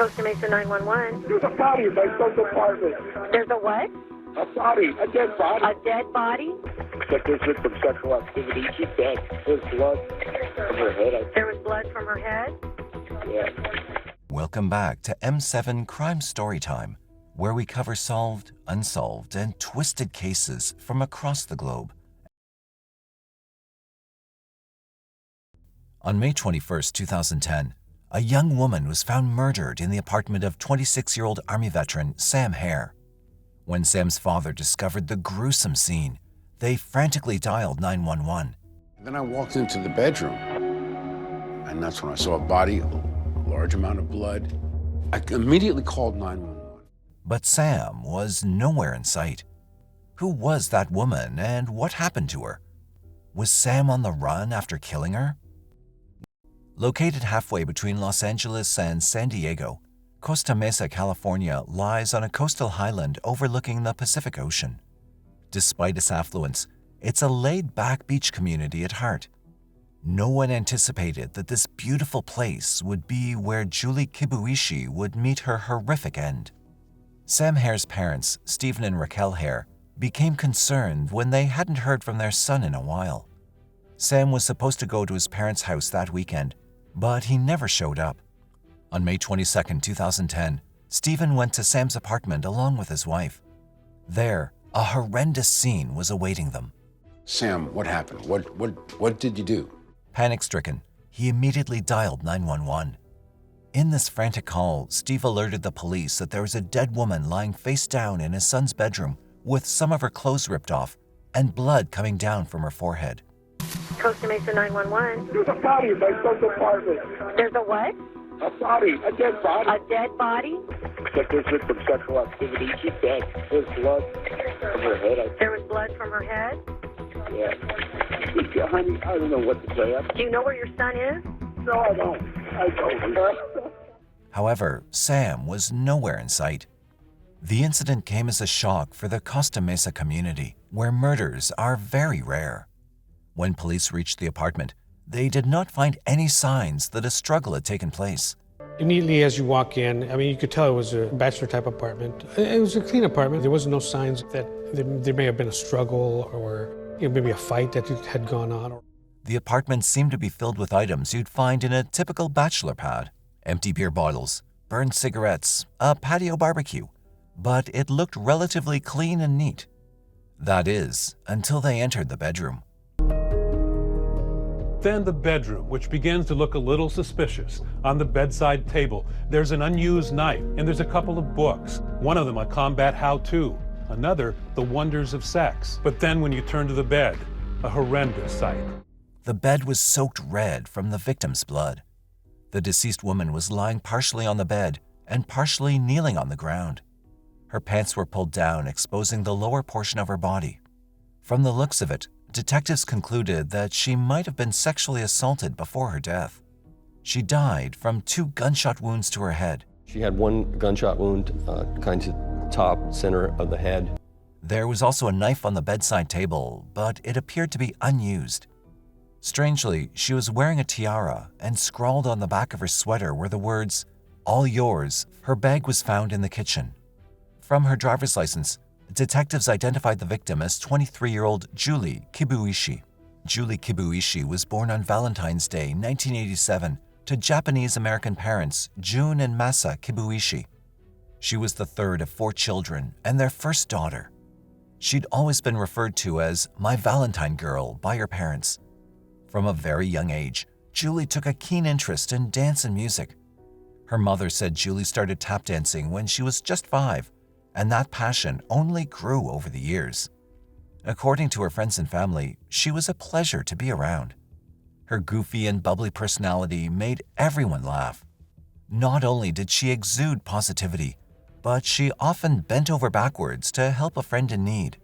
Costa Mesa 911. There's a body in my son's apartment. There's a what? A body, a dead body. A dead body? Like this victim sexual activity. She's dead. There's blood from her head. There was blood from her head? Yeah. Welcome back to M7 Crime Storytime, where we cover solved, unsolved, and twisted cases from across the globe. On May 21, 2010, a young woman was found murdered in the apartment of 26-year-old Army veteran Sam Herr. When Sam's father discovered the gruesome scene, they frantically dialed 911. Then I walked into the bedroom, and that's when I saw a body, a large amount of blood. I immediately called 911. But Sam was nowhere in sight. Who was that woman and what happened to her? Was Sam on the run after killing her? Located halfway between Los Angeles and San Diego, Costa Mesa, California lies on a coastal highland overlooking the Pacific Ocean. Despite its affluence, it's a laid-back beach community at heart. No one anticipated that this beautiful place would be where Julie Kibuishi would meet her horrific end. Sam Herr's parents, Stephen and Raquel Herr, became concerned when they hadn't heard from their son in a while. Sam was supposed to go to his parents' house that weekend, but he never showed up. On May 22, 2010, Stephen went to Sam's apartment along with his wife. There, a horrendous scene was awaiting them. Sam, what happened? What did you do? Panic-stricken, he immediately dialed 911. In this frantic call, Steve alerted the police that there was a dead woman lying face down in his son's bedroom with some of her clothes ripped off and blood coming down from her forehead. Costa Mesa 911. There's a body in my son's apartment. There's a what? A body, a dead body. A dead body? Like this victim sexual activity. She's dead. There's blood from her head. There was blood from her head? Yeah. Honey, I don't know what to say. Do you know where your son is? No, I don't. However, Sam was nowhere in sight. The incident came as a shock for the Costa Mesa community, where murders are very rare. When police reached the apartment, they did not find any signs that a struggle had taken place. Immediately as you walk in, you could tell it was a bachelor-type apartment. It was a clean apartment. There was no signs that there may have been a struggle or maybe a fight that had gone on. The apartment seemed to be filled with items you'd find in a typical bachelor pad. Empty beer bottles, burned cigarettes, a patio barbecue. But it looked relatively clean and neat. That is, until they entered the bedroom. Then the bedroom, which begins to look a little suspicious. On the bedside table, there's an unused knife, and there's a couple of books. One of them a combat how-to, another the wonders of sex. But then when you turn to the bed, a horrendous sight. The bed was soaked red from the victim's blood. The deceased woman was lying partially on the bed and partially kneeling on the ground. Her pants were pulled down, exposing the lower portion of her body. From the looks of it, detectives concluded that she might have been sexually assaulted before her death. She died from 2 gunshot wounds to her head. She had 1 gunshot wound, kind of top center of the head. There was also a knife on the bedside table, but it appeared to be unused. Strangely, she was wearing a tiara, and scrawled on the back of her sweater were the words, "All yours." Her bag was found in the kitchen. From her driver's license, detectives identified the victim as 23-year-old Julie Kibuishi. Julie Kibuishi was born on Valentine's Day, 1987, to Japanese-American parents Jun and Masa Kibuishi. She was the third of 4 children and their first daughter. She'd always been referred to as "my Valentine girl" by her parents. From a very young age, Julie took a keen interest in dance and music. Her mother said Julie started tap dancing when she was just 5, and that passion only grew over the years. According to her friends and family, she was a pleasure to be around. Her goofy and bubbly personality made everyone laugh. Not only did she exude positivity, but she often bent over backwards to help a friend in need.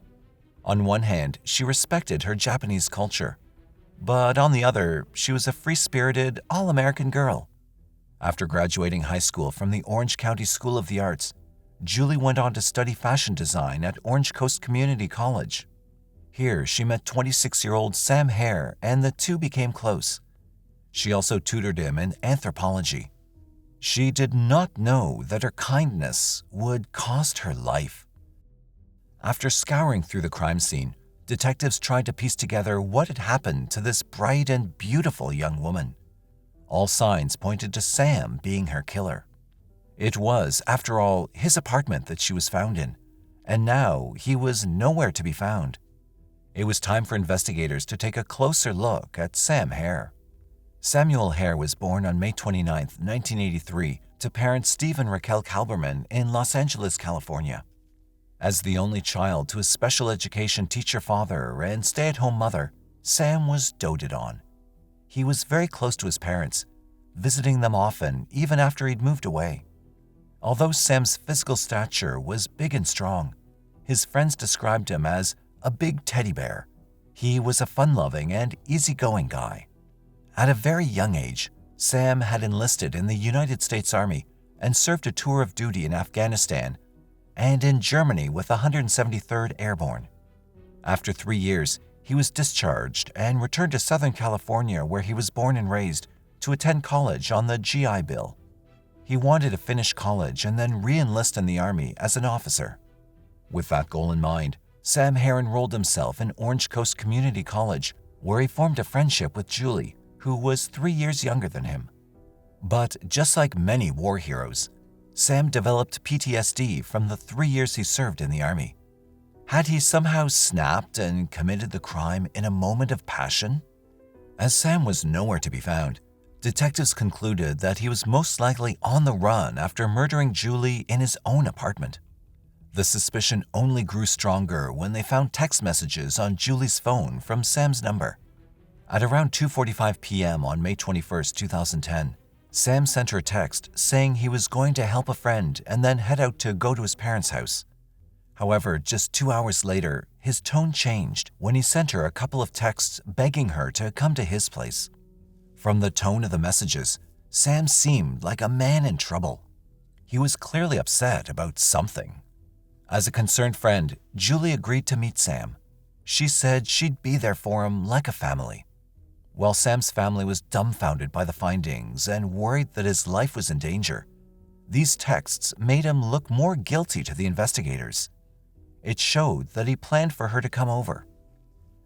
On one hand, she respected her Japanese culture, but on the other, she was a free-spirited, all-American girl. After graduating high school from the Orange County School of the Arts, Julie went on to study fashion design at Orange Coast Community College. Here, she met 26-year-old Sam Herr, and the two became close. She also tutored him in anthropology. She did not know that her kindness would cost her life. After scouring through the crime scene, detectives tried to piece together what had happened to this bright and beautiful young woman. All signs pointed to Sam being her killer. It was, after all, his apartment that she was found in, and now he was nowhere to be found. It was time for investigators to take a closer look at Sam Herr. Samuel Herr was born on May 29, 1983, to parents Steve and Raquel Kalberman in Los Angeles, California. As the only child to a special education teacher father and stay-at-home mother, Sam was doted on. He was very close to his parents, visiting them often even after he'd moved away. Although Sam's physical stature was big and strong, his friends described him as a big teddy bear. He was a fun-loving and easygoing guy. At a very young age, Sam had enlisted in the United States Army and served a tour of duty in Afghanistan and in Germany with the 173rd Airborne. After 3 years, he was discharged and returned to Southern California, where he was born and raised, to attend college on the GI Bill. He wanted to finish college and then re-enlist in the Army as an officer. With that goal in mind, Sam Herr enrolled himself in Orange Coast Community College, where he formed a friendship with Julie, who was 3 years younger than him. But just like many war heroes, Sam developed PTSD from the 3 years he served in the Army. Had he somehow snapped and committed the crime in a moment of passion? As Sam was nowhere to be found, detectives concluded that he was most likely on the run after murdering Julie in his own apartment. The suspicion only grew stronger when they found text messages on Julie's phone from Sam's number. At around 2:45 p.m. on May 21, 2010, Sam sent her a text saying he was going to help a friend and then head out to go to his parents' house. However, just 2 hours later, his tone changed when he sent her a couple of texts begging her to come to his place. From the tone of the messages, Sam seemed like a man in trouble. He was clearly upset about something. As a concerned friend, Julie agreed to meet Sam. She said she'd be there for him like a family. While Sam's family was dumbfounded by the findings and worried that his life was in danger, these texts made him look more guilty to the investigators. It showed that he planned for her to come over.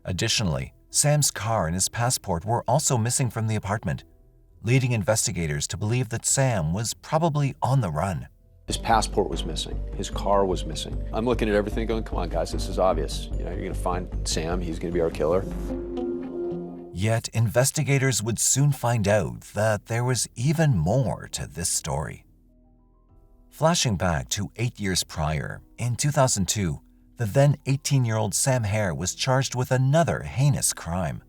Additionally, Sam's car and his passport were also missing from the apartment, leading investigators to believe that Sam was probably on the run. His passport was missing. His car was missing. I'm looking at everything going, come on, guys, this is obvious. You're going to find Sam. He's going to be our killer. Yet investigators would soon find out that there was even more to this story. Flashing back to 8 years prior, in 2002, the then 18-year-old Sam Herr was charged with another heinous crime.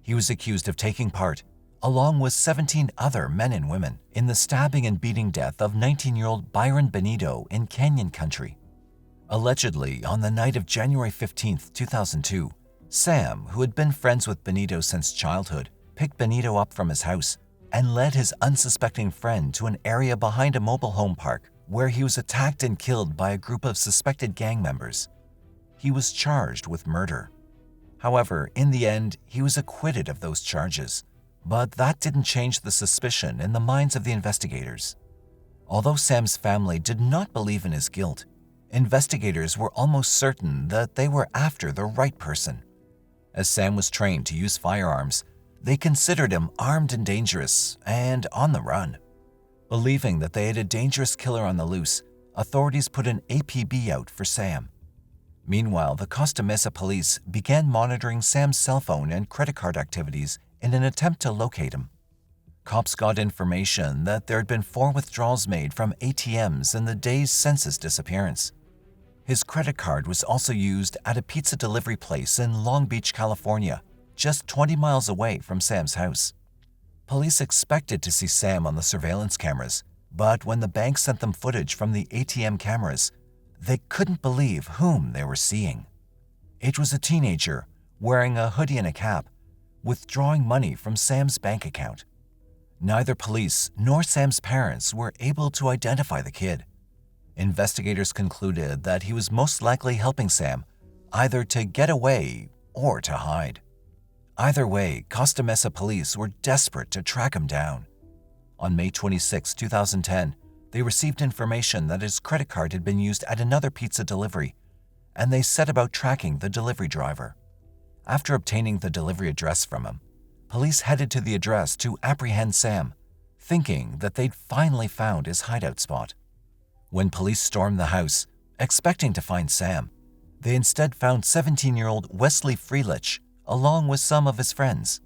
He was accused of taking part, along with 17 other men and women, in the stabbing and beating death of 19-year-old Byron Benito in Canyon Country. Allegedly, on the night of January 15, 2002, Sam, who had been friends with Benito since childhood, picked Benito up from his house and led his unsuspecting friend to an area behind a mobile home park where he was attacked and killed by a group of suspected gang members. He was charged with murder. However, in the end, he was acquitted of those charges, but that didn't change the suspicion in the minds of the investigators. Although Sam's family did not believe in his guilt, investigators were almost certain that they were after the right person. As Sam was trained to use firearms, they considered him armed and dangerous and on the run. Believing that they had a dangerous killer on the loose, authorities put an APB out for Sam. Meanwhile, the Costa Mesa police began monitoring Sam's cell phone and credit card activities in an attempt to locate him. Cops got information that there had been 4 withdrawals made from ATMs in the days since his disappearance. His credit card was also used at a pizza delivery place in Long Beach, California, just 20 miles away from Sam's house. Police expected to see Sam on the surveillance cameras, but when the bank sent them footage from the ATM cameras, they couldn't believe whom they were seeing. It was a teenager wearing a hoodie and a cap, withdrawing money from Sam's bank account. Neither police nor Sam's parents were able to identify the kid. Investigators concluded that he was most likely helping Sam, either to get away or to hide. Either way, Costa Mesa police were desperate to track him down. On May 26, 2010, they received information that his credit card had been used at another pizza delivery, and they set about tracking the delivery driver. After obtaining the delivery address from him, police headed to the address to apprehend Sam, thinking that they'd finally found his hideout spot. When police stormed the house, expecting to find Sam, they instead found 17-year-old Wesley Freelich along with some of his friends.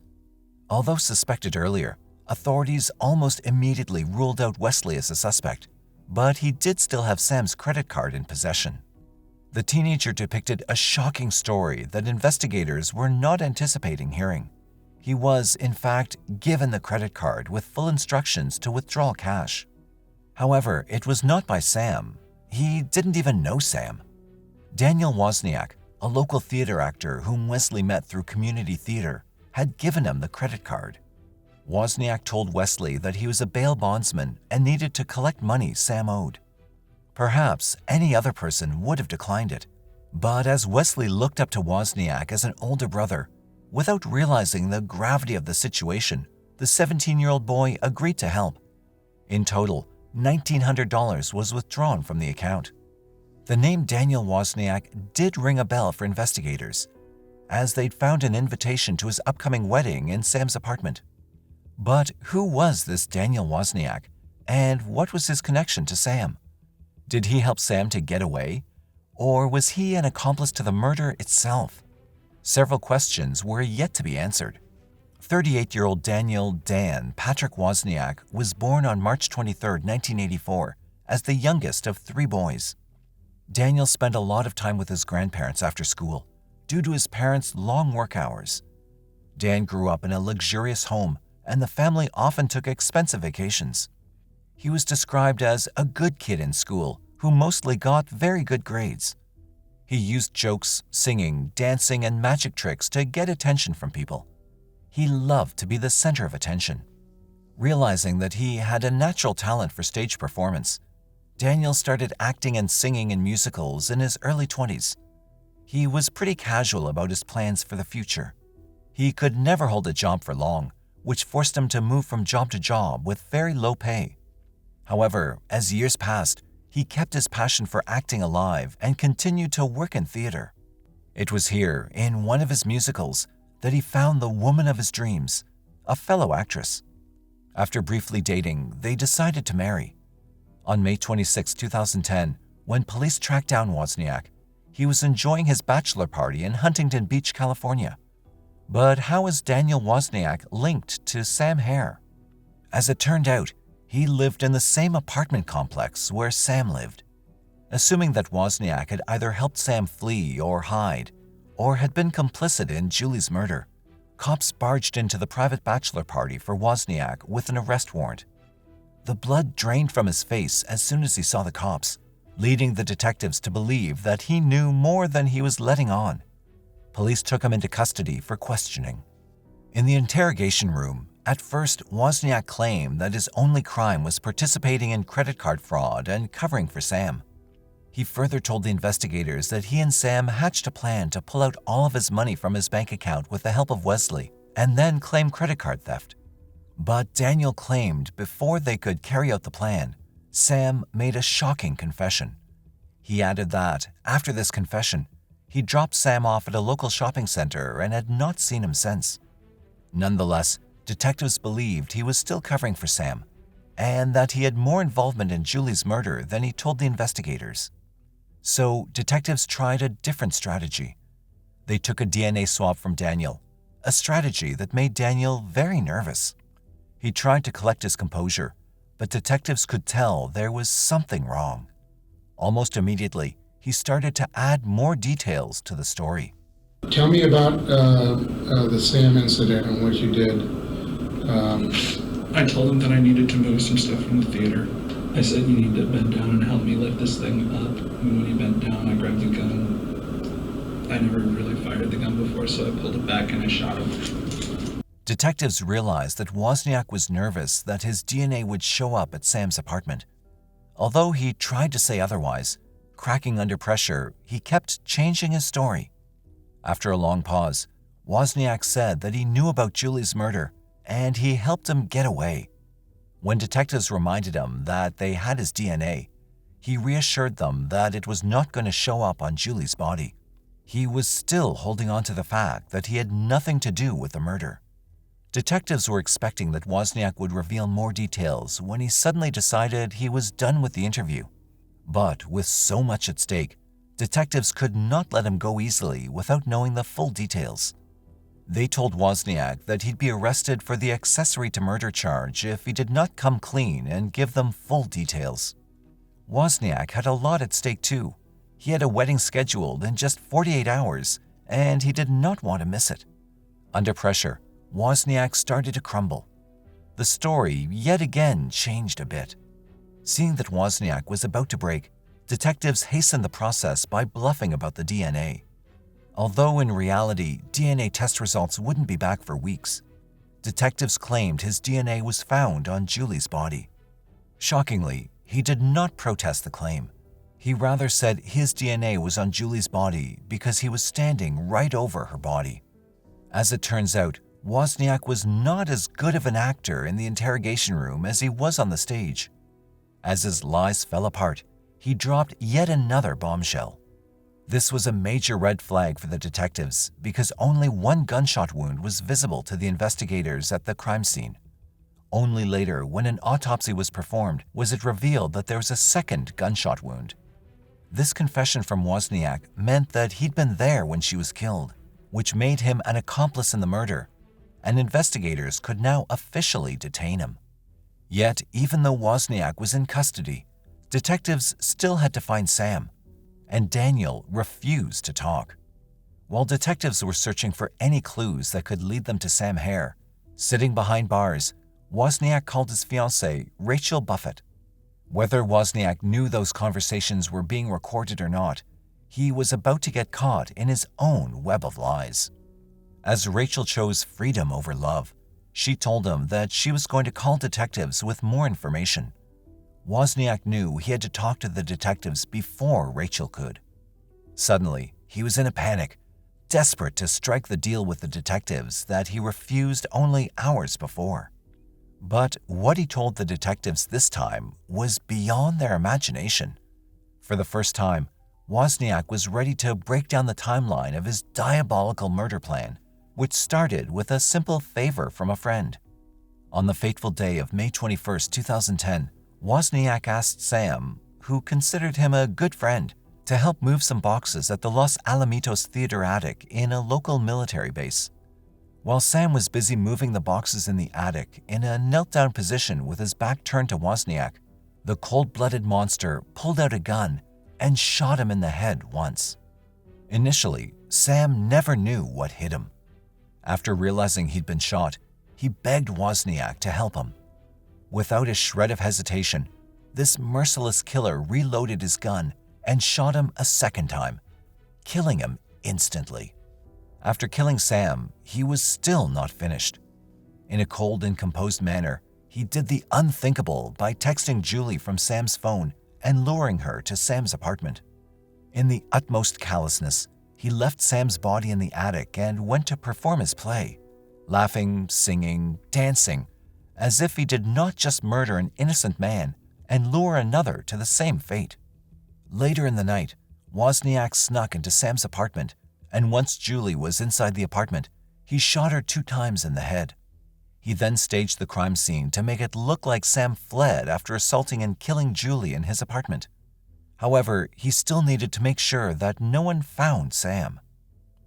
Although suspected earlier, authorities almost immediately ruled out Wesley as a suspect, but he did still have Sam's credit card in possession. The teenager depicted a shocking story that investigators were not anticipating hearing. He was, in fact, given the credit card with full instructions to withdraw cash. However, it was not by Sam. He didn't even know Sam. Daniel Wozniak, a local theater actor whom Wesley met through community theater, had given him the credit card. Wozniak told Wesley that he was a bail bondsman and needed to collect money Sam owed. Perhaps any other person would have declined it, but as Wesley looked up to Wozniak as an older brother, without realizing the gravity of the situation, the 17-year-old boy agreed to help. In total, $1,900 was withdrawn from the account. The name Daniel Wozniak did ring a bell for investigators, as they'd found an invitation to his upcoming wedding in Sam's apartment. But who was this Daniel Wozniak, and what was his connection to Sam? Did he help Sam to get away, or was he an accomplice to the murder itself? Several questions were yet to be answered. 38-year-old Daniel Dan Patrick Wozniak was born on March 23, 1984, as the youngest of 3 boys. Daniel spent a lot of time with his grandparents after school, due to his parents' long work hours. Dan grew up in a luxurious home, and the family often took expensive vacations. He was described as a good kid in school who mostly got very good grades. He used jokes, singing, dancing, and magic tricks to get attention from people. He loved to be the center of attention. Realizing that he had a natural talent for stage performance, Daniel started acting and singing in musicals in his early 20s. He was pretty casual about his plans for the future. He could never hold a job for long, which forced him to move from job to job with very low pay. However, as years passed, he kept his passion for acting alive and continued to work in theater. It was here, in one of his musicals, that he found the woman of his dreams, a fellow actress. After briefly dating, they decided to marry. On May 26, 2010, when police tracked down Wozniak, he was enjoying his bachelor party in Huntington Beach, California. But how was Daniel Wozniak linked to Sam Herr? As it turned out, he lived in the same apartment complex where Sam lived. Assuming that Wozniak had either helped Sam flee or hide, or had been complicit in Julie's murder, cops barged into the private bachelor party for Wozniak with an arrest warrant. The blood drained from his face as soon as he saw the cops, leading the detectives to believe that he knew more than he was letting on. Police took him into custody for questioning. In the interrogation room, at first, Wozniak claimed that his only crime was participating in credit card fraud and covering for Sam. He further told the investigators that he and Sam hatched a plan to pull out all of his money from his bank account with the help of Wesley and then claim credit card theft. But Daniel claimed before they could carry out the plan, Sam made a shocking confession. He added that, after this confession, he dropped Sam off at a local shopping center and had not seen him since. Nonetheless, detectives believed he was still covering for Sam, and that he had more involvement in Julie's murder than he told the investigators. So, detectives tried a different strategy. They took a DNA swab from Daniel, a strategy that made Daniel very nervous. He tried to collect his composure, but detectives could tell there was something wrong. Almost immediately, he started to add more details to the story. Tell me about the Sam incident and what you did. I told him that I needed to move some stuff from the theater. I said, you need to bend down and help me lift this thing up. And when he bent down, I grabbed the gun. I never really fired the gun before, so I pulled it back and I shot him. Detectives realized that Wozniak was nervous that his DNA would show up at Sam's apartment. Although he tried to say otherwise, cracking under pressure, he kept changing his story. After a long pause, Wozniak said that he knew about Julie's murder and he helped him get away. When detectives reminded him that they had his DNA, he reassured them that it was not going to show up on Julie's body. He was still holding on to the fact that he had nothing to do with the murder. Detectives were expecting that Wozniak would reveal more details when he suddenly decided he was done with the interview. But with so much at stake, detectives could not let him go easily without knowing the full details. They told Wozniak that he'd be arrested for the accessory to murder charge if he did not come clean and give them full details. Wozniak had a lot at stake too. He had a wedding scheduled in just 48 hours, and he did not want to miss it. Under pressure, Wozniak started to crumble. The story yet again changed a bit. Seeing that Wozniak was about to break, detectives hastened the process by bluffing about the DNA. Although in reality, DNA test results wouldn't be back for weeks, detectives claimed his DNA was found on Julie's body. Shockingly, he did not protest the claim. He rather said his DNA was on Julie's body because he was standing right over her body. As it turns out, Wozniak was not as good of an actor in the interrogation room as he was on the stage. As his lies fell apart, he dropped yet another bombshell. This was a major red flag for the detectives because only one gunshot wound was visible to the investigators at the crime scene. Only later, when an autopsy was performed, was it revealed that there was a second gunshot wound. This confession from Wozniak meant that he'd been there when she was killed, which made him an accomplice in the murder, and investigators could now officially detain him. Yet, even though Wozniak was in custody, detectives still had to find Sam, and Daniel refused to talk. While detectives were searching for any clues that could lead them to Sam Herr, sitting behind bars, Wozniak called his fiancée, Rachel Buffett. Whether Wozniak knew those conversations were being recorded or not, he was about to get caught in his own web of lies. As Rachel chose freedom over love, she told him that she was going to call detectives with more information. Wozniak knew he had to talk to the detectives before Rachel could. Suddenly, he was in a panic, desperate to strike the deal with the detectives that he refused only hours before. But what he told the detectives this time was beyond their imagination. For the first time, Wozniak was ready to break down the timeline of his diabolical murder plan, which started with a simple favor from a friend. On the fateful day of May 21, 2010, Wozniak asked Sam, who considered him a good friend, to help move some boxes at the Los Alamitos Theater attic in a local military base. While Sam was busy moving the boxes in the attic in a knelt-down position with his back turned to Wozniak, the cold-blooded monster pulled out a gun and shot him in the head once. Initially, Sam never knew what hit him. After realizing he'd been shot, he begged Wozniak to help him. Without a shred of hesitation, this merciless killer reloaded his gun and shot him a second time, killing him instantly. After killing Sam, he was still not finished. In a cold and composed manner, he did the unthinkable by texting Julie from Sam's phone and luring her to Sam's apartment. In the utmost callousness, he left Sam's body in the attic and went to perform his play, laughing, singing, dancing, as if he did not just murder an innocent man and lure another to the same fate. Later in the night, Wozniak snuck into Sam's apartment, and once Julie was inside the apartment, he shot her 2 times in the head. He then staged the crime scene to make it look like Sam fled after assaulting and killing Julie in his apartment. However, he still needed to make sure that no one found Sam.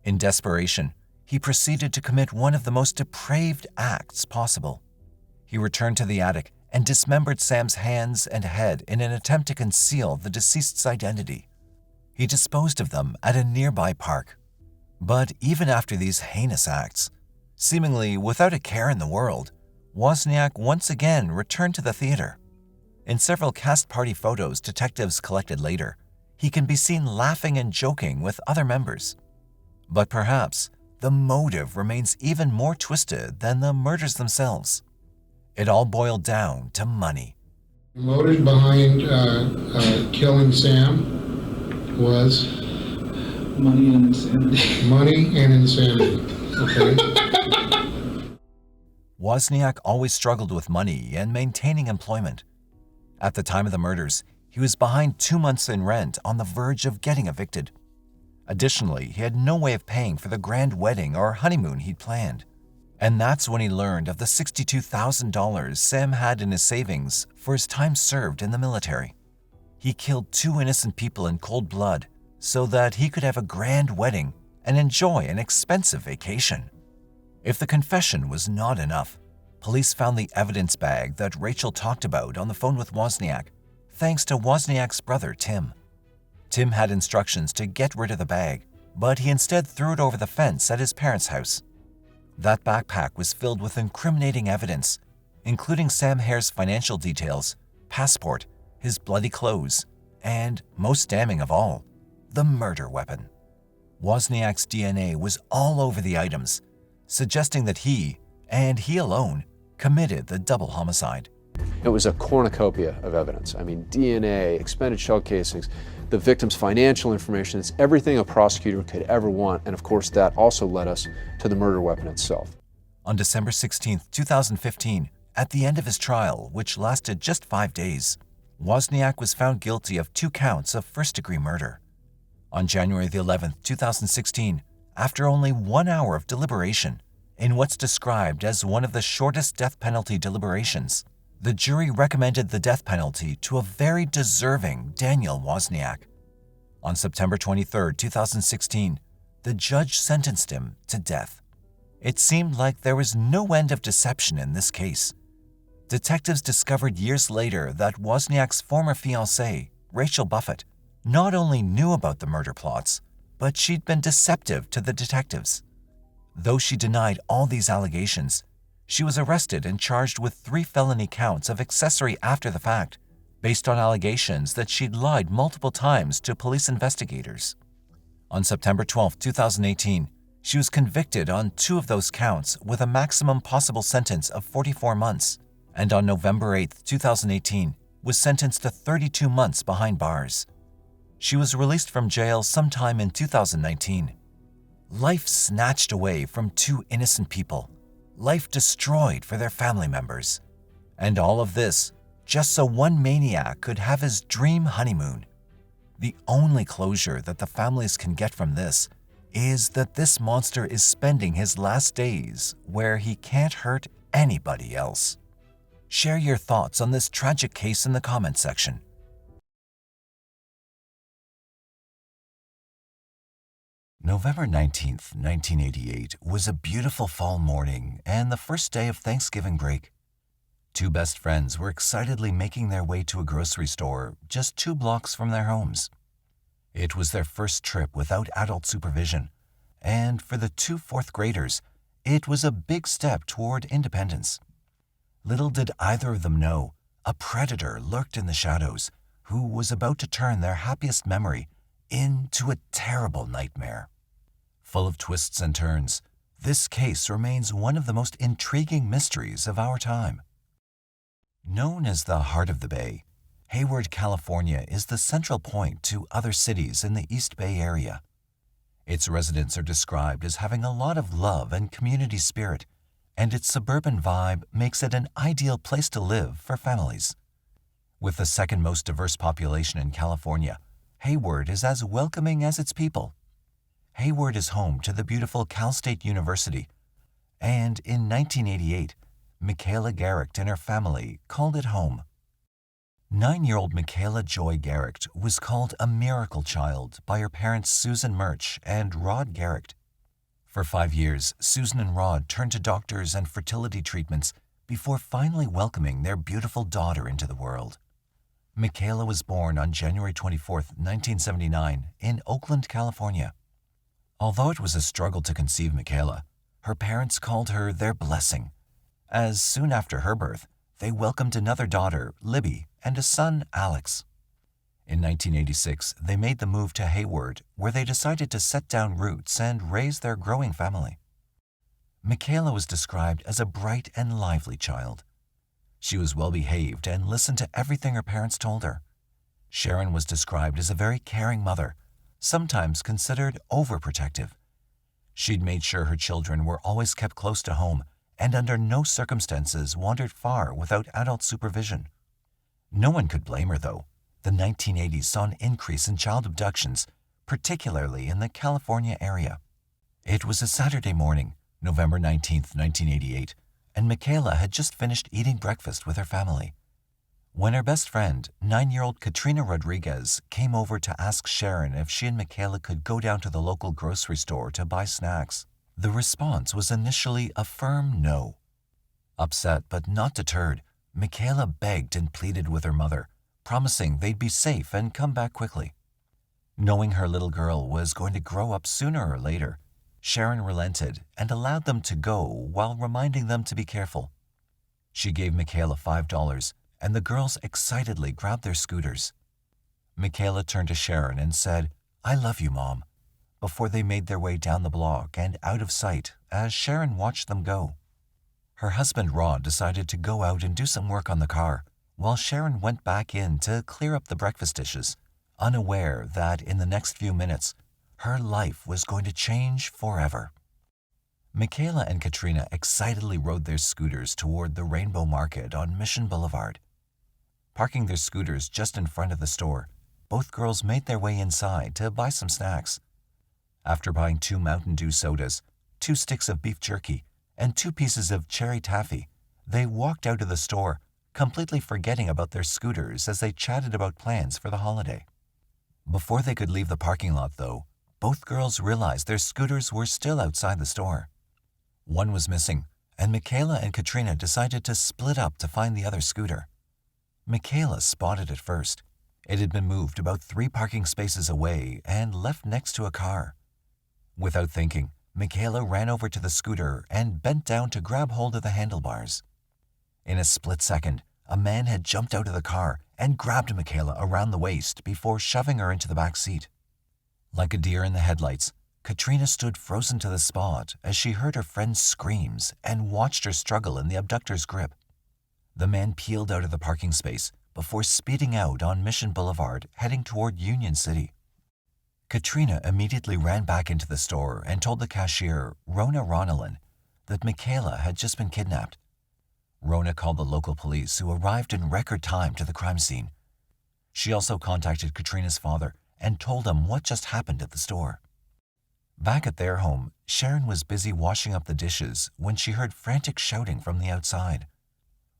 In desperation, he proceeded to commit one of the most depraved acts possible. He returned to the attic and dismembered Sam's hands and head in an attempt to conceal the deceased's identity. He disposed of them at a nearby park. But even after these heinous acts, seemingly without a care in the world, Wozniak once again returned to the theater. In several cast party photos detectives collected later, he can be seen laughing and joking with other members. But perhaps the motive remains even more twisted than the murders themselves. It all boiled down to money. The motive behind killing Sam was money and insanity. Money and insanity. Okay. Wozniak always struggled with money and maintaining employment. At the time of the murders, he was behind 2 months in rent, on the verge of getting evicted. Additionally, he had no way of paying for the grand wedding or honeymoon he'd planned. And that's when he learned of the $62,000 Sam had in his savings for his time served in the military. He killed 2 innocent people in cold blood so that he could have a grand wedding and enjoy an expensive vacation. If the confession was not enough, police found the evidence bag that Rachel talked about on the phone with Wozniak, thanks to Wozniak's brother, Tim. Tim had instructions to get rid of the bag, but he instead threw it over the fence at his parents' house. That backpack was filled with incriminating evidence, including Sam Herr's financial details, passport, his bloody clothes, and, most damning of all, the murder weapon. Wozniak's DNA was all over the items, suggesting that he, and he alone, committed the double homicide. It was a cornucopia of evidence. I mean, DNA, expended shell casings, the victim's financial information. It's everything a prosecutor could ever want, and of course that also led us to the murder weapon itself. On December 16, 2015, at the end of his trial, which lasted just 5 days, Wozniak was found guilty of 2 counts of first-degree murder. On January 11, 2016, after only 1 hour of deliberation, in what's described as one of the shortest death penalty deliberations, the jury recommended the death penalty to a very deserving Daniel Wozniak. On September 23, 2016, the judge sentenced him to death. It seemed like there was no end of deception in this case. Detectives discovered years later that Wozniak's former fiancée, Rachel Buffett, not only knew about the murder plots, but she'd been deceptive to the detectives. Though she denied all these allegations, she was arrested and charged with 3 felony counts of accessory after the fact, based on allegations that she'd lied multiple times to police investigators. On September 12, 2018, she was convicted on 2 of those counts with a maximum possible sentence of 44 months, and on November 8, 2018, was sentenced to 32 months behind bars. She was released from jail sometime in 2019. Life snatched away from 2 innocent people. Life destroyed for their family members. And all of this just so one maniac could have his dream honeymoon. The only closure that the families can get from this is that this monster is spending his last days where he can't hurt anybody else. Share your thoughts on this tragic case in the comments section. November 19th, 1988 was a beautiful fall morning and the first day of Thanksgiving break. 2 best friends were excitedly making their way to a grocery store just 2 blocks from their homes. It was their first trip without adult supervision, and for the 2 fourth graders, it was a big step toward independence. Little did either of them know, a predator lurked in the shadows who was about to turn their happiest memory into a terrible nightmare. Full of twists and turns, this case remains one of the most intriguing mysteries of our time. Known as the Heart of the Bay, Hayward, California is the central point to other cities in the East Bay Area. Its residents are described as having a lot of love and community spirit, and its suburban vibe makes it an ideal place to live for families. With the second most diverse population in California, Hayward is as welcoming as its people. Hayward is home to the beautiful Cal State University, and in 1988, Michaela Garecht and her family called it home. 9-year-old Michaela Joy Garecht was called a miracle child by her parents Susan Murch and Rod Garecht. For 5 years, Susan and Rod turned to doctors and fertility treatments before finally welcoming their beautiful daughter into the world. Michaela was born on January 24, 1979, in Oakland, California. Although it was a struggle to conceive Michaela, her parents called her their blessing, as soon after her birth, they welcomed another daughter, Libby, and a son, Alex. In 1986, they made the move to Hayward, where they decided to set down roots and raise their growing family. Michaela was described as a bright and lively child. She was well-behaved and listened to everything her parents told her. Sharon was described as a very caring mother, sometimes considered overprotective. She'd made sure her children were always kept close to home and under no circumstances wandered far without adult supervision. No one could blame her, though. The 1980s saw an increase in child abductions, particularly in the California area. It was a Saturday morning, November 19, 1988, and Michaela had just finished eating breakfast with her family. When her best friend, 9-year-old Katrina Rodriguez, came over to ask Sharon if she and Michaela could go down to the local grocery store to buy snacks, the response was initially a firm no. Upset but not deterred, Michaela begged and pleaded with her mother, promising they'd be safe and come back quickly. Knowing her little girl was going to grow up sooner or later, Sharon relented and allowed them to go while reminding them to be careful. She gave Michaela $5, and the girls excitedly grabbed their scooters. Michaela turned to Sharon and said, "I love you, Mom," before they made their way down the block and out of sight as Sharon watched them go. Her husband Rod decided to go out and do some work on the car, while Sharon went back in to clear up the breakfast dishes, unaware that in the next few minutes, her life was going to change forever. Michaela and Katrina excitedly rode their scooters toward the Rainbow Market on Mission Boulevard. Parking their scooters just in front of the store, both girls made their way inside to buy some snacks. After buying 2 Mountain Dew sodas, 2 sticks of beef jerky, and 2 pieces of cherry taffy, they walked out of the store, completely forgetting about their scooters as they chatted about plans for the holiday. Before they could leave the parking lot, though, both girls realized their scooters were still outside the store. One was missing, and Michaela and Katrina decided to split up to find the other scooter. Michaela spotted it first. It had been moved about 3 parking spaces away and left next to a car. Without thinking, Michaela ran over to the scooter and bent down to grab hold of the handlebars. In a split second, a man had jumped out of the car and grabbed Michaela around the waist before shoving her into the back seat. Like a deer in the headlights, Katrina stood frozen to the spot as she heard her friend's screams and watched her struggle in the abductor's grip. The man peeled out of the parking space before speeding out on Mission Boulevard, heading toward Union City. Katrina immediately ran back into the store and told the cashier, Rona Ronalyn, that Michaela had just been kidnapped. Rona called the local police, who arrived in record time to the crime scene. She also contacted Katrina's father and told him what just happened at the store. Back at their home, Sharon was busy washing up the dishes when she heard frantic shouting from the outside.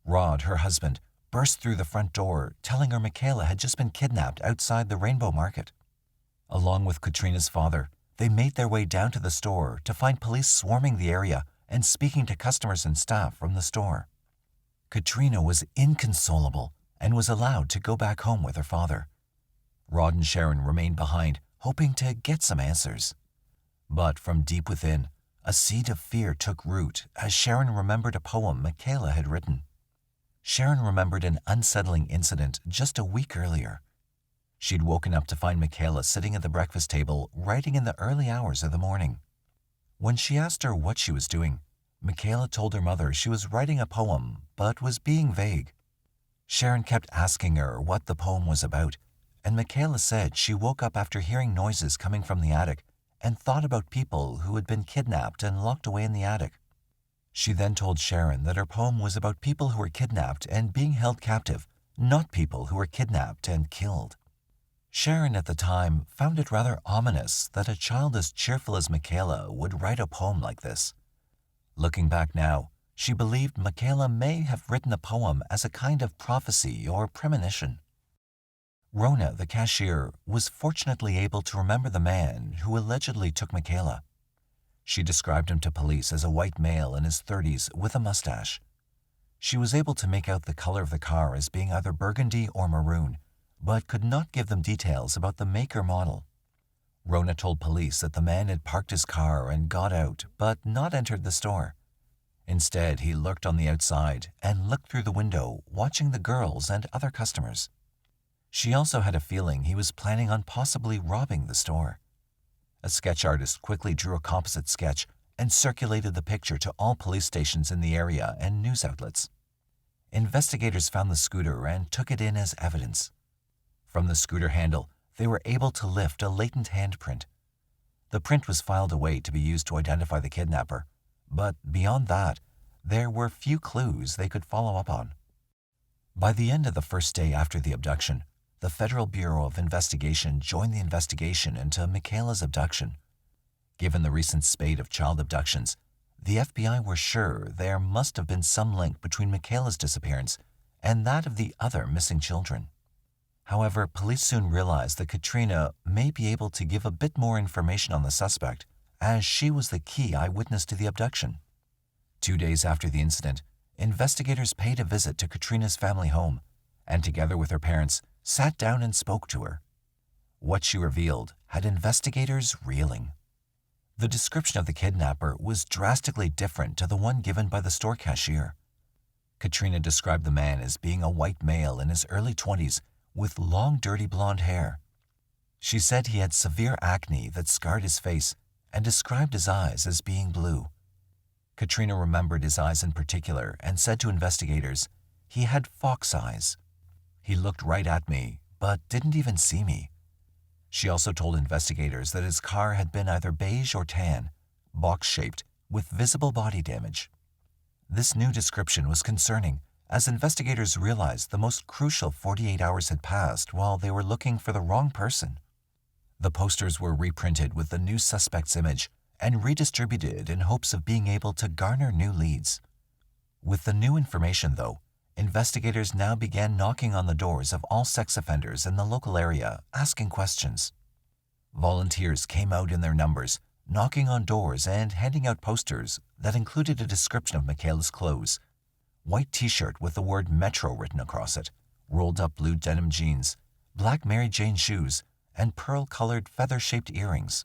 Rod, her husband, burst through the front door, telling her Michaela had just been kidnapped outside the Rainbow Market. Along with Katrina's father, they made their way down to the store to find police swarming the area and speaking to customers and staff from the store. Katrina was inconsolable and was allowed to go back home with her father. Rod and Sharon remained behind, hoping to get some answers. But from deep within, a seed of fear took root as Sharon remembered a poem Michaela had written. Sharon remembered an unsettling incident just a week earlier. She'd woken up to find Michaela sitting at the breakfast table writing in the early hours of the morning. When she asked her what she was doing, Michaela told her mother she was writing a poem but was being vague. Sharon kept asking her what the poem was about, and Michaela said she woke up after hearing noises coming from the attic and thought about people who had been kidnapped and locked away in the attic. She then told Sharon that her poem was about people who were kidnapped and being held captive, not people who were kidnapped and killed. Sharon at the time found it rather ominous that a child as cheerful as Michaela would write a poem like this. Looking back now, she believed Michaela may have written the poem as a kind of prophecy or premonition. Rona, the cashier, was fortunately able to remember the man who allegedly took Michaela. She described him to police as a white male in his 30s with a mustache. She was able to make out the color of the car as being either burgundy or maroon, but could not give them details about the make or model. Rona told police that the man had parked his car and got out, but not entered the store. Instead, he lurked on the outside and looked through the window, watching the girls and other customers. She also had a feeling he was planning on possibly robbing the store. A sketch artist quickly drew a composite sketch and circulated the picture to all police stations in the area and news outlets. Investigators found the scooter and took it in as evidence. From the scooter handle, they were able to lift a latent handprint. The print was filed away to be used to identify the kidnapper, but beyond that, there were few clues they could follow up on. By the end of the first day after the abduction, the Federal Bureau of Investigation joined the investigation into Michaela's abduction. Given the recent spate of child abductions, the FBI were sure there must have been some link between Michaela's disappearance and that of the other missing children. However, police soon realized that Katrina may be able to give a bit more information on the suspect, as she was the key eyewitness to the abduction. 2 days after the incident, investigators paid a visit to Katrina's family home, and together with her parents, sat down and spoke to her. What she revealed had investigators reeling. The description of the kidnapper was drastically different to the one given by the store cashier. Katrina described the man as being a white male in his early 20s with long, dirty blonde hair. She said he had severe acne that scarred his face and described his eyes as being blue. Katrina remembered his eyes in particular and said to investigators, "He had fox eyes. He looked right at me, but didn't even see me." She also told investigators that his car had been either beige or tan, box-shaped, with visible body damage. This new description was concerning, as investigators realized the most crucial 48 hours had passed while they were looking for the wrong person. The posters were reprinted with the new suspect's image and redistributed in hopes of being able to garner new leads. With the new information, though, investigators now began knocking on the doors of all sex offenders in the local area, asking questions. Volunteers came out in their numbers, knocking on doors and handing out posters that included a description of Michaela's clothes: white t-shirt with the word Metro written across it, rolled-up blue denim jeans, black Mary Jane shoes, and pearl-colored feather-shaped earrings.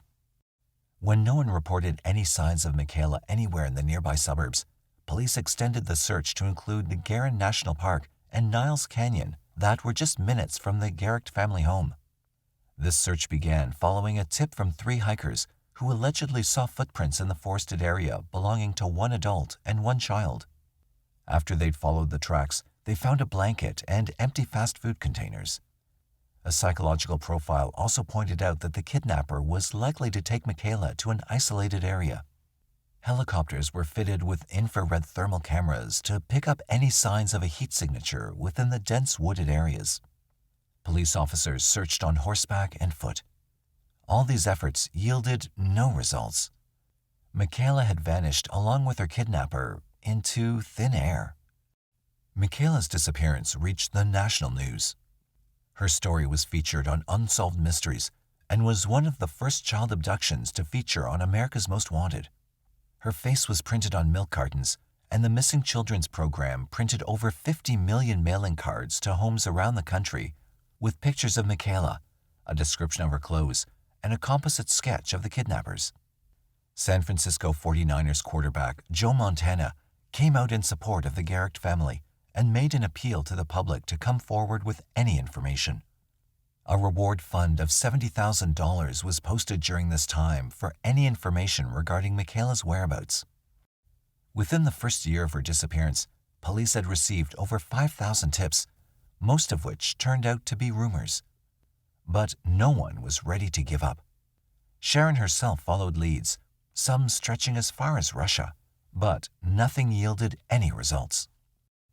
When no one reported any signs of Michaela anywhere in the nearby suburbs, police extended the search to include the Garin National Park and Niles Canyon that were just minutes from the Garecht family home. This search began following a tip from 3 hikers who allegedly saw footprints in the forested area belonging to 1 adult and 1 child. After they'd followed the tracks, they found a blanket and empty fast food containers. A psychological profile also pointed out that the kidnapper was likely to take Michaela to an isolated area. Helicopters were fitted with infrared thermal cameras to pick up any signs of a heat signature within the dense wooded areas. Police officers searched on horseback and foot. All these efforts yielded no results. Michaela had vanished along with her kidnapper into thin air. Michaela's disappearance reached the national news. Her story was featured on Unsolved Mysteries and was one of the first child abductions to feature on America's Most Wanted. Her face was printed on milk cartons, and the Missing Children's Program printed over 50 million mailing cards to homes around the country with pictures of Michaela, a description of her clothes, and a composite sketch of the kidnappers. San Francisco 49ers quarterback Joe Montana came out in support of the Garecht family and made an appeal to the public to come forward with any information. A reward fund of $70,000 was posted during this time for any information regarding Michaela's whereabouts. Within the first year of her disappearance, police had received over 5,000 tips, most of which turned out to be rumors. But no one was ready to give up. Sharon herself followed leads, some stretching as far as Russia, but nothing yielded any results.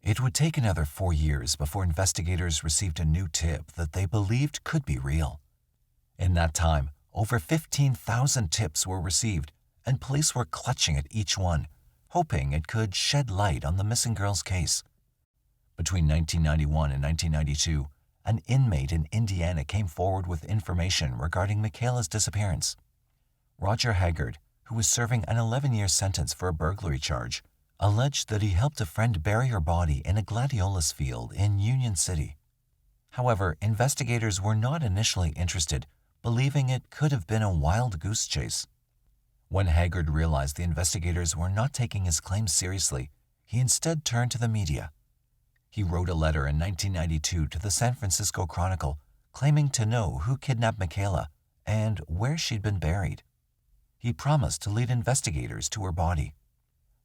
It would take another 4 years before investigators received a new tip that they believed could be real. In that time, over 15,000 tips were received, and police were clutching at each one, hoping it could shed light on the missing girl's case. Between 1991 and 1992, an inmate in Indiana came forward with information regarding Michaela's disappearance. Roger Haggard, who was serving an 11-year sentence for a burglary charge, alleged that he helped a friend bury her body in a gladiolus field in Union City. However, investigators were not initially interested, believing it could have been a wild goose chase. When Haggard realized the investigators were not taking his claims seriously, he instead turned to the media. He wrote a letter in 1992 to the San Francisco Chronicle, claiming to know who kidnapped Michaela and where she'd been buried. He promised to lead investigators to her body.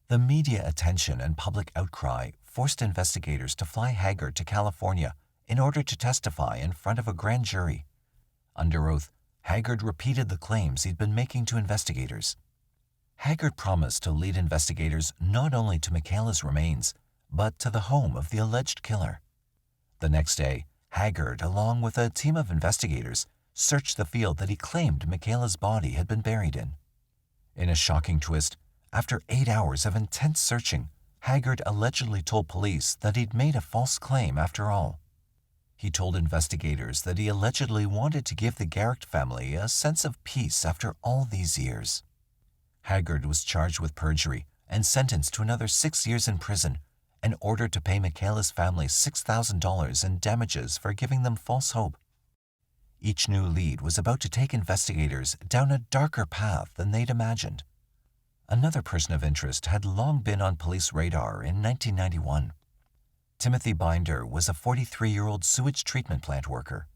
The media attention and public outcry forced investigators to fly Haggard to California in order to testify in front of a grand jury. Under oath, Haggard repeated the claims he'd been making to investigators. Haggard promised to lead investigators not only to Michaela's remains, but to the home of the alleged killer. The next day, Haggard, along with a team of investigators, searched the field that he claimed Michaela's body had been buried in. In a shocking twist, after 8 hours of intense searching, Haggard allegedly told police that he'd made a false claim after all. He told investigators that he allegedly wanted to give the Garecht family a sense of peace after all these years. Haggard was charged with perjury and sentenced to another 6 years in prison and ordered to pay Michaela's family $6,000 in damages for giving them false hope. Each new lead was about to take investigators down a darker path than they'd imagined. Another person of interest had long been on police radar in 1991. Timothy Binder was a 43-year-old sewage treatment plant worker.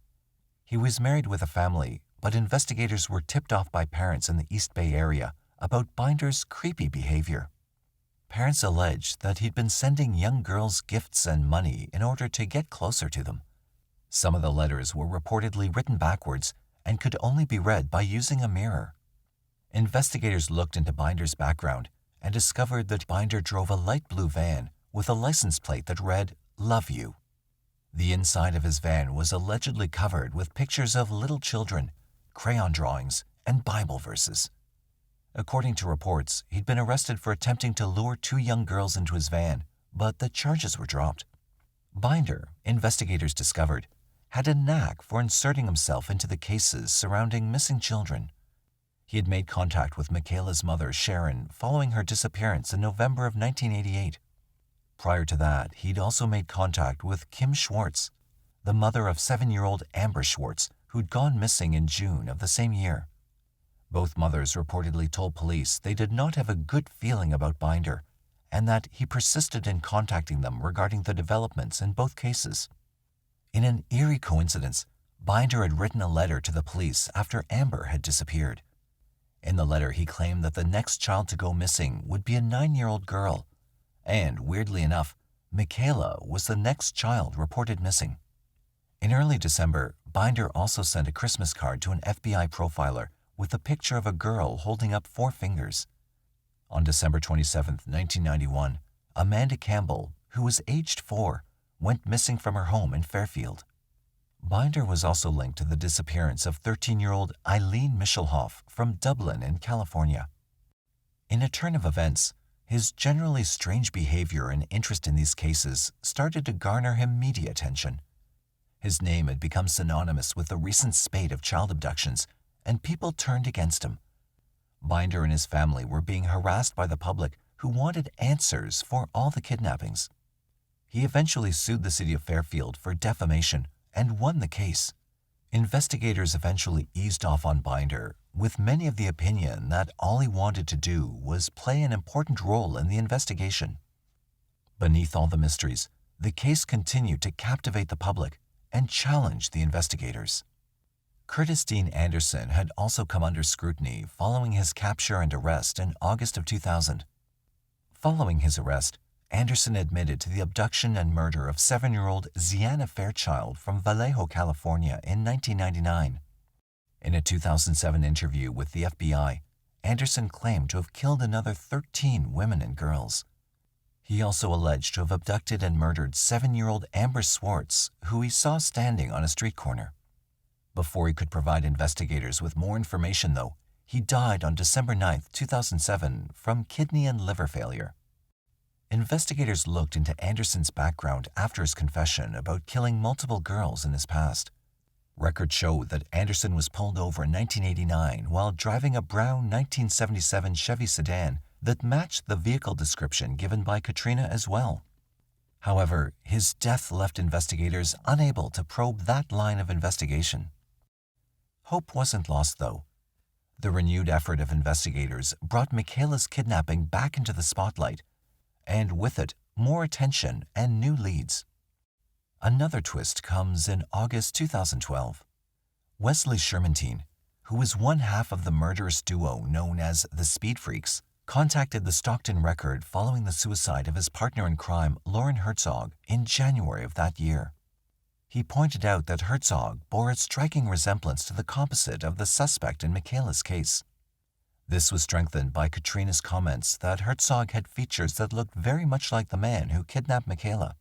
He was married with a family, but investigators were tipped off by parents in the East Bay area about Binder's creepy behavior. Parents alleged that he'd been sending young girls gifts and money in order to get closer to them. Some of the letters were reportedly written backwards and could only be read by using a mirror. Investigators looked into Binder's background and discovered that Binder drove a light blue van with a license plate that read, "Love You." The inside of his van was allegedly covered with pictures of little children, crayon drawings, and Bible verses. According to reports, he'd been arrested for attempting to lure 2 young girls into his van, but the charges were dropped. Binder, investigators discovered, had a knack for inserting himself into the cases surrounding missing children. He had made contact with Michaela's mother, Sharon, following her disappearance in November of 1988. Prior to that, he'd also made contact with Kim Schwartz, the mother of 7-year-old Amber Schwartz, who'd gone missing in June of the same year. Both mothers reportedly told police they did not have a good feeling about Binder, and that he persisted in contacting them regarding the developments in both cases. In an eerie coincidence, Binder had written a letter to the police after Amber had disappeared. In the letter, he claimed that the next child to go missing would be a 9-year-old girl, and, weirdly enough, Michaela was the next child reported missing. In early December, Binder also sent a Christmas card to an FBI profiler with a picture of a girl holding up 4 fingers. On December 27, 1991, Amanda Campbell, who was aged 4, went missing from her home in Fairfield. Binder was also linked to the disappearance of 13-year-old Eileen Michelhoff from Dublin in California. In a turn of events, his generally strange behavior and interest in these cases started to garner him media attention. His name had become synonymous with the recent spate of child abductions, and people turned against him. Binder and his family were being harassed by the public who wanted answers for all the kidnappings. He eventually sued the city of Fairfield for defamation and won the case. Investigators eventually eased off on Binder, with many of the opinion that all he wanted to do was play an important role in the investigation. Beneath all the mysteries, the case continued to captivate the public and challenge the investigators. Curtis Dean Anderson had also come under scrutiny following his capture and arrest in August of 2000. Following his arrest, Anderson admitted to the abduction and murder of 7-year-old Ziana Fairchild from Vallejo, California in 1999. In a 2007 interview with the FBI, Anderson claimed to have killed another 13 women and girls. He also alleged to have abducted and murdered 7-year-old Amber Schwartz, who he saw standing on a street corner. Before he could provide investigators with more information, though, he died on December 9, 2007, from kidney and liver failure. Investigators looked into Anderson's background after his confession about killing multiple girls in his past. Records show that Anderson was pulled over in 1989 while driving a brown 1977 Chevy sedan that matched the vehicle description given by Katrina as well. However, his death left investigators unable to probe that line of investigation. Hope wasn't lost, though. The renewed effort of investigators brought Michaela's kidnapping back into the spotlight, and with it, more attention and new leads. Another twist comes in August 2012. Wesley Shermantine, who was one half of the murderous duo known as the Speed Freaks, contacted the Stockton Record following the suicide of his partner in crime, Lauren Herzog, in January of that year. He pointed out that Herzog bore a striking resemblance to the composite of the suspect in Michaela's case. This was strengthened by Katrina's comments that Herzog had features that looked very much like the man who kidnapped Michaela.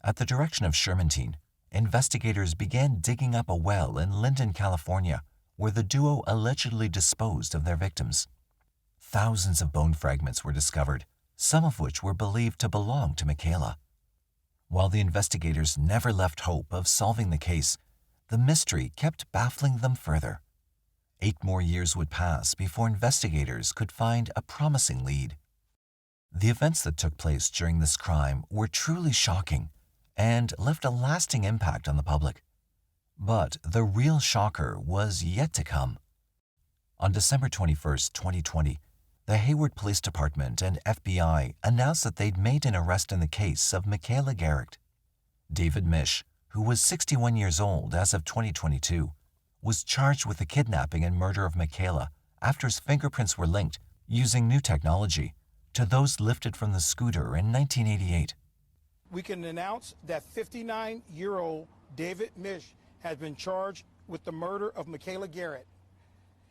At the direction of Shermantine, investigators began digging up a well in Linden, California, where the duo allegedly disposed of their victims. Thousands of bone fragments were discovered, some of which were believed to belong to Michaela. While the investigators never left hope of solving the case, the mystery kept baffling them further. 8 more years would pass before investigators could find a promising lead. The events that took place during this crime were truly shocking and left a lasting impact on the public. But the real shocker was yet to come. On December 21, 2020, the Hayward Police Department and FBI announced that they'd made an arrest in the case of Michaela Garecht. David Misch, who was 61 years old as of 2022, was charged with the kidnapping and murder of Michaela after his fingerprints were linked, using new technology, to those lifted from the scooter in 1988. We can announce that 59-year-old David Misch has been charged with the murder of Michaela Garecht.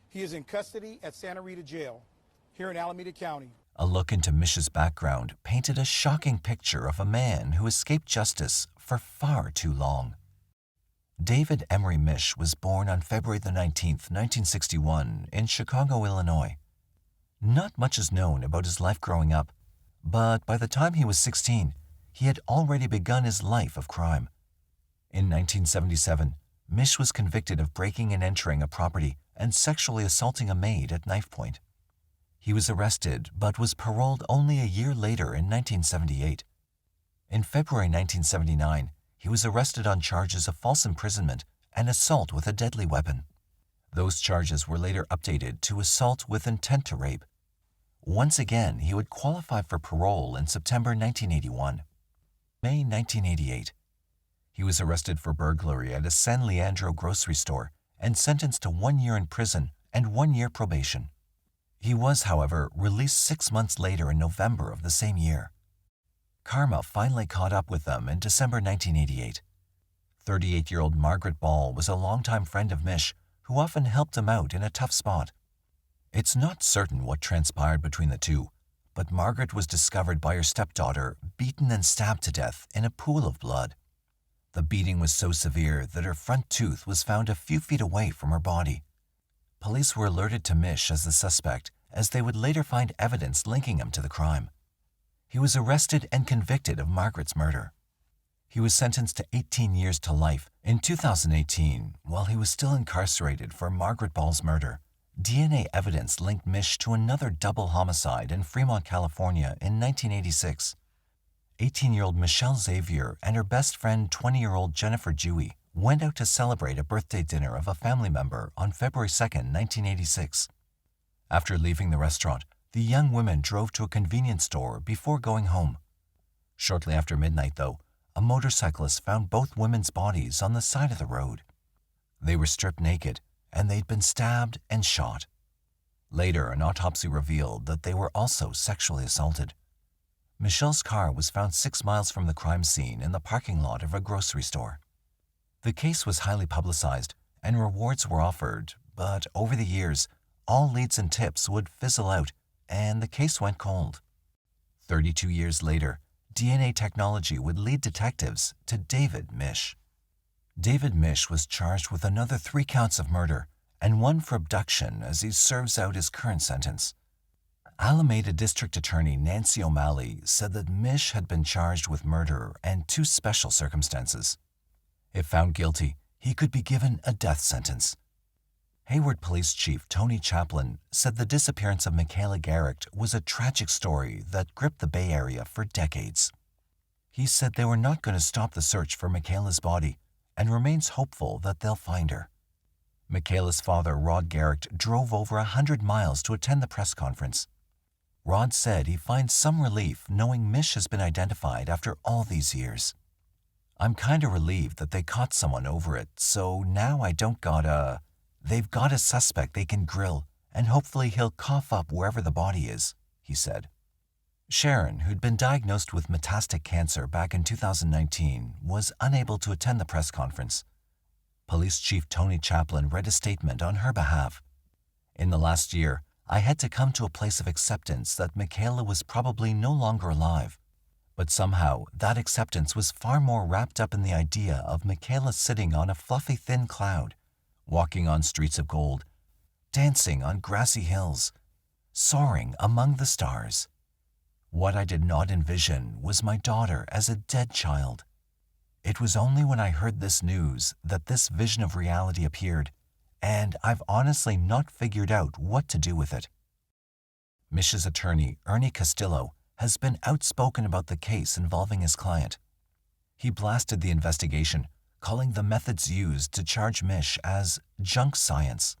He is in custody at Santa Rita Jail, here in Alameda County. A look into Misch's background painted a shocking picture of a man who escaped justice for far too long. David Emery Misch was born on February 19, 1961, in Chicago, Illinois. Not much is known about his life growing up, but by the time he was 16, he had already begun his life of crime. In 1977, Misch was convicted of breaking and entering a property and sexually assaulting a maid at knife point. He was arrested but was paroled only a year later in 1978. In February 1979, he was arrested on charges of false imprisonment and assault with a deadly weapon. Those charges were later updated to assault with intent to rape. Once again, he would qualify for parole in September 1981. May 1988. He was arrested for burglary at a San Leandro grocery store and sentenced to 1 year in prison and 1 year probation. He was, however, released 6 months later in November of the same year. Karma finally caught up with them in December 1988. 38-year-old Margaret Ball was a longtime friend of Misch, who often helped him out in a tough spot. It's not certain what transpired between the two, but Margaret was discovered by her stepdaughter beaten and stabbed to death in a pool of blood. The beating was so severe that her front tooth was found a few feet away from her body. Police were alerted to Misch as the suspect, as they would later find evidence linking him to the crime. He was arrested and convicted of Margaret's murder. He was sentenced to 18 years to life in 2018 while he was still incarcerated for Margaret Ball's murder. DNA evidence linked Misch to another double homicide in Fremont, California in 1986. 18-year-old Michelle Xavier and her best friend 20-year-old Jennifer Dewey went out to celebrate a birthday dinner of a family member on February 2, 1986. After leaving the restaurant, the young women drove to a convenience store before going home. Shortly after midnight, though, a motorcyclist found both women's bodies on the side of the road. They were stripped naked, and they'd been stabbed and shot. Later, an autopsy revealed that they were also sexually assaulted. Michelle's car was found 6 miles from the crime scene in the parking lot of a grocery store. The case was highly publicized, and rewards were offered, but over the years, all leads and tips would fizzle out, and the case went cold. 32 years later, DNA technology would lead detectives to David Misch. David Misch was charged with another 3 counts of murder and 1 for abduction as he serves out his current sentence. Alameda District Attorney Nancy O'Malley said that Misch had been charged with murder and 2 special circumstances. If found guilty, he could be given a death sentence. Hayward Police Chief Tony Chaplin said the disappearance of Michaela Garecht was a tragic story that gripped the Bay Area for decades. He said they were not going to stop the search for Michaela's body and remains hopeful that they'll find her. Michaela's father, Rod Garecht, drove over 100 miles to attend the press conference. Rod said he finds some relief knowing Misch has been identified after all these years. "I'm kinda relieved that they caught someone over it, so now I don't gotta... They've got a suspect they can grill, and hopefully he'll cough up wherever the body is," he said. Sharon, who'd been diagnosed with metastatic cancer back in 2019, was unable to attend the press conference. Police Chief Tony Chaplin read a statement on her behalf. In the last year, I had to come to a place of acceptance that Michaela was probably no longer alive. But somehow, that acceptance was far more wrapped up in the idea of Michaela sitting on a fluffy thin cloud, walking on streets of gold, dancing on grassy hills, soaring among the stars. What I did not envision was my daughter as a dead child. It was only when I heard this news that this vision of reality appeared, and I've honestly not figured out what to do with it. Mish's attorney, Ernie Castillo, has been outspoken about the case involving his client. He blasted the investigation, calling the methods used to charge Mish as junk science.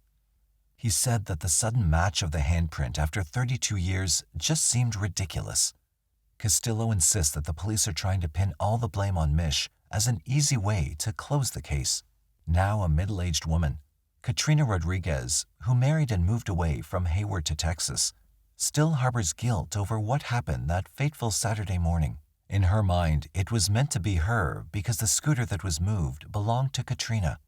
He said that the sudden match of the handprint after 32 years just seemed ridiculous. Castillo insists that the police are trying to pin all the blame on Mish as an easy way to close the case. Now a middle-aged woman, Katrina Rodriguez, who married and moved away from Hayward to Texas, still harbors guilt over what happened that fateful Saturday morning. In her mind, it was meant to be her because the scooter that was moved belonged to Katrina.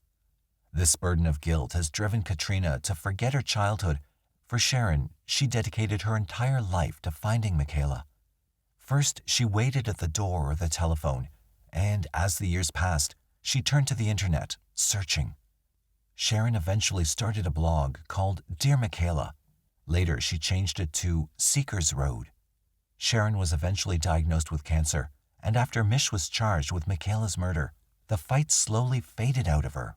This burden of guilt has driven Katrina to forget her childhood. For Sharon, she dedicated her entire life to finding Michaela. First, she waited at the door or the telephone, and as the years passed, she turned to the internet, searching. Sharon eventually started a blog called Dear Michaela. Later, she changed it to Seekers Road. Sharon was eventually diagnosed with cancer, and after Mish was charged with Michaela's murder, the fight slowly faded out of her.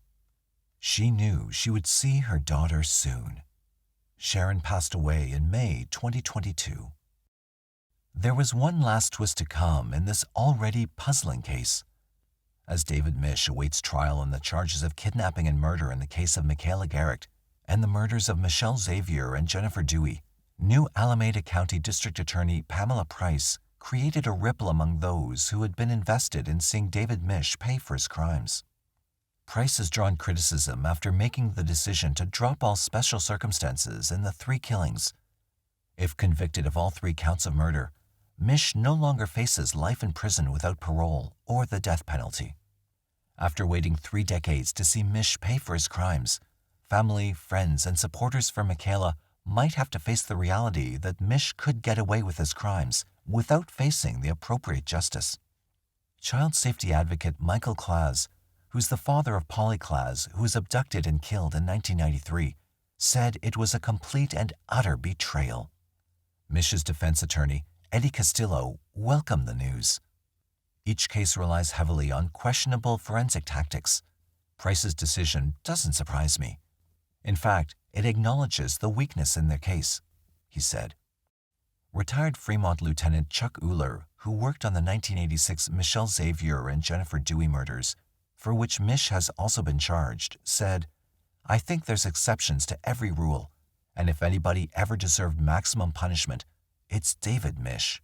She knew she would see her daughter soon. Sharon passed away in May 2022. There was one last twist to come in this already puzzling case. As David Mish awaits trial on the charges of kidnapping and murder in the case of Michaela Garecht and the murders of Michelle Xavier and Jennifer Dewey, new Alameda County District Attorney Pamela Price created a ripple among those who had been invested in seeing David Mish pay for his crimes. Price has drawn criticism after making the decision to drop all special circumstances in the 3 killings. If convicted of all 3 counts of murder, Mish no longer faces life in prison without parole or the death penalty. After waiting 3 decades to see Mish pay for his crimes, family, friends, and supporters for Michaela might have to face the reality that Mish could get away with his crimes without facing the appropriate justice. Child safety advocate Michael Claes, who's the father of Polly Claes, who was abducted and killed in 1993, said it was a complete and utter betrayal. Mish's defense attorney, Eddie Castillo, welcomed the news. Each case relies heavily on questionable forensic tactics. Price's decision doesn't surprise me. In fact, it acknowledges the weakness in their case, he said. Retired Fremont Lieutenant Chuck Uhler, who worked on the 1986 Michelle Xavier and Jennifer Dewey murders, for which Mish has also been charged, said, "I think there's exceptions to every rule, and if anybody ever deserved maximum punishment, it's David Mish."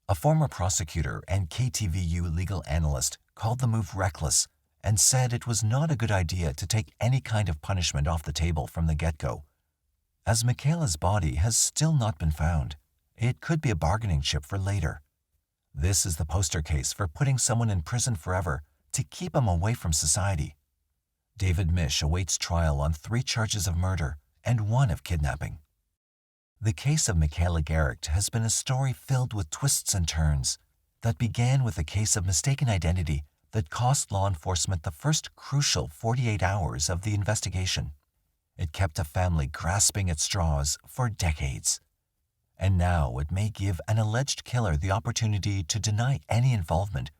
A former prosecutor and KTVU legal analyst called the move reckless and said it was not a good idea to take any kind of punishment off the table from the get-go. As Michaela's body has still not been found, it could be a bargaining chip for later. This is the poster case for putting someone in prison forever to keep him away from society. David Mish awaits trial on 3 charges of murder and 1 of kidnapping. The case of Michaela Garecht has been a story filled with twists and turns that began with a case of mistaken identity that cost law enforcement the first crucial 48 hours of the investigation. It kept a family grasping at straws for decades. And now it may give an alleged killer the opportunity to deny any involvement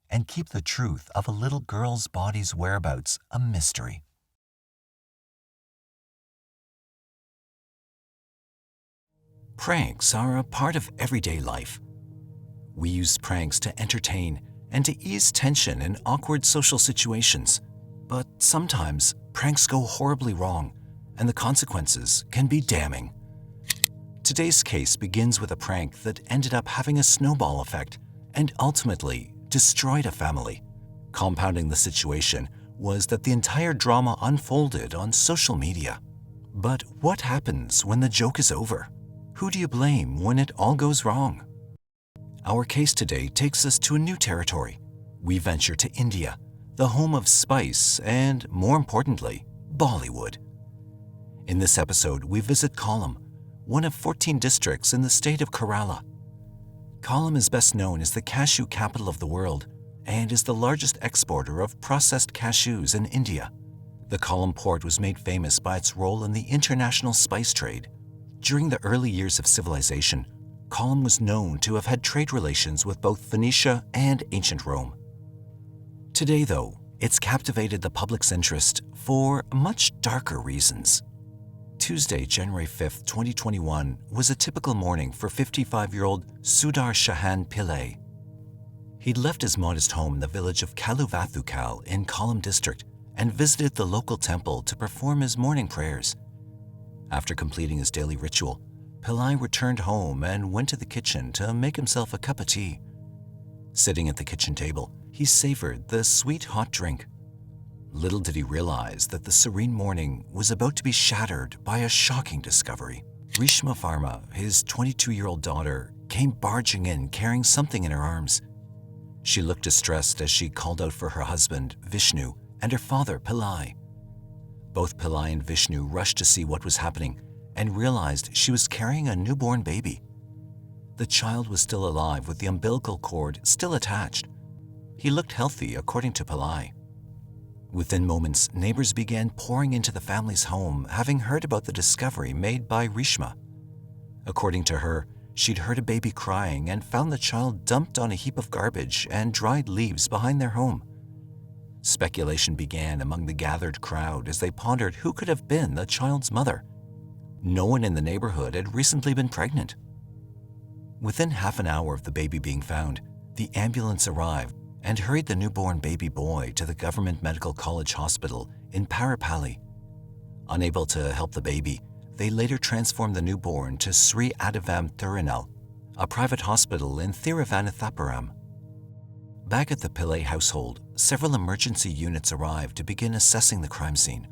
and keep the truth of a little girl's body's whereabouts a mystery. Pranks are a part of everyday life. We use pranks to entertain and to ease tension in awkward social situations. But sometimes pranks go horribly wrong, and the consequences can be damning. Today's case begins with a prank that ended up having a snowball effect and ultimately destroyed a family. Compounding the situation was that the entire drama unfolded on social media. But what happens when the joke is over? Who do you blame when it all goes wrong? Our case today takes us to a new territory. We venture to India, the home of spice and, more importantly, Bollywood. In this episode, we visit Kollam, one of 14 districts in the state of Kerala. Kollam is best known as the cashew capital of the world and is the largest exporter of processed cashews in India. The Kollam port was made famous by its role in the international spice trade. During the early years of civilization, Kollam was known to have had trade relations with both Phoenicia and ancient Rome. Today, though, it's captivated the public's interest for much darker reasons. Tuesday, January 5, 2021, was a typical morning for 55-year-old Sudar Shahan Pillai. He'd left his modest home in the village of Kaluvathukal in Kollam district and visited the local temple to perform his morning prayers. After completing his daily ritual, Pillai returned home and went to the kitchen to make himself a cup of tea. Sitting at the kitchen table, he savored the sweet hot drink. Little did he realize that the serene morning was about to be shattered by a shocking discovery. Reshma Verma, his 22-year-old daughter, came barging in carrying something in her arms. She looked distressed as she called out for her husband, Vishnu, and her father, Pillai. Both Pillai and Vishnu rushed to see what was happening and realized she was carrying a newborn baby. The child was still alive with the umbilical cord still attached. He looked healthy, according to Pillai. Within moments, neighbors began pouring into the family's home, having heard about the discovery made by Reshma. According to her, she'd heard a baby crying and found the child dumped on a heap of garbage and dried leaves behind their home. Speculation began among the gathered crowd as they pondered who could have been the child's mother. No one in the neighborhood had recently been pregnant. Within half an hour of the baby being found, the ambulance arrived and hurried the newborn baby boy to the Government Medical College Hospital in Parapalli. Unable to help the baby, they later transformed the newborn to Sri Adavam Thirunal, a private hospital in Thiruvananthapuram. Back at the Pillai household, several emergency units arrived to begin assessing the crime scene.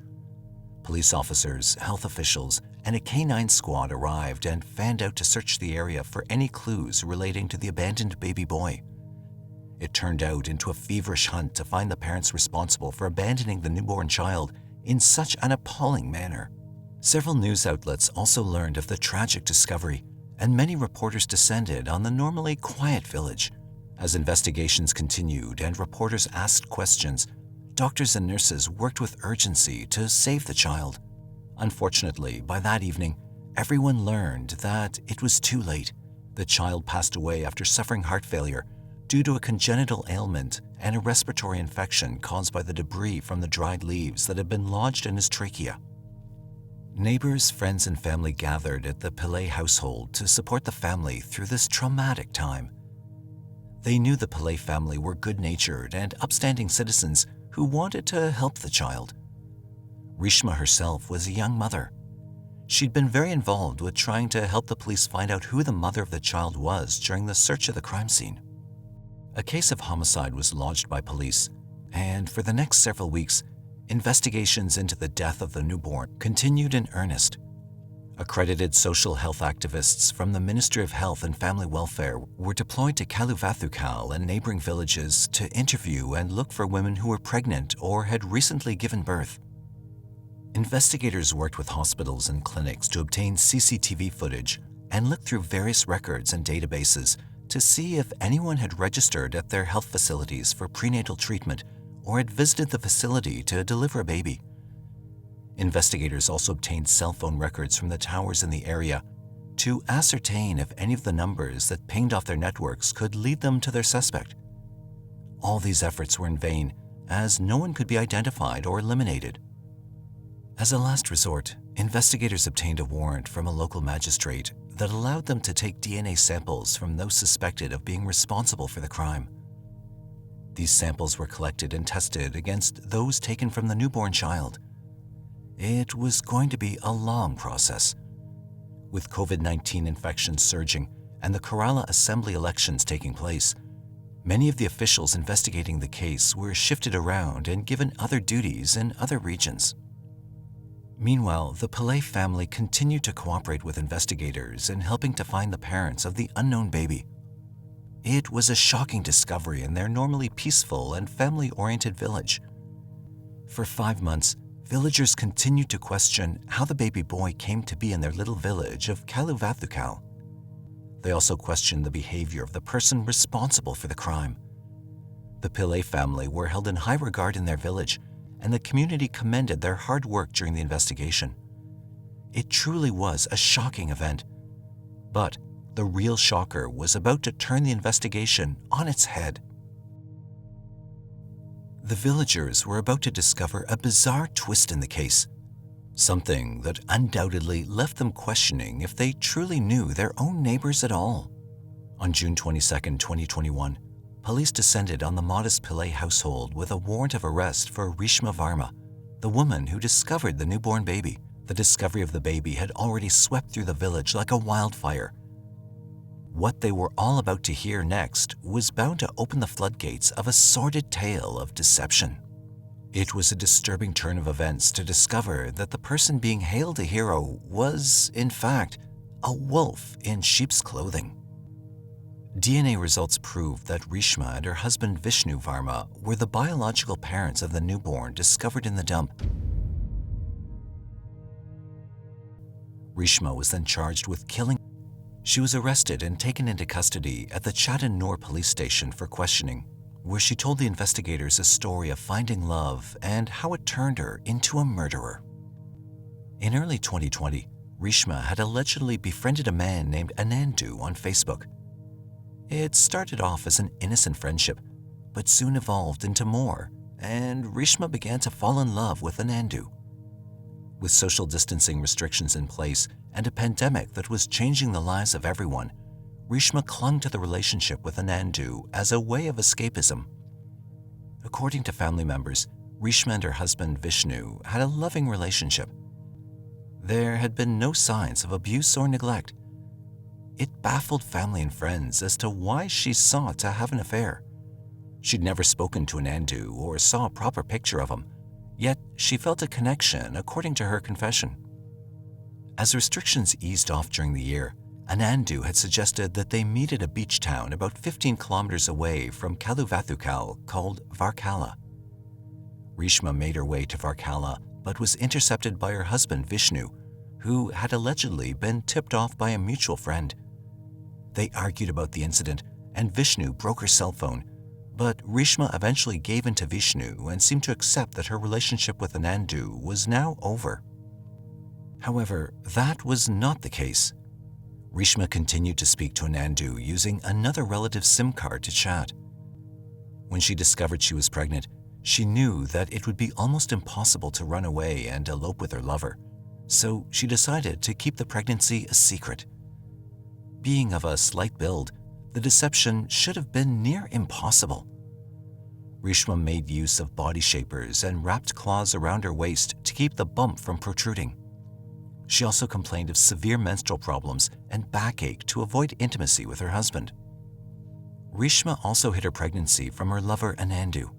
Police officers, health officials, and a canine squad arrived and fanned out to search the area for any clues relating to the abandoned baby boy. It turned out into a feverish hunt to find the parents responsible for abandoning the newborn child in such an appalling manner. Several news outlets also learned of the tragic discovery, and many reporters descended on the normally quiet village. As investigations continued and reporters asked questions, doctors and nurses worked with urgency to save the child. Unfortunately, by that evening, everyone learned that it was too late. The child passed away after suffering heart failure due to a congenital ailment and a respiratory infection caused by the debris from the dried leaves that had been lodged in his trachea. Neighbors, friends, and family gathered at the Pillai household to support the family through this traumatic time. They knew the Pillai family were good-natured and upstanding citizens who wanted to help the child. Reshma herself was a young mother. She'd been very involved with trying to help the police find out who the mother of the child was during the search of the crime scene. A case of homicide was lodged by police, and for the next several weeks, investigations into the death of the newborn continued in earnest. Accredited social health activists from the Ministry of Health and Family Welfare were deployed to Kaluvathukal and neighboring villages to interview and look for women who were pregnant or had recently given birth. Investigators worked with hospitals and clinics to obtain CCTV footage and looked through various records and databases to see if anyone had registered at their health facilities for prenatal treatment or had visited the facility to deliver a baby. Investigators also obtained cell phone records from the towers in the area to ascertain if any of the numbers that pinged off their networks could lead them to their suspect. All these efforts were in vain, as no one could be identified or eliminated. As a last resort, investigators obtained a warrant from a local magistrate that allowed them to take DNA samples from those suspected of being responsible for the crime. These samples were collected and tested against those taken from the newborn child. It was going to be a long process. With COVID-19 infections surging and the Kerala Assembly elections taking place, many of the officials investigating the case were shifted around and given other duties in other regions. Meanwhile, the Pillai family continued to cooperate with investigators in helping to find the parents of the unknown baby. It was a shocking discovery in their normally peaceful and family-oriented village. For 5 months, villagers continued to question how the baby boy came to be in their little village of Cuevas. They also questioned the behavior of the person responsible for the crime. The Pillay family were held in high regard in their village, and the community commended their hard work during the investigation. It truly was a shocking event. But the real shocker was about to turn the investigation on its head. The villagers were about to discover a bizarre twist in the case, something that undoubtedly left them questioning if they truly knew their own neighbors at all. On June 22, 2021, police descended on the modest Pillay household with a warrant of arrest for Reshma Verma, the woman who discovered the newborn baby. The discovery of the baby had already swept through the village like a wildfire. What they were all about to hear next was bound to open the floodgates of a sordid tale of deception. It was a disturbing turn of events to discover that the person being hailed a hero was, in fact, a wolf in sheep's clothing. DNA results proved that Reshma and her husband Vishnu Verma were the biological parents of the newborn discovered in the dump. Reshma was then charged with killing. She was arrested and taken into custody at the Chatham Noor police station for questioning, where she told the investigators a story of finding love and how it turned her into a murderer. In early 2020, Reshma had allegedly befriended a man named Anandu on Facebook. It started off as an innocent friendship, but soon evolved into more, and Reshma began to fall in love with Anandu. With social distancing restrictions in place and a pandemic that was changing the lives of everyone, Reshma clung to the relationship with Anandu as a way of escapism. According to family members, Reshma and her husband Vishnu had a loving relationship. There had been no signs of abuse or neglect. It baffled family and friends as to why she sought to have an affair. She'd never spoken to Anandu or saw a proper picture of him, yet she felt a connection according to her confession. As restrictions eased off during the year, Anandu had suggested that they meet at a beach town about 15 kilometers away from Cuevas called Varkala. Reshma made her way to Varkala but was intercepted by her husband Vishnu, who had allegedly been tipped off by a mutual friend. They argued about the incident and Vishnu broke her cell phone, but Reshma eventually gave in to Vishnu and seemed to accept that her relationship with Anandu was now over. However, that was not the case. Reshma continued to speak to Anandu using another relative's SIM card to chat. When she discovered she was pregnant, she knew that it would be almost impossible to run away and elope with her lover, so she decided to keep the pregnancy a secret. Being of a slight build, the deception should have been near impossible. Reshma made use of body shapers and wrapped cloths around her waist to keep the bump from protruding. She also complained of severe menstrual problems and backache to avoid intimacy with her husband. Reshma also hid her pregnancy from her lover Anandu.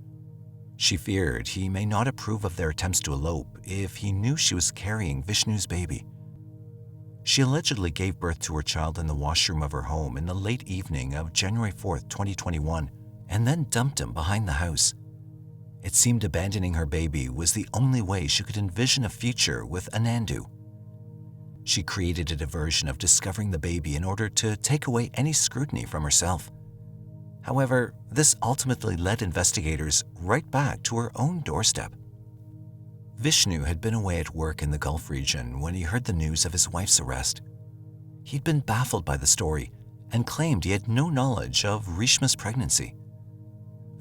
She feared he may not approve of their attempts to elope if he knew she was carrying Vishnu's baby. She allegedly gave birth to her child in the washroom of her home in the late evening of January 4, 2021, and then dumped him behind the house. It seemed abandoning her baby was the only way she could envision a future with Anandu. She created a diversion of discovering the baby in order to take away any scrutiny from herself. However, this ultimately led investigators right back to her own doorstep. Vishnu had been away at work in the Gulf region when he heard the news of his wife's arrest. He'd been baffled by the story and claimed he had no knowledge of Reshma's pregnancy.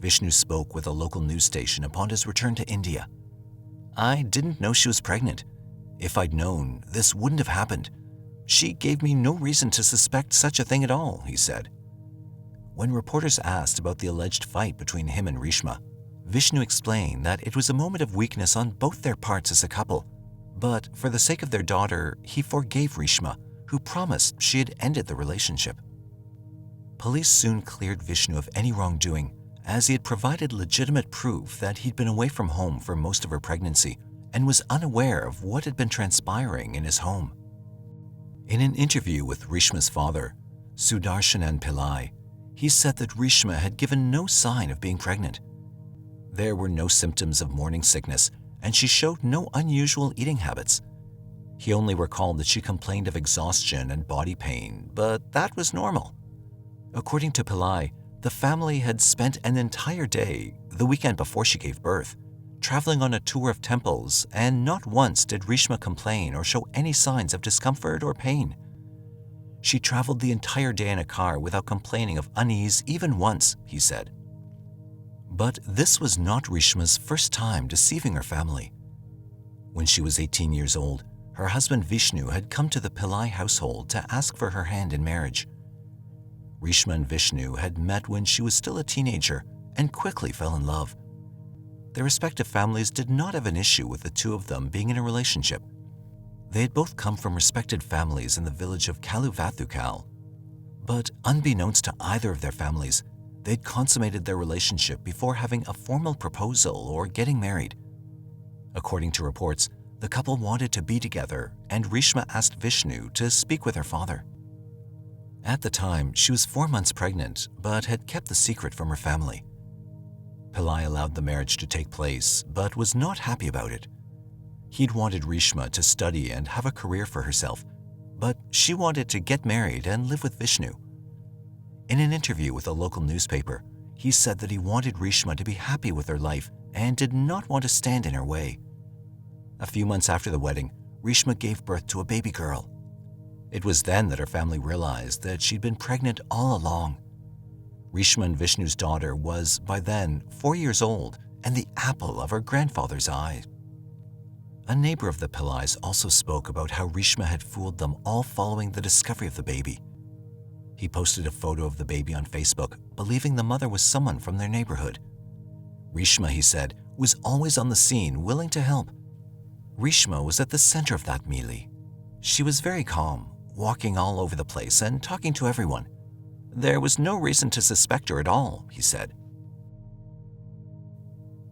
Vishnu spoke with a local news station upon his return to India. "I didn't know she was pregnant. If I'd known, this wouldn't have happened. She gave me no reason to suspect such a thing at all," he said. When reporters asked about the alleged fight between him and Reshma, Vishnu explained that it was a moment of weakness on both their parts as a couple, but for the sake of their daughter, he forgave Reshma, who promised she had ended the relationship. Police soon cleared Vishnu of any wrongdoing, as he had provided legitimate proof that he'd been away from home for most of her pregnancy and was unaware of what had been transpiring in his home. In an interview with Reshma's father, Sudarshanan Pillai, he said that Reshma had given no sign of being pregnant. There were no symptoms of morning sickness, and she showed no unusual eating habits. He only recalled that she complained of exhaustion and body pain, but that was normal. According to Pillai, the family had spent an entire day, the weekend before she gave birth, traveling on a tour of temples, and not once did Reshma complain or show any signs of discomfort or pain. She traveled the entire day in a car without complaining of unease even once, he said. But this was not Reshma's first time deceiving her family. When she was 18 years old, her husband Vishnu had come to the Pillai household to ask for her hand in marriage. Reshma and Vishnu had met when she was still a teenager and quickly fell in love. Their respective families did not have an issue with the two of them being in a relationship. They had both come from respected families in the village of Kaluvathukal. But unbeknownst to either of their families, they'd consummated their relationship before having a formal proposal or getting married. According to reports, the couple wanted to be together, and Reshma asked Vishnu to speak with her father. At the time, she was 4 months pregnant, but had kept the secret from her family. Pillai allowed the marriage to take place, but was not happy about it. He'd wanted Reshma to study and have a career for herself, but she wanted to get married and live with Vishnu. In an interview with a local newspaper, he said that he wanted Reshma to be happy with her life and did not want to stand in her way. A few months after the wedding, Reshma gave birth to a baby girl. It was then that her family realized that she'd been pregnant all along. Reshma and Vishnu's daughter was, by then, 4 years old and the apple of her grandfather's eye. A neighbor of the Pillais also spoke about how Reshma had fooled them all following the discovery of the baby. He posted a photo of the baby on Facebook, believing the mother was someone from their neighborhood. Reshma, he said, was always on the scene, willing to help. Reshma was at the center of that melee. She was very calm, walking all over the place and talking to everyone. There was no reason to suspect her at all, he said.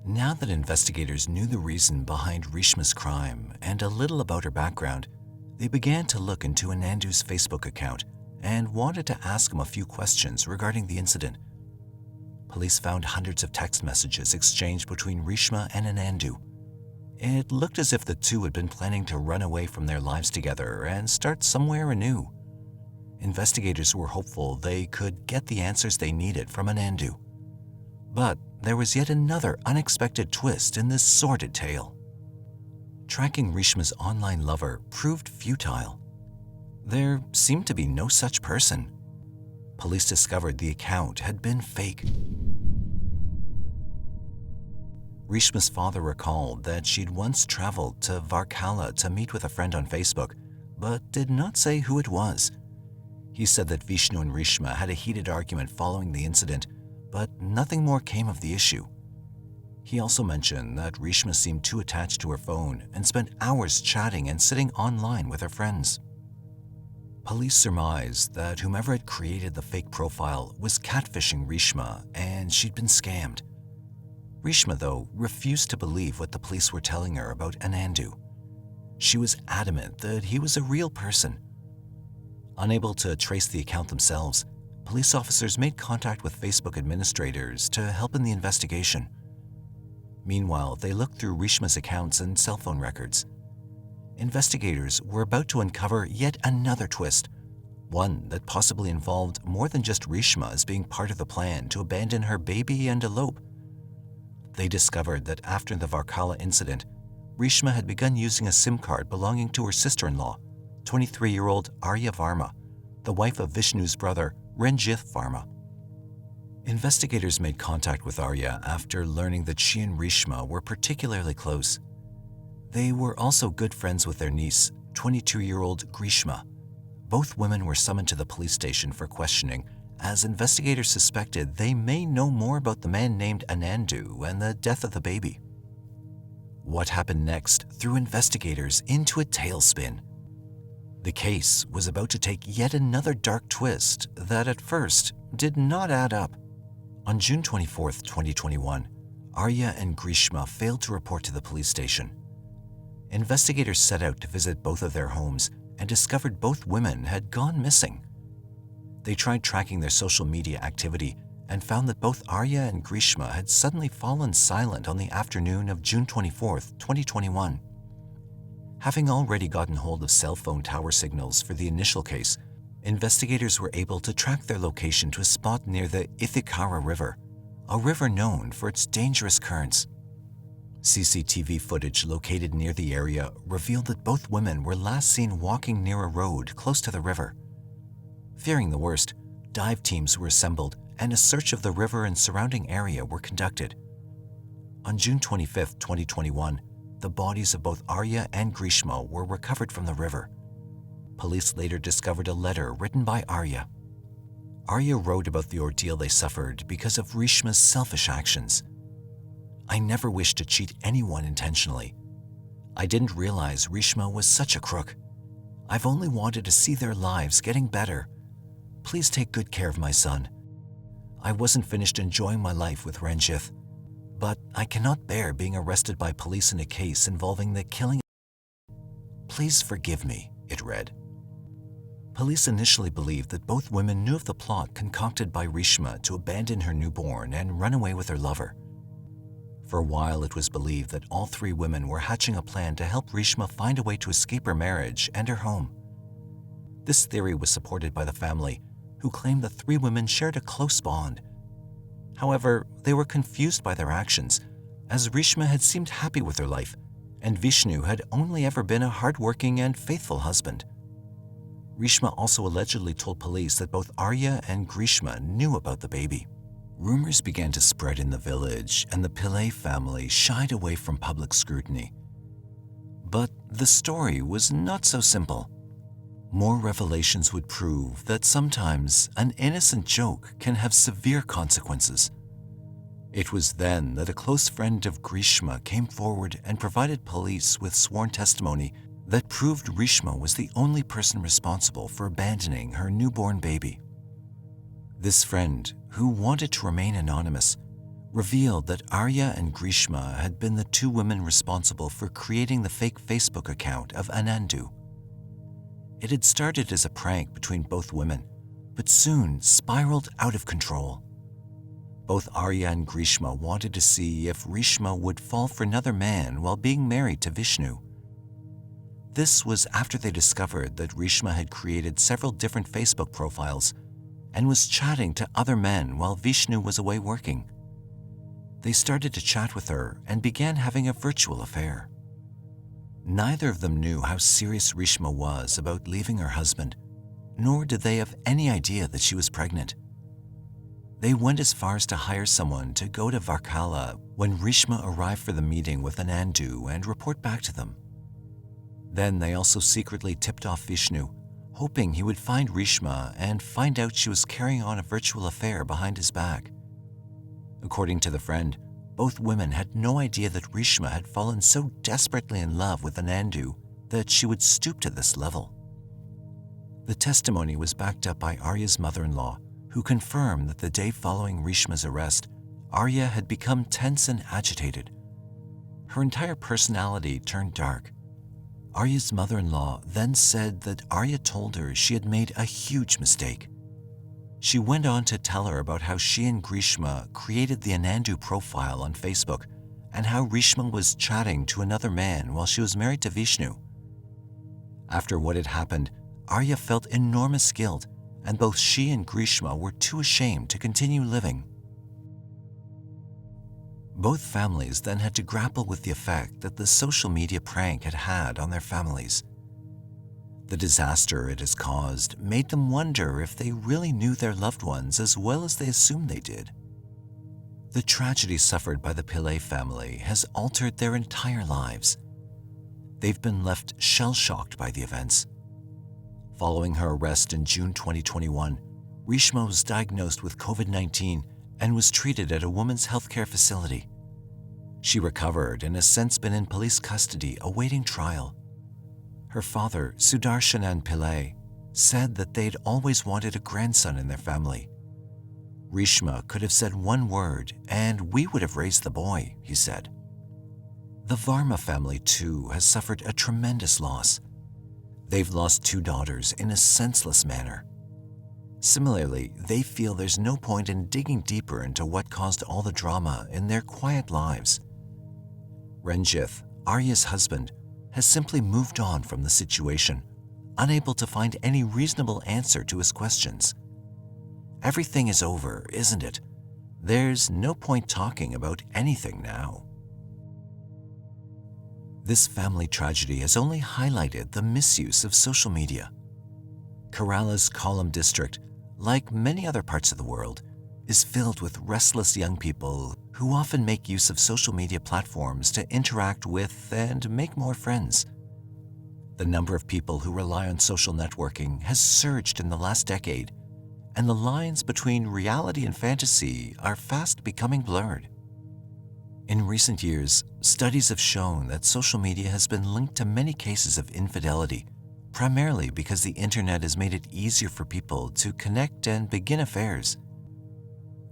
Now that investigators knew the reason behind Reshma's crime and a little about her background, they began to look into Anandu's Facebook account and wanted to ask him a few questions regarding the incident. Police found hundreds of text messages exchanged between Reshma and Anandu. It looked as if the two had been planning to run away from their lives together and start somewhere anew. Investigators were hopeful they could get the answers they needed from Anandu. But there was yet another unexpected twist in this sordid tale. Tracking Reshma's online lover proved futile. There seemed to be no such person. Police discovered the account had been fake. Reshma's father recalled that she'd once traveled to Varkala to meet with a friend on Facebook, but did not say who it was. He said that Vishnu and Reshma had a heated argument following the incident, but nothing more came of the issue. He also mentioned that Reshma seemed too attached to her phone and spent hours chatting and sitting online with her friends. Police surmised that whomever had created the fake profile was catfishing Reshma and she'd been scammed. Reshma, though, refused to believe what the police were telling her about Anandu. She was adamant that he was a real person. Unable to trace the account themselves, police officers made contact with Facebook administrators to help in the investigation. Meanwhile, they looked through Reshma's accounts and cell phone records. Investigators were about to uncover yet another twist, one that possibly involved more than just Reshma as being part of the plan to abandon her baby and elope. They discovered that after the Varkala incident, Reshma had begun using a SIM card belonging to her sister-in-law, 23-year-old Arya Verma, the wife of Vishnu's brother, Ranjith Verma. Investigators made contact with Arya after learning that she and Reshma were particularly close. They were also good friends with their niece, 22-year-old Grishma. Both women were summoned to the police station for questioning, as investigators suspected they may know more about the man named Anandu and the death of the baby. What happened next threw investigators into a tailspin. The case was about to take yet another dark twist that at first did not add up. On June 24, 2021, Arya and Grishma failed to report to the police station. Investigators set out to visit both of their homes and discovered both women had gone missing. They tried tracking their social media activity and found that both Arya and Grishma had suddenly fallen silent on the afternoon of June 24, 2021. Having already gotten hold of cell phone tower signals for the initial case, investigators were able to track their location to a spot near the Ithikara River, a river known for its dangerous currents. CCTV footage located near the area revealed that both women were last seen walking near a road close to the river. Fearing the worst, dive teams were assembled and a search of the river and surrounding area were conducted. On June 25, 2021, the bodies of both Arya and Grishma were recovered from the river. Police later discovered a letter written by Arya. Arya wrote about the ordeal they suffered because of Reshma's selfish actions. "I never wished to cheat anyone intentionally. I didn't realize Reshma was such a crook. I've only wanted to see their lives getting better. Please take good care of my son. I wasn't finished enjoying my life with Ranjith, but I cannot bear being arrested by police in a case involving the killing. Please forgive me," it read. Police initially believed that both women knew of the plot concocted by Reshma to abandon her newborn and run away with her lover. For a while, it was believed that all three women were hatching a plan to help Reshma find a way to escape her marriage and her home. This theory was supported by the family, who claimed the three women shared a close bond. However, they were confused by their actions, as Reshma had seemed happy with her life, and Vishnu had only ever been a hardworking and faithful husband. Reshma also allegedly told police that both Arya and Grishma knew about the baby. Rumors began to spread in the village, and the Pillai family shied away from public scrutiny. But the story was not so simple. More revelations would prove that sometimes an innocent joke can have severe consequences. It was then that a close friend of Grishma came forward and provided police with sworn testimony that proved Reshma was the only person responsible for abandoning her newborn baby. This friend, who wanted to remain anonymous, revealed that Arya and Grishma had been the two women responsible for creating the fake Facebook account of Anandu. It had started as a prank between both women, but soon spiraled out of control. Both Arya and Grishma wanted to see if Reshma would fall for another man while being married to Vishnu. This was after they discovered that Reshma had created several different Facebook profiles and was chatting to other men while Vishnu was away working. They started to chat with her and began having a virtual affair. Neither of them knew how serious Reshma was about leaving her husband, nor did they have any idea that she was pregnant. They went as far as to hire someone to go to Varkala when Reshma arrived for the meeting with Anandu and report back to them. Then they also secretly tipped off Vishnu, hoping he would find Reshma and find out she was carrying on a virtual affair behind his back. According to the friend, both women had no idea that Reshma had fallen so desperately in love with Anandu that she would stoop to this level. The testimony was backed up by Arya's mother-in-law, who confirmed that the day following Reshma's arrest, Arya had become tense and agitated. Her entire personality turned dark. Arya's mother-in-law then said that Arya told her she had made a huge mistake. She went on to tell her about how she and Grishma created the Anandu profile on Facebook and how Reshma was chatting to another man while she was married to Vishnu. After what had happened, Arya felt enormous guilt, and both she and Grishma were too ashamed to continue living. Both families then had to grapple with the effect that the social media prank had had on their families. The disaster it has caused made them wonder if they really knew their loved ones as well as they assumed they did. The tragedy suffered by the Pillai family has altered their entire lives. They've been left shell-shocked by the events. Following her arrest in June 2021, Reshma was diagnosed with COVID-19 and was treated at a women's healthcare facility. She recovered and has since been in police custody awaiting trial. Her father, Sudarshanan Pillai, said that they'd always wanted a grandson in their family. Reshma could have said one word and we would have raised the boy, he said. The Verma family, too, has suffered a tremendous loss. They've lost two daughters in a senseless manner. Similarly, they feel there's no point in digging deeper into what caused all the drama in their quiet lives. Ranjith, Arya's husband, has simply moved on from the situation, unable to find any reasonable answer to his questions. Everything is over, isn't it? There's no point talking about anything now. This family tragedy has only highlighted the misuse of social media. Kerala's Kollam district, like many other parts of the world, is filled with restless young people who often make use of social media platforms to interact with and make more friends. The number of people who rely on social networking has surged in the last decade, and the lines between reality and fantasy are fast becoming blurred. In recent years, studies have shown that social media has been linked to many cases of infidelity, primarily because the internet has made it easier for people to connect and begin affairs.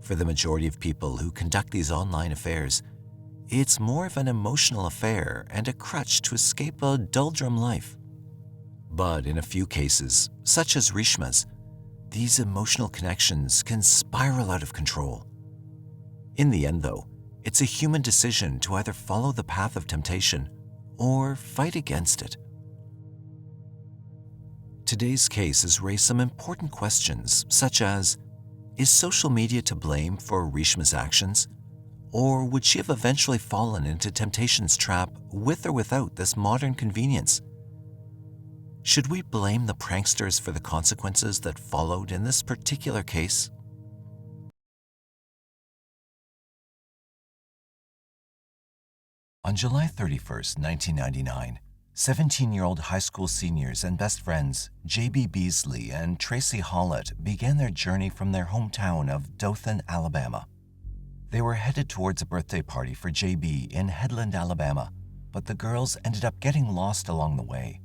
For the majority of people who conduct these online affairs, it's more of an emotional affair and a crutch to escape a doldrum life. But in a few cases, such as Reshma's, these emotional connections can spiral out of control. In the end, though, it's a human decision to either follow the path of temptation or fight against it. Today's case has raised some important questions, such as, is social media to blame for Reshma's actions? Or would she have eventually fallen into temptation's trap with or without this modern convenience? Should we blame the pranksters for the consequences that followed in this particular case? On July 31st, 1999, 17-year-old high school seniors and best friends J.B. Beasley and Tracie Hawlett began their journey from their hometown of Dothan, Alabama. They were headed towards a birthday party for J.B. in Headland, Alabama, but the girls ended up getting lost along the way.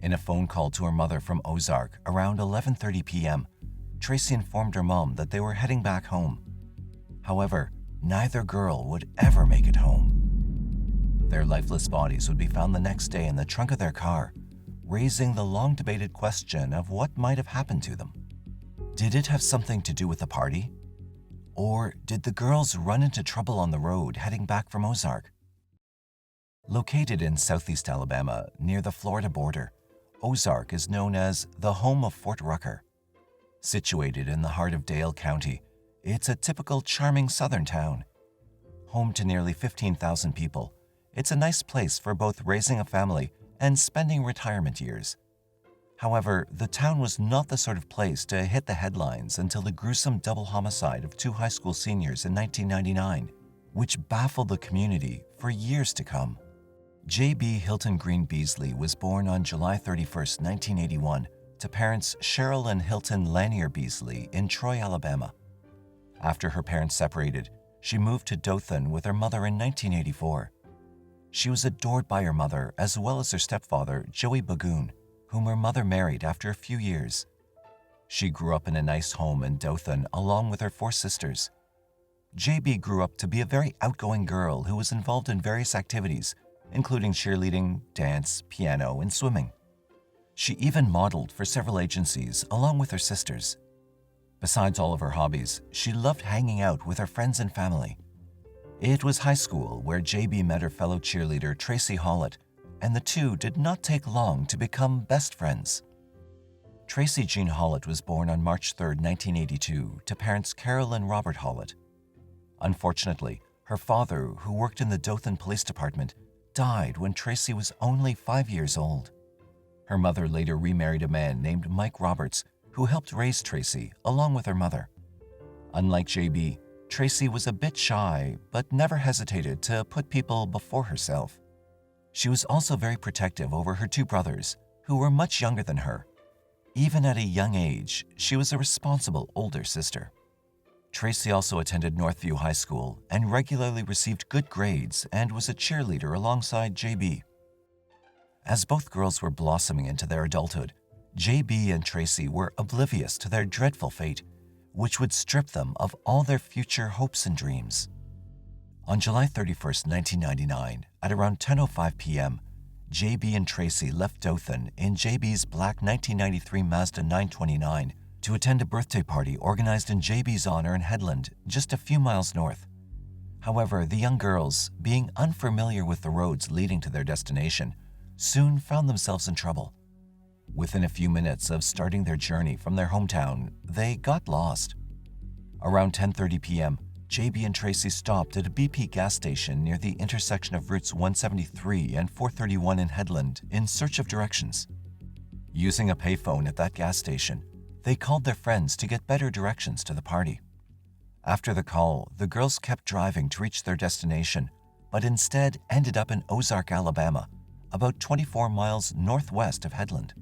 In a phone call to her mother from Ozark around 11:30 p.m., Tracie informed her mom that they were heading back home. However, neither girl would ever make it home. Their lifeless bodies would be found the next day in the trunk of their car, raising the long-debated question of what might have happened to them. Did it have something to do with the party? Or did the girls run into trouble on the road heading back from Ozark? Located in southeast Alabama, near the Florida border, Ozark is known as the home of Fort Rucker. Situated in the heart of Dale County, it's a typical charming southern town. Home to nearly 15,000 people, it's a nice place for both raising a family and spending retirement years. However, the town was not the sort of place to hit the headlines until the gruesome double homicide of 2 high school seniors in 1999, which baffled the community for years to come. J.B. Hilton Green Beasley was born on July 31st, 1981, to parents Cheryl and Hilton Lanier Beasley in Troy, Alabama. After her parents separated, she moved to Dothan with her mother in 1984. She was adored by her mother as well as her stepfather, Joey Bagoon, whom her mother married after a few years. She grew up in a nice home in Dothan along with her 4 sisters. J.B. grew up to be a very outgoing girl who was involved in various activities, including cheerleading, dance, piano, and swimming. She even modeled for several agencies along with her sisters. Besides all of her hobbies, she loved hanging out with her friends and family. It was high school where J.B. met her fellow cheerleader Tracie Hawlett, and the two did not take long to become best friends. Tracie Jean Hawlett was born on March 3, 1982, to parents Carol and Robert Hawlett. Unfortunately, her father, who worked in the Dothan Police Department, died when Tracie was only 5 years old. Her mother later remarried a man named Mike Roberts, who helped raise Tracie along with her mother. Unlike J.B., Tracie was a bit shy, but never hesitated to put people before herself. She was also very protective over her 2 brothers, who were much younger than her. Even at a young age, she was a responsible older sister. Tracie also attended Northview High School and regularly received good grades and was a cheerleader alongside J.B. As both girls were blossoming into their adulthood, J.B. and Tracie were oblivious to their dreadful fate, which would strip them of all their future hopes and dreams. On July 31st, 1999, at around 10:05 p.m., J.B. and Tracie left Dothan in J.B.'s black 1993 Mazda 929 to attend a birthday party organized in JB's honor in Headland, just a few miles north. However, the young girls, being unfamiliar with the roads leading to their destination, soon found themselves in trouble. Within a few minutes of starting their journey from their hometown, they got lost. Around 10:30 p.m., JB and Tracie stopped at a BP gas station near the intersection of routes 173 and 431 in Headland in search of directions. Using a payphone at that gas station, they called their friends to get better directions to the party. After the call, the girls kept driving to reach their destination, but instead ended up in Ozark, Alabama, about 24 miles northwest of Headland.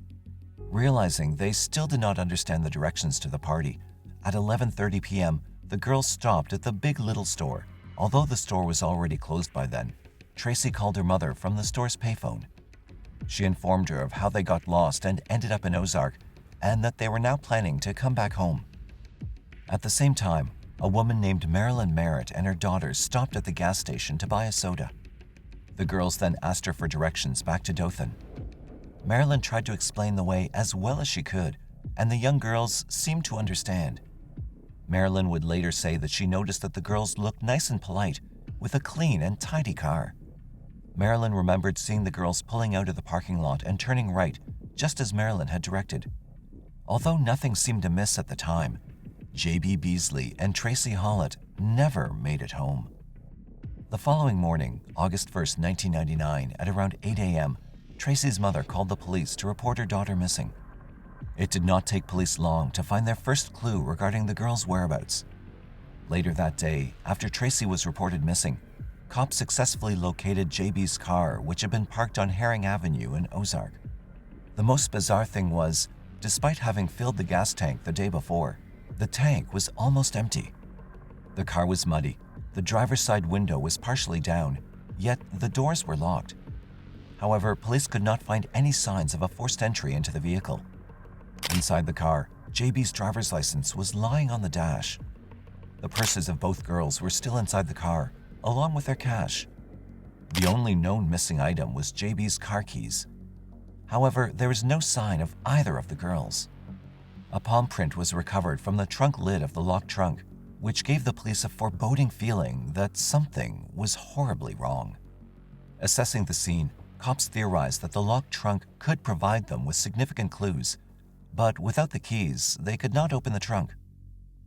Realizing they still did not understand the directions to the party, at 11:30 p.m., the girls stopped at the Big Little store. Although the store was already closed by then, Tracie called her mother from the store's payphone. She informed her of how they got lost and ended up in Ozark, and that they were now planning to come back home. At the same time, a woman named Marilyn Merritt and her daughters stopped at the gas station to buy a soda. The girls then asked her for directions back to Dothan. Marilyn tried to explain the way as well as she could, and the young girls seemed to understand. Marilyn would later say that she noticed that the girls looked nice and polite, with a clean and tidy car. Marilyn remembered seeing the girls pulling out of the parking lot and turning right, just as Marilyn had directed. Although nothing seemed amiss at the time, JB Beasley and Tracie Hawlett never made it home. The following morning, August 1st, 1999, at around 8 a.m., Tracie's mother called the police to report her daughter missing. It did not take police long to find their first clue regarding the girls' whereabouts. Later that day, after Tracie was reported missing, cops successfully located JB's car, which had been parked on Herring Avenue in Ozark. The most bizarre thing was, despite having filled the gas tank the day before, the tank was almost empty. The car was muddy, the driver's side window was partially down, yet the doors were locked. However, police could not find any signs of a forced entry into the vehicle. Inside the car, JB's driver's license was lying on the dash. The purses of both girls were still inside the car, along with their cash. The only known missing item was JB's car keys. However, there was no sign of either of the girls. A palm print was recovered from the trunk lid of the locked trunk, which gave the police a foreboding feeling that something was horribly wrong. Assessing the scene, cops theorized that the locked trunk could provide them with significant clues, but without the keys, they could not open the trunk.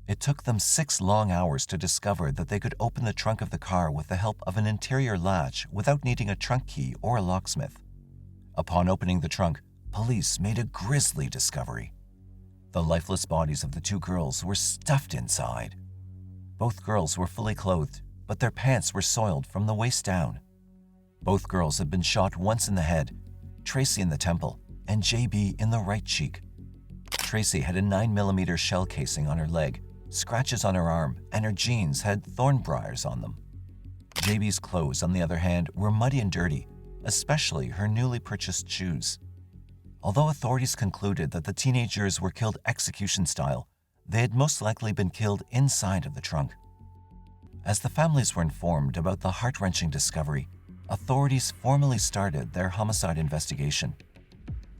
It took them 6 long hours to discover that they could open the trunk of the car with the help of an interior latch without needing a trunk key or a locksmith. Upon opening the trunk, police made a grisly discovery. The lifeless bodies of the 2 girls were stuffed inside. Both girls were fully clothed, but their pants were soiled from the waist down. Both girls had been shot once in the head, Tracie in the temple, and JB in the right cheek. Tracie had a 9mm shell casing on her leg, scratches on her arm, and her jeans had thorn briars on them. JB's clothes, on the other hand, were muddy and dirty, especially her newly purchased shoes. Although authorities concluded that the teenagers were killed execution style, they had most likely been killed inside of the trunk. As the families were informed about the heart-wrenching discovery, authorities formally started their homicide investigation.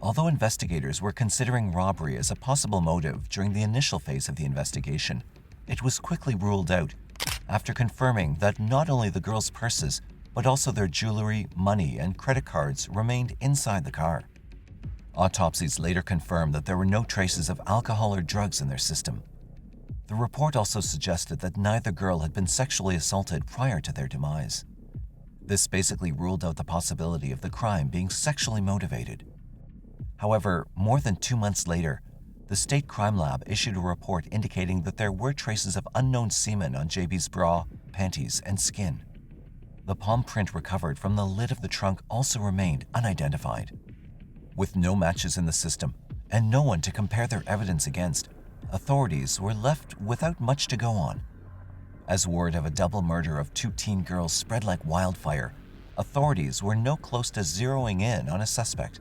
Although investigators were considering robbery as a possible motive during the initial phase of the investigation, it was quickly ruled out after confirming that not only the girls' purses, but also their jewelry, money, and credit cards remained inside the car. Autopsies later confirmed that there were no traces of alcohol or drugs in their system. The report also suggested that neither girl had been sexually assaulted prior to their demise. This basically ruled out the possibility of the crime being sexually motivated. However, more than 2 months later, the State Crime Lab issued a report indicating that there were traces of unknown semen on JB's bra, panties, and skin. The palm print recovered from the lid of the trunk also remained unidentified. With no matches in the system and no one to compare their evidence against, authorities were left without much to go on. As word of a double murder of 2 teen girls spread like wildfire, authorities were no close to zeroing in on a suspect.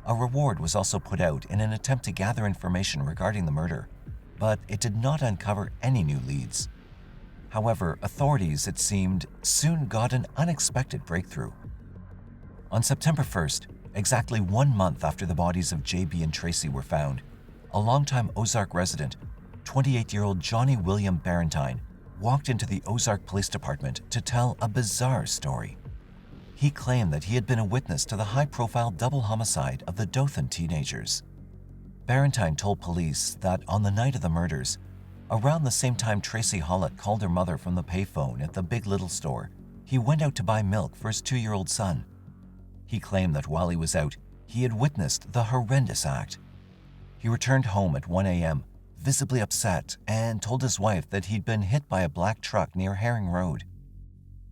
A reward was also put out in an attempt to gather information regarding the murder, but it did not uncover any new leads. However, authorities, it seemed, soon got an unexpected breakthrough. On September 1st, exactly 1 month after the bodies of JB and Tracie were found, a longtime Ozark resident, 28-year-old Johnny William Barentine, walked into the Ozark Police Department to tell a bizarre story. He claimed that he had been a witness to the high-profile double homicide of the Dothan teenagers. Barentine told police that on the night of the murders, around the same time Tracie Hawlett called her mother from the payphone at the Big Little store, he went out to buy milk for his 2-year-old son. He claimed that while he was out, he had witnessed the horrendous act. He returned home at 1 a.m., visibly upset, and told his wife that he'd been hit by a black truck near Herring Road.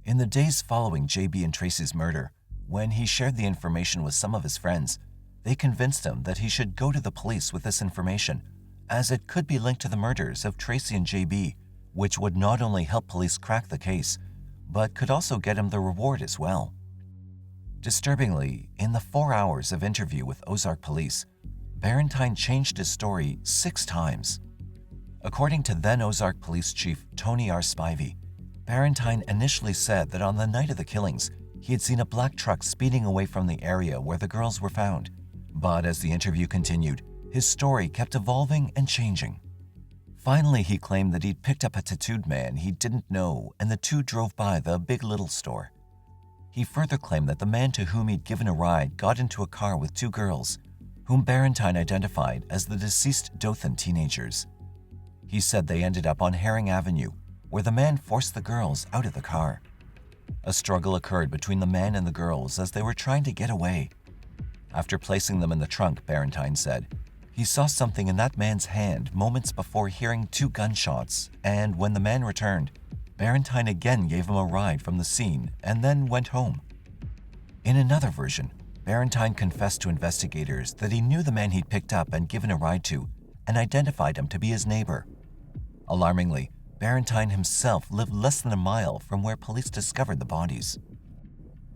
In the days following JB and Tracie's murder, when he shared the information with some of his friends, they convinced him that he should go to the police with this information, as it could be linked to the murders of Tracie and JB, which would not only help police crack the case, but could also get him the reward as well. Disturbingly, in the 4 hours of interview with Ozark police, Barentine changed his story 6 times. According to then Ozark Police Chief Tony R. Spivey, Barentine initially said that on the night of the killings, he had seen a black truck speeding away from the area where the girls were found. But as the interview continued, his story kept evolving and changing. Finally, he claimed that he'd picked up a tattooed man he didn't know and the two drove by the Big Little store. He further claimed that the man to whom he'd given a ride got into a car with 2 girls, whom Barentine identified as the deceased Dothan teenagers. He said they ended up on Herring Avenue, where the man forced the girls out of the car. A struggle occurred between the man and the girls as they were trying to get away. After placing them in the trunk, Barentine said, he saw something in that man's hand moments before hearing 2 gunshots, and when the man returned, Barentine again gave him a ride from the scene and then went home. In another version, Barentine confessed to investigators that he knew the man he'd picked up and given a ride to and identified him to be his neighbor. Alarmingly, Barentine himself lived less than a mile from where police discovered the bodies.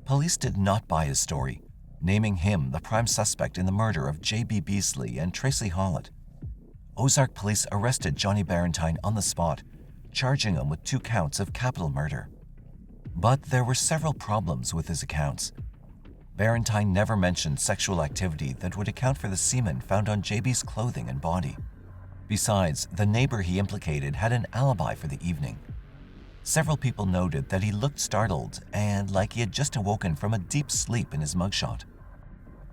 Police did not buy his story, naming him the prime suspect in the murder of J.B. Beasley and Tracie Hawlett. Ozark police arrested Johnny Barentine on the spot, charging him with 2 counts of capital murder. But there were several problems with his accounts. Barentine never mentioned sexual activity that would account for the semen found on JB's clothing and body. Besides, the neighbor he implicated had an alibi for the evening. Several people noted that he looked startled and like he had just awoken from a deep sleep in his mugshot.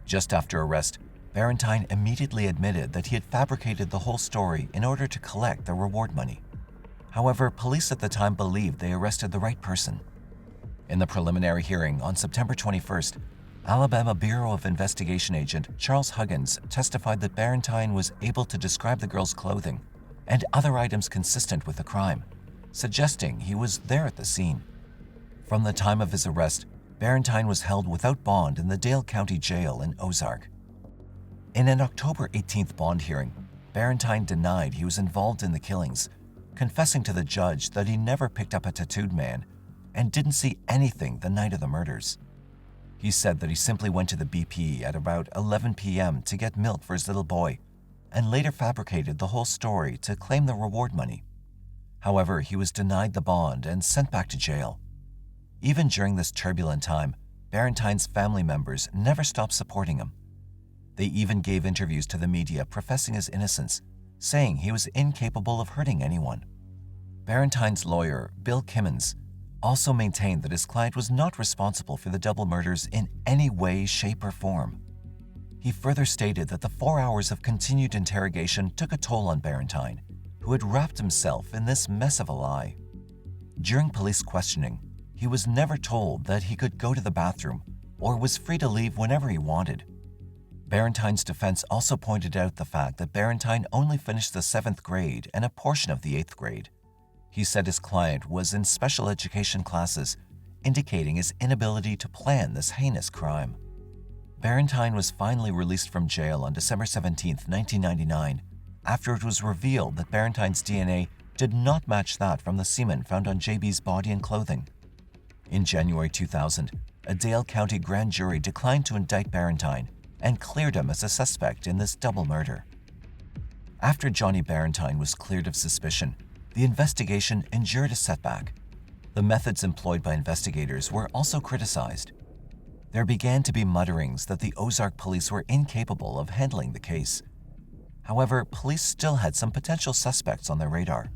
Just after arrest, Barentine immediately admitted that he had fabricated the whole story in order to collect the reward money. However, police at the time believed they arrested the right person. In the preliminary hearing on September 21st, Alabama Bureau of Investigation agent Charles Huggins testified that Barentine was able to describe the girls' clothing and other items consistent with the crime, suggesting he was there at the scene. From the time of his arrest, Barentine was held without bond in the Dale County Jail in Ozark. In an October 18th bond hearing, Barentine denied he was involved in the killings, confessing to the judge that he never picked up a tattooed man and didn't see anything the night of the murders. He said that he simply went to the BP at about 11 p.m. to get milk for his little boy, and later fabricated the whole story to claim the reward money. However, he was denied the bond and sent back to jail. Even during this turbulent time, Barentine's family members never stopped supporting him. They even gave interviews to the media professing his innocence, saying he was incapable of hurting anyone. Barentine's lawyer, Bill Kimmons, also maintained that his client was not responsible for the double murders in any way, shape, or form. He further stated that the 4 hours of continued interrogation took a toll on Barentine, who had wrapped himself in this mess of a lie. During police questioning, he was never told that he could go to the bathroom or was free to leave whenever he wanted. Barentine's defense also pointed out the fact that Barentine only finished the 7th grade and a portion of the 8th grade. He said his client was in special education classes, indicating his inability to plan this heinous crime. Barentine was finally released from jail on December 17, 1999, after it was revealed that Barentine's DNA did not match that from the semen found on JB's body and clothing. In January 2000, a Dale County grand jury declined to indict Barentine and cleared him as a suspect in this double murder. After Johnny Barentine was cleared of suspicion, the investigation endured a setback. The methods employed by investigators were also criticized. There began to be mutterings that the Ozark police were incapable of handling the case. However, police still had some potential suspects on their radar.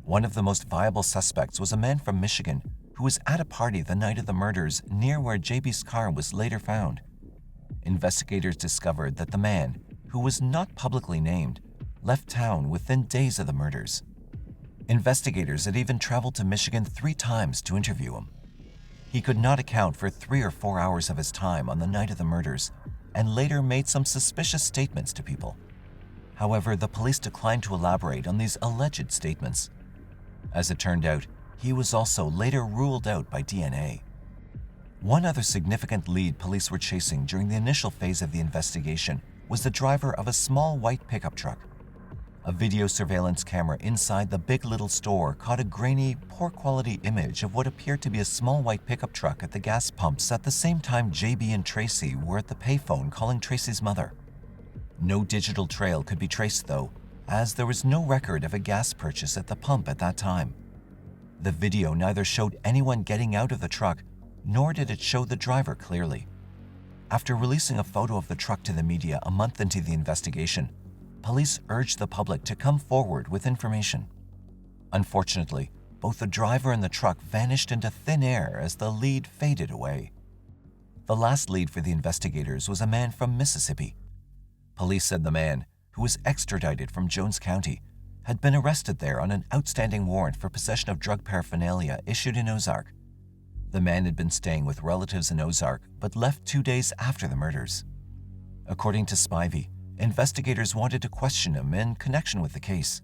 One of the most viable suspects was a man from Michigan who was at a party the night of the murders near where JB's car was later found. Investigators discovered that the man, who was not publicly named, left town within days of the murders. Investigators had even traveled to Michigan 3 times to interview him. He could not account for 3 or 4 hours of his time on the night of the murders and later made some suspicious statements to people. However, the police declined to elaborate on these alleged statements. As it turned out, he was also later ruled out by DNA. One other significant lead police were chasing during the initial phase of the investigation was the driver of a small white pickup truck. A video surveillance camera inside the Big Little store caught a grainy, poor-quality image of what appeared to be a small white pickup truck at the gas pumps at the same time JB and Tracie were at the payphone calling Tracie's mother. No digital trail could be traced, though, as there was no record of a gas purchase at the pump at that time. The video neither showed anyone getting out of the truck, nor did it show the driver clearly. After releasing a photo of the truck to the media a month into the investigation, police urged the public to come forward with information. Unfortunately, both the driver and the truck vanished into thin air as the lead faded away. The last lead for the investigators was a man from Mississippi. Police said the man, who was extradited from Jones County, had been arrested there on an outstanding warrant for possession of drug paraphernalia issued in Ozark. The man had been staying with relatives in Ozark but left 2 days after the murders. According to Spivey, investigators wanted to question him in connection with the case.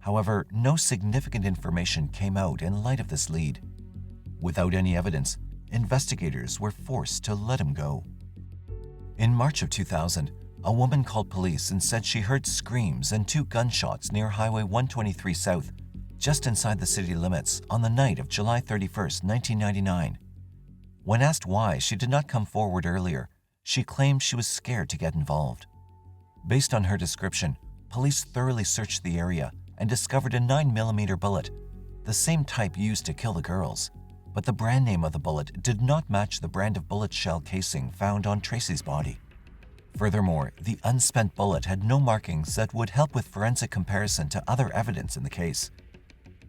However, no significant information came out in light of this lead. Without any evidence, investigators were forced to let him go. In March of 2000, a woman called police and said she heard screams and 2 gunshots near Highway 123 South, just inside the city limits, on the night of July 31, 1999. When asked why she did not come forward earlier, she claimed she was scared to get involved. Based on her description, police thoroughly searched the area and discovered a 9mm bullet, the same type used to kill the girls, but the brand name of the bullet did not match the brand of bullet shell casing found on Tracie's body. Furthermore, the unspent bullet had no markings that would help with forensic comparison to other evidence in the case.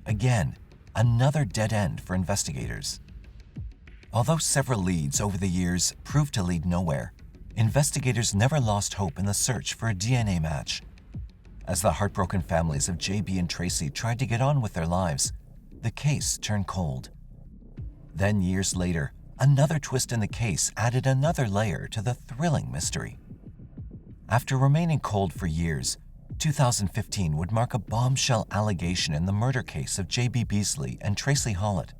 Again, another dead end for investigators. Although several leads over the years proved to lead nowhere, investigators never lost hope in the search for a DNA match. As the heartbroken families of JB and Tracie tried to get on with their lives, the case turned cold. Then, years later, another twist in the case added another layer to the thrilling mystery. After remaining cold for years, 2015 would mark a bombshell allegation in the murder case of JB Beasley and Tracie Hawlett.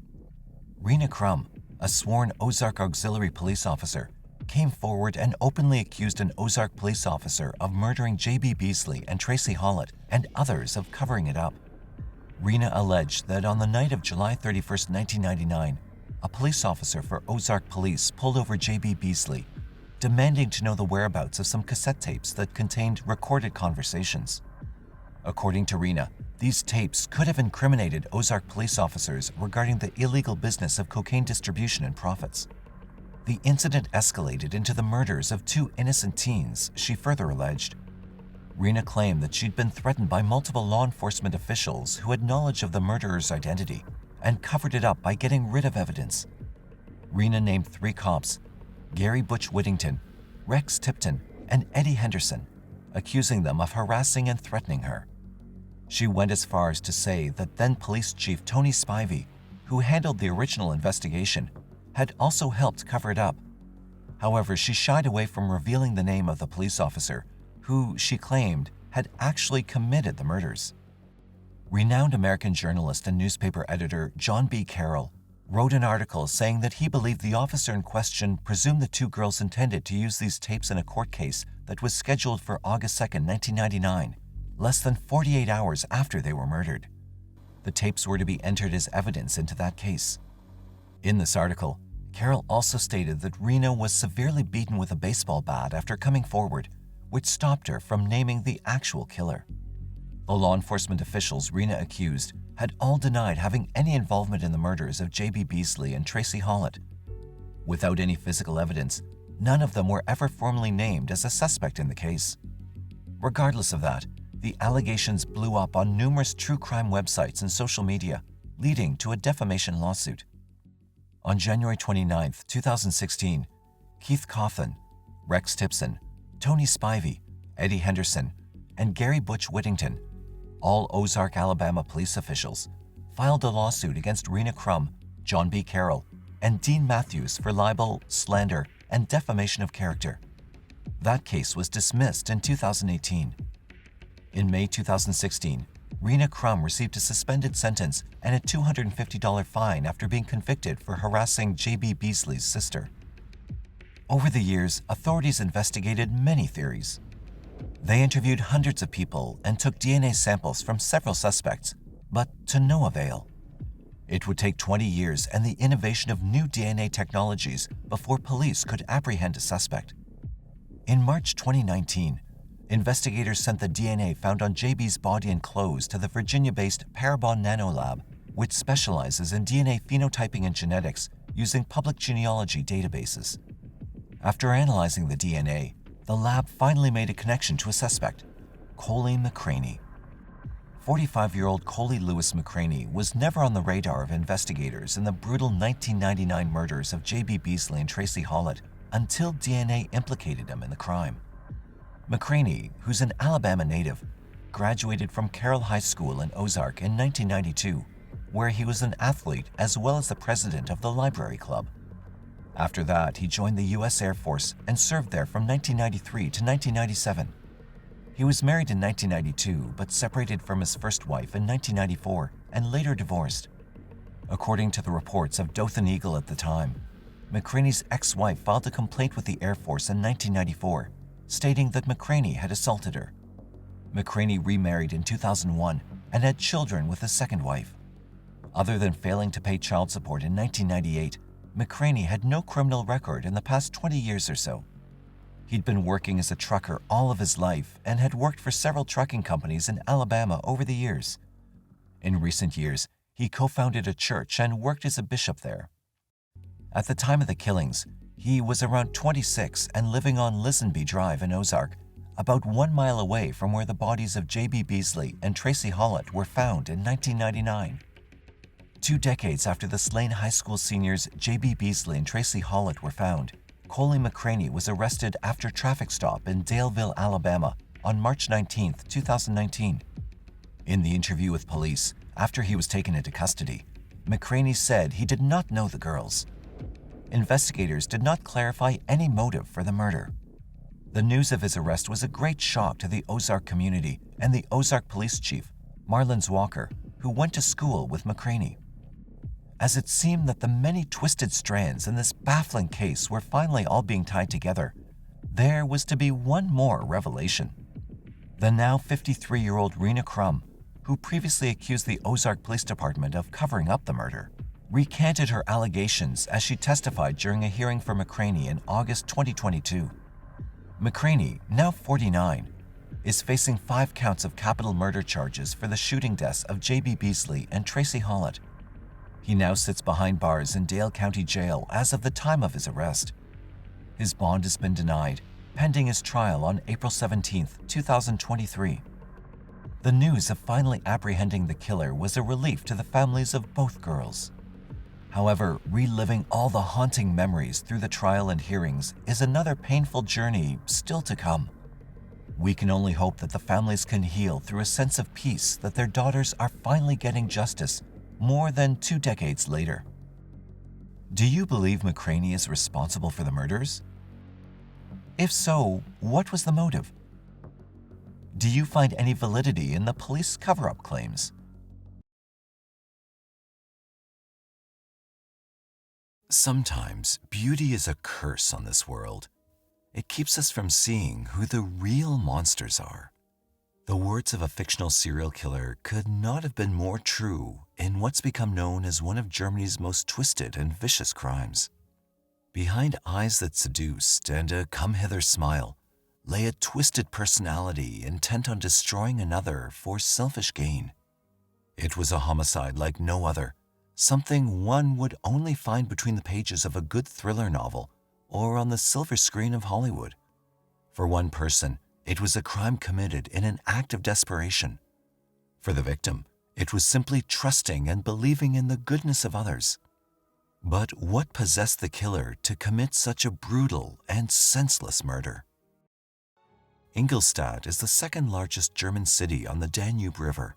Rena Crum, a sworn Ozark Auxiliary police officer, came forward and openly accused an Ozark police officer of murdering JB Beasley and Tracie Hawlett and others of covering it up. Rena alleged that on the night of July 31, 1999, a police officer for Ozark Police pulled over JB Beasley, demanding to know the whereabouts of some cassette tapes that contained recorded conversations. According to Rena, these tapes could have incriminated Ozark police officers regarding the illegal business of cocaine distribution and profits. The incident escalated into the murders of 2 innocent teens, she further alleged. Rena claimed that she'd been threatened by multiple law enforcement officials who had knowledge of the murderer's identity and covered it up by getting rid of evidence. Rena named 3 cops, Gary Butch Whittington, Rex Tipton, and Eddie Henderson, accusing them of harassing and threatening her. She went as far as to say that then Police Chief Tony Spivey, who handled the original investigation, had also helped cover it up. However, she shied away from revealing the name of the police officer, who, she claimed, had actually committed the murders. Renowned American journalist and newspaper editor John B. Carroll wrote an article saying that he believed the officer in question presumed the 2 girls intended to use these tapes in a court case that was scheduled for August 2, 1999, less than 48 hours after they were murdered. The tapes were to be entered as evidence into that case. In this article, Carroll also stated that Rena was severely beaten with a baseball bat after coming forward, which stopped her from naming the actual killer. The law enforcement officials Rena accused had all denied having any involvement in the murders of JB Beasley and Tracie Hawlett. Without any physical evidence, none of them were ever formally named as a suspect in the case. Regardless of that, the allegations blew up on numerous true crime websites and social media, leading to a defamation lawsuit. On January 29, 2016, Keith Coffin, Rex Tipson, Tony Spivey, Eddie Henderson, and Gary Butch Whittington, all Ozark, Alabama police officials, filed a lawsuit against Rena Crum, John B. Carroll, and Dean Matthews for libel, slander, and defamation of character. That case was dismissed in 2018. In May 2016, Rena Crum received a suspended sentence and a $250 fine after being convicted for harassing J.B. Beasley's sister. Over the years, authorities investigated many theories. They interviewed hundreds of people and took DNA samples from several suspects, but to no avail. It would take 20 years and the innovation of new DNA technologies before police could apprehend a suspect. In March 2019, investigators sent the DNA found on JB's body and clothes to the Virginia-based Parabon Nanolab, which specializes in DNA phenotyping and genetics using public genealogy databases. After analyzing the DNA, the lab finally made a connection to a suspect, Coley McCraney. 45-year-old Coley Lewis McCraney was never on the radar of investigators in the brutal 1999 murders of J.B. Beasley and Tracie Hawlett until DNA implicated him in the crime. McCraney, who's an Alabama native, graduated from Carroll High School in Ozark in 1992, where he was an athlete as well as the president of the Library Club. After that, he joined the U.S. Air Force and served there from 1993 to 1997. He was married in 1992 but separated from his first wife in 1994 and later divorced. According to the reports of Dothan Eagle at the time, McCraney's ex-wife filed a complaint with the Air Force in 1994, stating that McCraney had assaulted her. McCraney remarried in 2001 and had children with his second wife. Other than failing to pay child support in 1998, McCraney had no criminal record in the past 20 years or so. He'd been working as a trucker all of his life and had worked for several trucking companies in Alabama over the years. In recent years, he co-founded a church and worked as a bishop there. At the time of the killings, he was around 26 and living on Lisenby Drive in Ozark, about 1 mile away from where the bodies of J.B. Beasley and Tracie Hawlett were found in 1999. 2 decades after the Slaten High School seniors J.B. Beasley and Tracie Hawlett were found, Coley McCraney was arrested after a traffic stop in Daleville, Alabama on March 19, 2019. In the interview with police, after he was taken into custody, McCraney said he did not know the girls. Investigators did not clarify any motive for the murder. The news of his arrest was a great shock to the Ozark community and the Ozark police chief, Marlins Walker, who went to school with McCraney. As it seemed that the many twisted strands in this baffling case were finally all being tied together, there was to be one more revelation. The now 53-year-old Rena Crum, who previously accused the Ozark Police Department of covering up the murder, recanted her allegations as she testified during a hearing for McCraney in August 2022. McCraney, now 49, is facing 5 counts of capital murder charges for the shooting deaths of J.B. Beasley and Tracie Hawlett. He now sits behind bars in Dale County Jail as of the time of his arrest. His bond has been denied, pending his trial on April 17, 2023. The news of finally apprehending the killer was a relief to the families of both girls. However, reliving all the haunting memories through the trial and hearings is another painful journey still to come. We can only hope that the families can heal through a sense of peace that their daughters are finally getting justice more than 2 decades later. Do you believe McCraney is responsible for the murders? If so, what was the motive? Do you find any validity in the police cover-up claims? Sometimes beauty is a curse on this world. It keeps us from seeing who the real monsters are. The words of a fictional serial killer could not have been more true in what's become known as one of Germany's most twisted and vicious crimes. Behind eyes that seduced and a come-hither smile lay a twisted personality intent on destroying another for selfish gain. It was a homicide like no other, something one would only find between the pages of a good thriller novel or on the silver screen of Hollywood. For one person, it was a crime committed in an act of desperation. For the victim, it was simply trusting and believing in the goodness of others. But what possessed the killer to commit such a brutal and senseless murder? Ingolstadt is the second largest German city on the Danube River.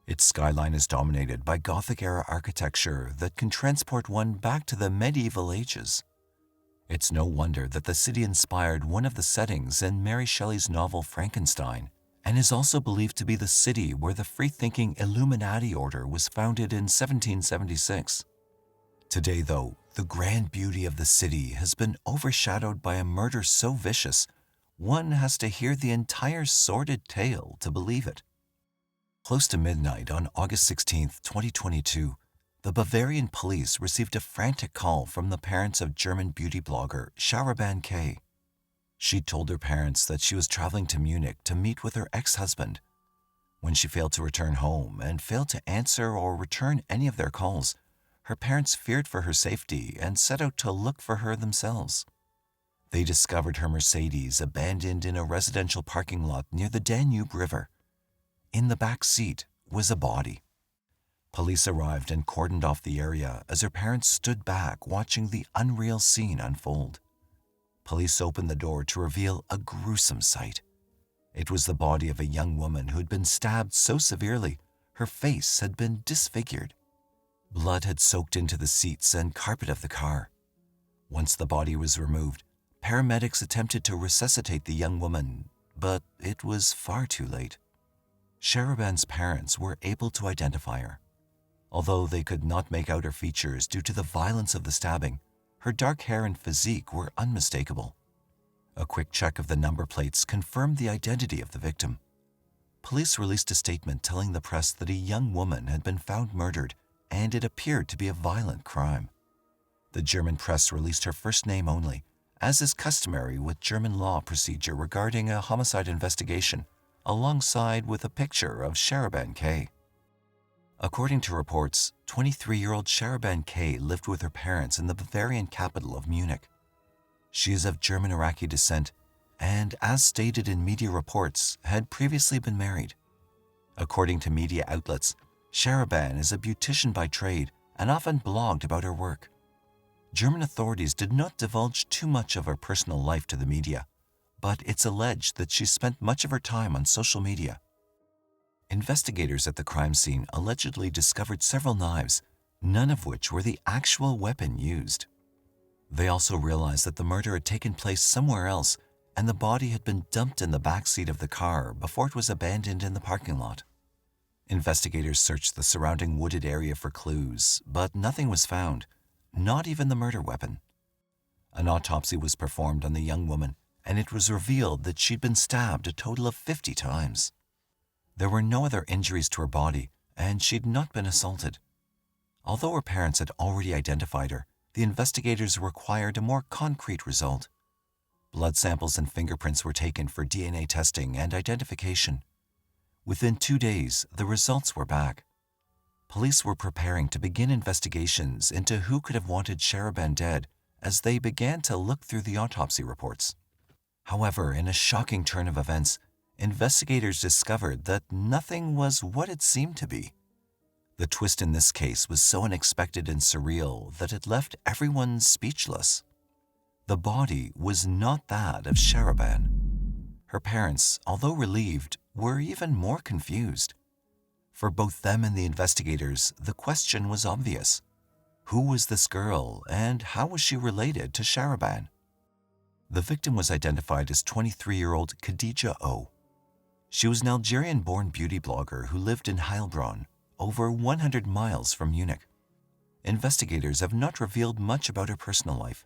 Its skyline is dominated by Gothic-era architecture that can transport one back to the medieval ages. It's no wonder that the city inspired one of the settings in Mary Shelley's novel Frankenstein, and is also believed to be the city where the free-thinking Illuminati order was founded in 1776. Today, though, the grand beauty of the city has been overshadowed by a murder so vicious, one has to hear the entire sordid tale to believe it. Close to midnight on August 16, 2022, the Bavarian police received a frantic call from the parents of German beauty blogger Shahraban K. She told her parents that she was traveling to Munich to meet with her ex-husband. When she failed to return home and failed to answer or return any of their calls, her parents feared for her safety and set out to look for her themselves. They discovered her Mercedes abandoned in a residential parking lot near the Danube River. In the back seat was a body. Police arrived and cordoned off the area as her parents stood back watching the unreal scene unfold. Police opened the door to reveal a gruesome sight. It was the body of a young woman who had been stabbed so severely her face had been disfigured. Blood had soaked into the seats and carpet of the car. Once the body was removed, paramedics attempted to resuscitate the young woman, but it was far too late. Shahraban's parents were able to identify her. Although they could not make out her features due to the violence of the stabbing, her dark hair and physique were unmistakable. A quick check of the number plates confirmed the identity of the victim. Police released a statement telling the press that a young woman had been found murdered, and it appeared to be a violent crime. The German press released her first name only, as is customary with German law procedure regarding a homicide investigation, alongside with a picture of Shahraban K. According to reports, 23-year-old Shahraban K lived with her parents in the Bavarian capital of Munich. She is of German-Iraqi descent and, as stated in media reports, had previously been married. According to media outlets, Shahraban is a beautician by trade and often blogged about her work. German authorities did not divulge too much of her personal life to the media, but it's alleged that she spent much of her time on social media. Investigators at the crime scene allegedly discovered several knives, none of which were the actual weapon used. They also realized that the murder had taken place somewhere else and the body had been dumped in the back seat of the car before it was abandoned in the parking lot. Investigators searched the surrounding wooded area for clues, but nothing was found, not even the murder weapon. An autopsy was performed on the young woman, and it was revealed that she'd been stabbed a total of 50 times. There were no other injuries to her body, and she'd not been assaulted. Although her parents had already identified her, the investigators required a more concrete result. Blood samples and fingerprints were taken for DNA testing and identification. Within 2 days, the results were back. Police were preparing to begin investigations into who could have wanted Shahraban dead as they began to look through the autopsy reports. However, in a shocking turn of events, investigators discovered that nothing was what it seemed to be. The twist in this case was so unexpected and surreal that it left everyone speechless. The body was not that of Shahraban. Her parents, although relieved, were even more confused. For both them and the investigators, the question was obvious. Who was this girl, and how was she related to Shahraban? The victim was identified as 23-year-old Khadija O. She was an Algerian-born beauty blogger who lived in Heilbronn, over 100 miles from Munich. Investigators have not revealed much about her personal life.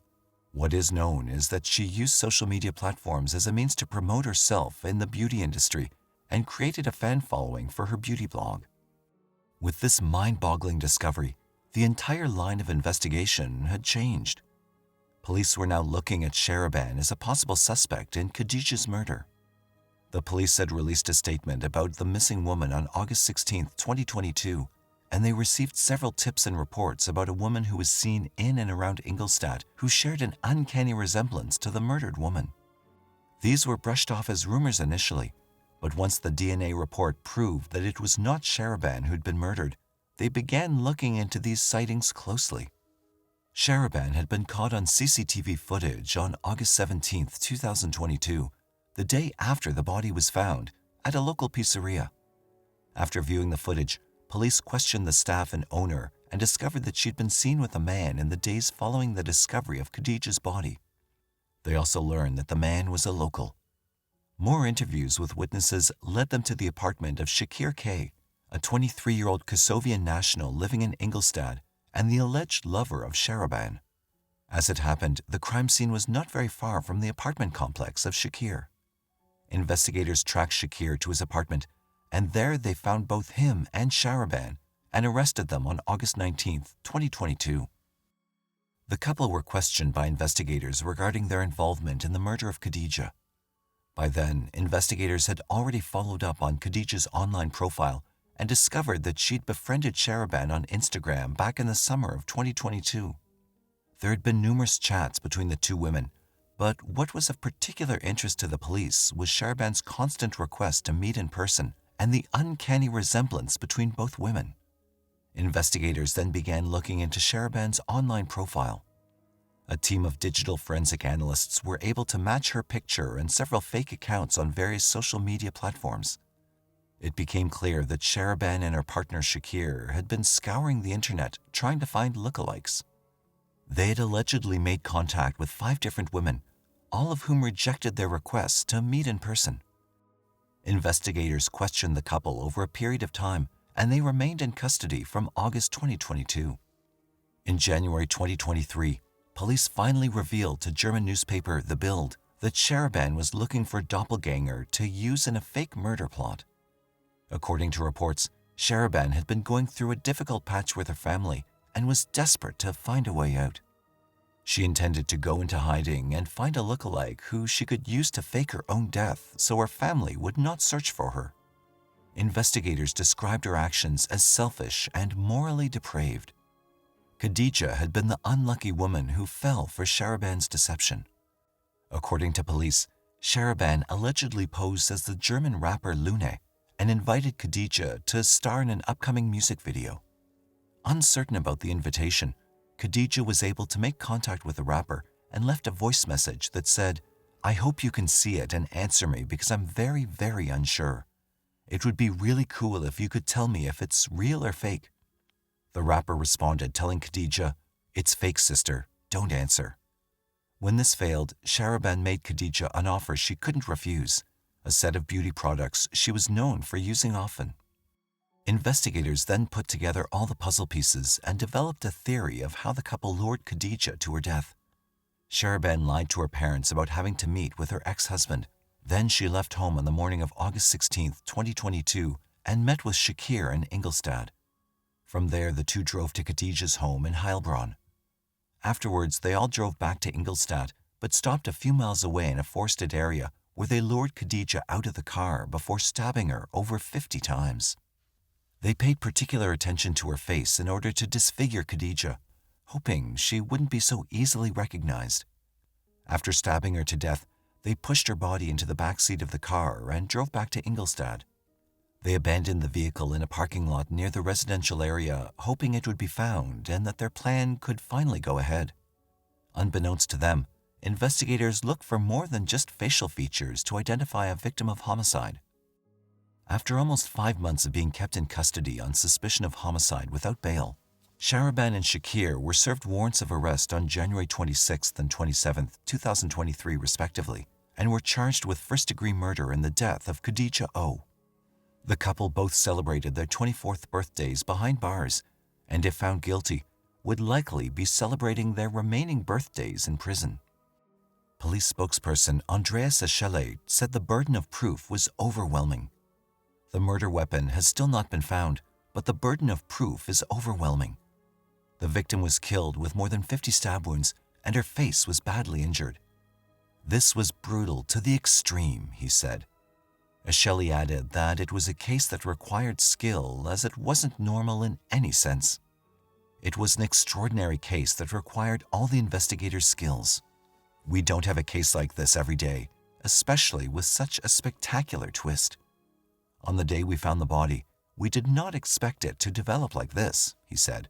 What is known is that she used social media platforms as a means to promote herself in the beauty industry and created a fan following for her beauty blog. With this mind-boggling discovery, the entire line of investigation had changed. Police were now looking at Shahraban as a possible suspect in Khadija's murder. The police had released a statement about the missing woman on August 16, 2022, and they received several tips and reports about a woman who was seen in and around Ingolstadt who shared an uncanny resemblance to the murdered woman. These were brushed off as rumors initially, but once the DNA report proved that it was not Shahraban who'd been murdered, they began looking into these sightings closely. Shahraban had been caught on CCTV footage on August 17, 2022, the day after the body was found, at a local pizzeria. After viewing the footage, police questioned the staff and owner and discovered that she'd been seen with a man in the days following the discovery of Khadija's body. They also learned that the man was a local. More interviews with witnesses led them to the apartment of Shahraban K, a 23-year-old Kosovian national living in Ingolstadt and the alleged lover of Shahraban. As it happened, the crime scene was not very far from the apartment complex of Shahraban. Investigators tracked Shahraban to his apartment, and there they found both him and Shahraban and arrested them on August 19, 2022. The couple were questioned by investigators regarding their involvement in the murder of Khadija. By then, investigators had already followed up on Khadija's online profile and discovered that she'd befriended Shahraban on Instagram back in the summer of 2022. There had been numerous chats between the two women, but what was of particular interest to the police was Shahraban's constant request to meet in person and the uncanny resemblance between both women. Investigators then began looking into Shahraban's online profile. A team of digital forensic analysts were able to match her picture and several fake accounts on various social media platforms. It became clear that Shahraban and her partner Shahraban had been scouring the internet trying to find lookalikes. They had allegedly made contact with 5 different women, all of whom rejected their requests to meet in person. Investigators questioned the couple over a period of time, and they remained in custody from August 2022. In January 2023, police finally revealed to German newspaper The Bild that Shahraban was looking for a doppelganger to use in a fake murder plot. According to reports, Shahraban had been going through a difficult patch with her family and was desperate to find a way out. She intended to go into hiding and find a lookalike who she could use to fake her own death so her family would not search for her. Investigators described her actions as selfish and morally depraved. Khadija had been the unlucky woman who fell for Shahraban's deception. According to police, Shahraban allegedly posed as the German rapper Lune and invited Khadija to star in an upcoming music video. Uncertain about the invitation, Khadija was able to make contact with the rapper and left a voice message that said, "I hope you can see it and answer me because I'm very, very unsure. It would be really cool if you could tell me if it's real or fake." The rapper responded telling Khadija, "It's fake, sister. Don't answer." When this failed, Shahraban made Khadija an offer she couldn't refuse, a set of beauty products she was known for using often. Investigators then put together all the puzzle pieces and developed a theory of how the couple lured Khadija to her death. Shahraban lied to her parents about having to meet with her ex-husband. Then she left home on the morning of August 16, 2022, and met with Shahraban in Ingolstadt. From there, the two drove to Khadija's home in Heilbronn. Afterwards, they all drove back to Ingolstadt, but stopped a few miles away in a forested area where they lured Khadija out of the car before stabbing her over 50 times. They paid particular attention to her face in order to disfigure Khadija, hoping she wouldn't be so easily recognized. After stabbing her to death, they pushed her body into the back seat of the car and drove back to Ingolstadt. They abandoned the vehicle in a parking lot near the residential area, hoping it would be found and that their plan could finally go ahead. Unbeknownst to them, investigators looked for more than just facial features to identify a victim of homicide. After almost 5 months of being kept in custody on suspicion of homicide without bail, Shahraban and Shahraban were served warrants of arrest on January 26th and 27th, 2023 respectively, and were charged with first-degree murder in the death of Khadija O. The couple both celebrated their 24th birthdays behind bars, and if found guilty, would likely be celebrating their remaining birthdays in prison. Police spokesperson Andreas Eschele said the burden of proof was overwhelming. The murder weapon has still not been found, but the burden of proof is overwhelming. The victim was killed with more than 50 stab wounds, and her face was badly injured. This was brutal to the extreme, he said. Eschele added that it was a case that required skill as it wasn't normal in any sense. It was an extraordinary case that required all the investigators' skills. We don't have a case like this every day, especially with such a spectacular twist. On the day we found the body, we did not expect it to develop like this, he said.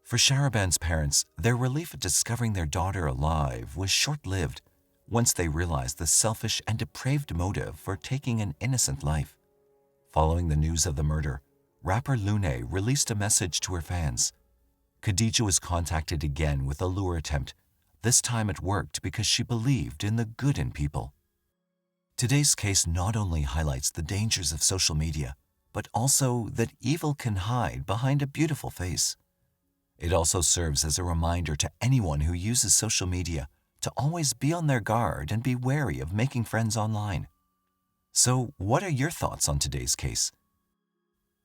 For Shahraban's parents, their relief at discovering their daughter alive was short-lived once they realized the selfish and depraved motive for taking an innocent life. Following the news of the murder, rapper Lune released a message to her fans. Khadija was contacted again with a lure attempt. This time it worked because she believed in the good in people. Today's case not only highlights the dangers of social media, but also that evil can hide behind a beautiful face. It also serves as a reminder to anyone who uses social media to always be on their guard and be wary of making friends online. So, what are your thoughts on today's case?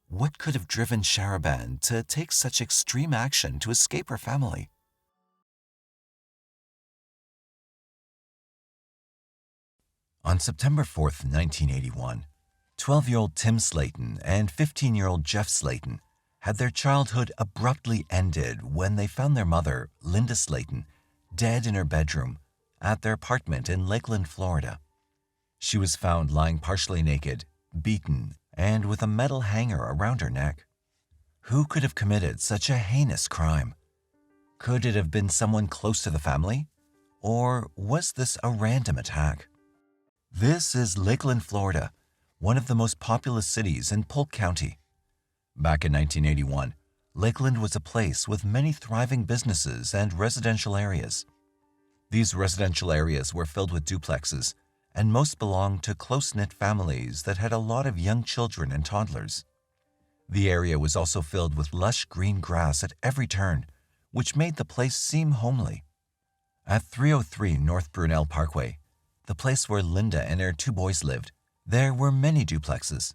What could have driven Shahraban to take such extreme action to escape her family? On September 4th, 1981, 12-year-old Tim Slaten and 15-year-old Jeff Slaten had their childhood abruptly ended when they found their mother, Linda Slaten, dead in her bedroom at their apartment in Lakeland, Florida. She was found lying partially naked, beaten, and with a metal hanger around her neck. Who could have committed such a heinous crime? Could it have been someone close to the family? Or was this a random attack? This is Lakeland, Florida, one of the most populous cities in Polk County. Back in 1981, Lakeland was a place with many thriving businesses and residential areas. These residential areas were filled with duplexes, and most belonged to close-knit families that had a lot of young children and toddlers. The area was also filled with lush green grass at every turn, which made the place seem homely. At 303 North Brunel Parkway, the place where Linda and her 2 boys lived, there were many duplexes.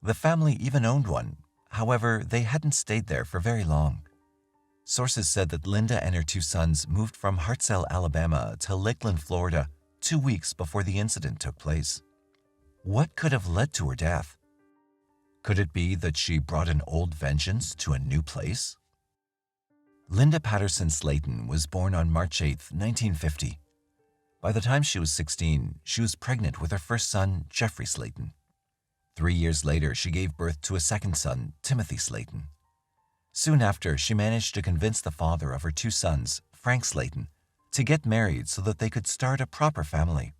The family even owned one. However, they hadn't stayed there for very long. Sources said that Linda and her 2 sons moved from Hartselle, Alabama to Lakeland, Florida 2 weeks before the incident took place. What could have led to her death? Could it be that she brought an old vengeance to a new place? Linda Patterson Slaten was born on March 8, 1950. By the time she was 16, she was pregnant with her first son, Jeffrey Slaten. 3 years later, she gave birth to a second son, Timothy Slaten. Soon after, she managed to convince the father of her 2 sons, Frank Slaten, to get married so that they could start a proper family.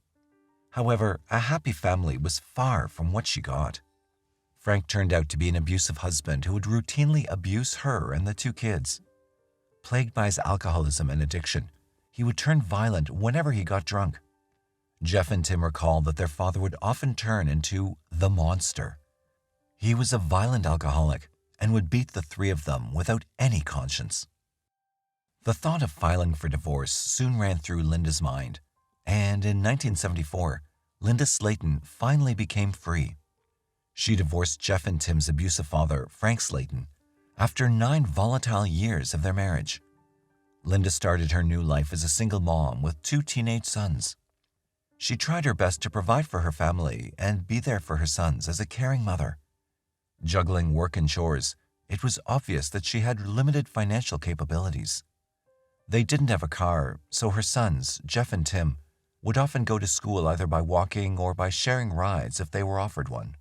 However, a happy family was far from what she got. Frank turned out to be an abusive husband who would routinely abuse her and the 2 kids. Plagued by his alcoholism and addiction, he would turn violent whenever he got drunk. Jeff and Tim recall that their father would often turn into the monster. He was a violent alcoholic and would beat the 3 of them without any conscience. The thought of filing for divorce soon ran through Linda's mind, and in 1974, Linda Slaten finally became free. She divorced Jeff and Tim's abusive father, Frank Slaten, after 9 volatile years of their marriage. Linda started her new life as a single mom with 2 teenage sons. She tried her best to provide for her family and be there for her sons as a caring mother. Juggling work and chores, it was obvious that she had limited financial capabilities. They didn't have a car, so her sons, Jeff and Tim, would often go to school either by walking or by sharing rides if they were offered one.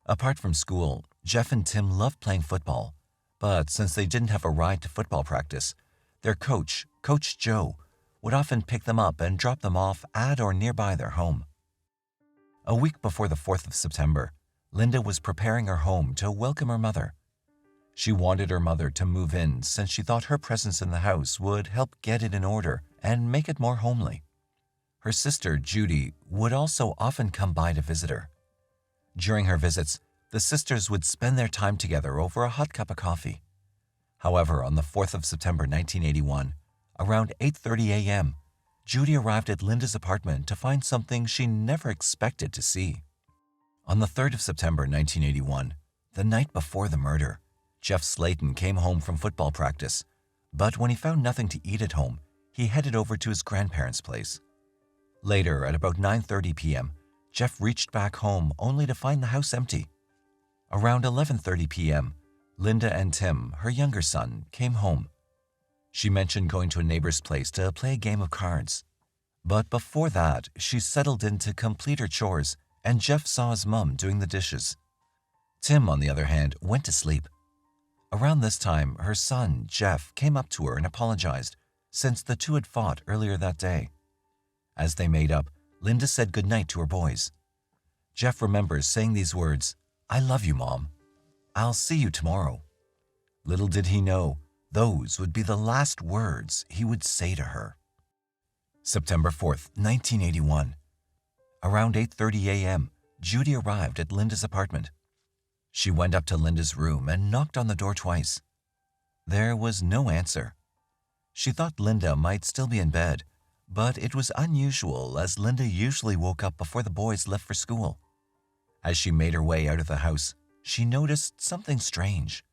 Apart from school, Jeff and Tim loved playing football, but since they didn't have a ride to football practice, their coach, Coach Joe, would often pick them up and drop them off at or nearby their home. A week before the 4th of September, Linda was preparing her home to welcome her mother. She wanted her mother to move in since she thought her presence in the house would help get it in order and make it more homely. Her sister, Judy, would also often come by to visit her. During her visits, the sisters would spend their time together over a hot cup of coffee. However, on the 4th of September 1981, around 8:30 a.m., Judy arrived at Linda's apartment to find something she never expected to see. On the 3rd of September 1981, the night before the murder, Jeff Slaten came home from football practice, but when he found nothing to eat at home, he headed over to his grandparents' place. Later, at about 9:30 p.m., Jeff reached back home only to find the house empty. Around 11:30 p.m., Linda and Tim, her younger son, came home. She mentioned going to a neighbor's place to play a game of cards. But before that, she settled in to complete her chores, and Jeff saw his mom doing the dishes. Tim, on the other hand, went to sleep. Around this time, her son, Jeff, came up to her and apologized, since the two had fought earlier that day. As they made up, Linda said goodnight to her boys. Jeff remembers saying these words, "I love you, Mom. I'll see you tomorrow." Little did he know, those would be the last words he would say to her. September 4th, 1981. Around 8:30 a.m., Judy arrived at Linda's apartment. She went up to Linda's room and knocked on the door twice. There was no answer. She thought Linda might still be in bed, but it was unusual as Linda usually woke up before the boys left for school. As she made her way out of the house, she noticed something strange.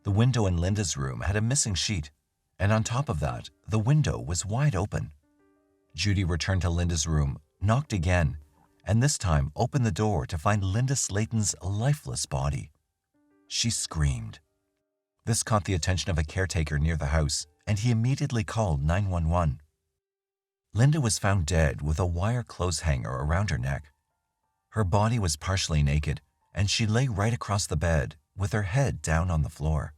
The window in Linda's room had a missing sheet, and on top of that, the window was wide open. Judy returned to Linda's room, knocked again, and this time opened the door to find Linda Slaten's lifeless body. She screamed. This caught the attention of a caretaker near the house, and he immediately called 911. Linda was found dead with a wire clothes hanger around her neck. Her body was partially naked, and she lay right across the bed with her head down on the floor.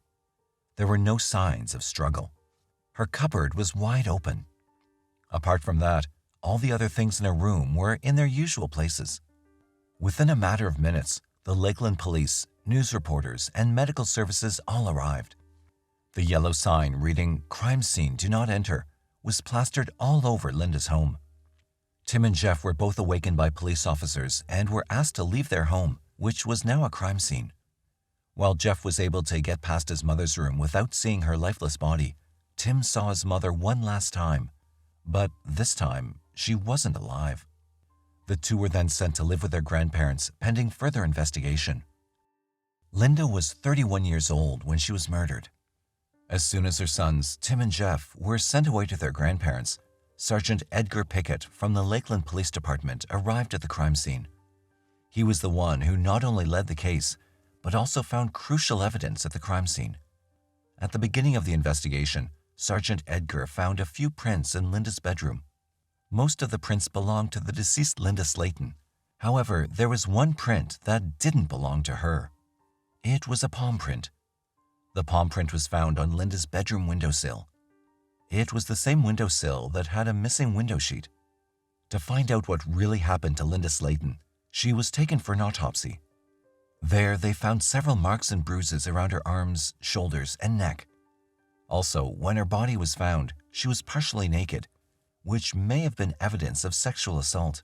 There were no signs of struggle. Her cupboard was wide open. Apart from that, all the other things in her room were in their usual places. Within a matter of minutes, the Lakeland police, news reporters, and medical services all arrived. The yellow sign reading "Crime Scene, Do Not Enter" was plastered all over Linda's home. Tim and Jeff were both awakened by police officers and were asked to leave their home, which was now a crime scene. While Jeff was able to get past his mother's room without seeing her lifeless body, Tim saw his mother one last time, but this time she wasn't alive. The two were then sent to live with their grandparents pending further investigation. Linda was 31 years old when she was murdered. As soon as her sons, Tim and Jeff, were sent away to their grandparents, Sergeant Edgar Pickett from the Lakeland Police Department arrived at the crime scene. He was the one who not only led the case, but also found crucial evidence at the crime scene. At the beginning of the investigation, Sergeant Edgar found a few prints in Linda's bedroom. Most of the prints belonged to the deceased Linda Slaten. However, there was one print that didn't belong to her. It was a palm print. The palm print was found on Linda's bedroom windowsill. It was the same windowsill that had a missing window sheet. To find out what really happened to Linda Slaten, she was taken for an autopsy. There, they found several marks and bruises around her arms, shoulders, and neck. Also, when her body was found, she was partially naked, which may have been evidence of sexual assault.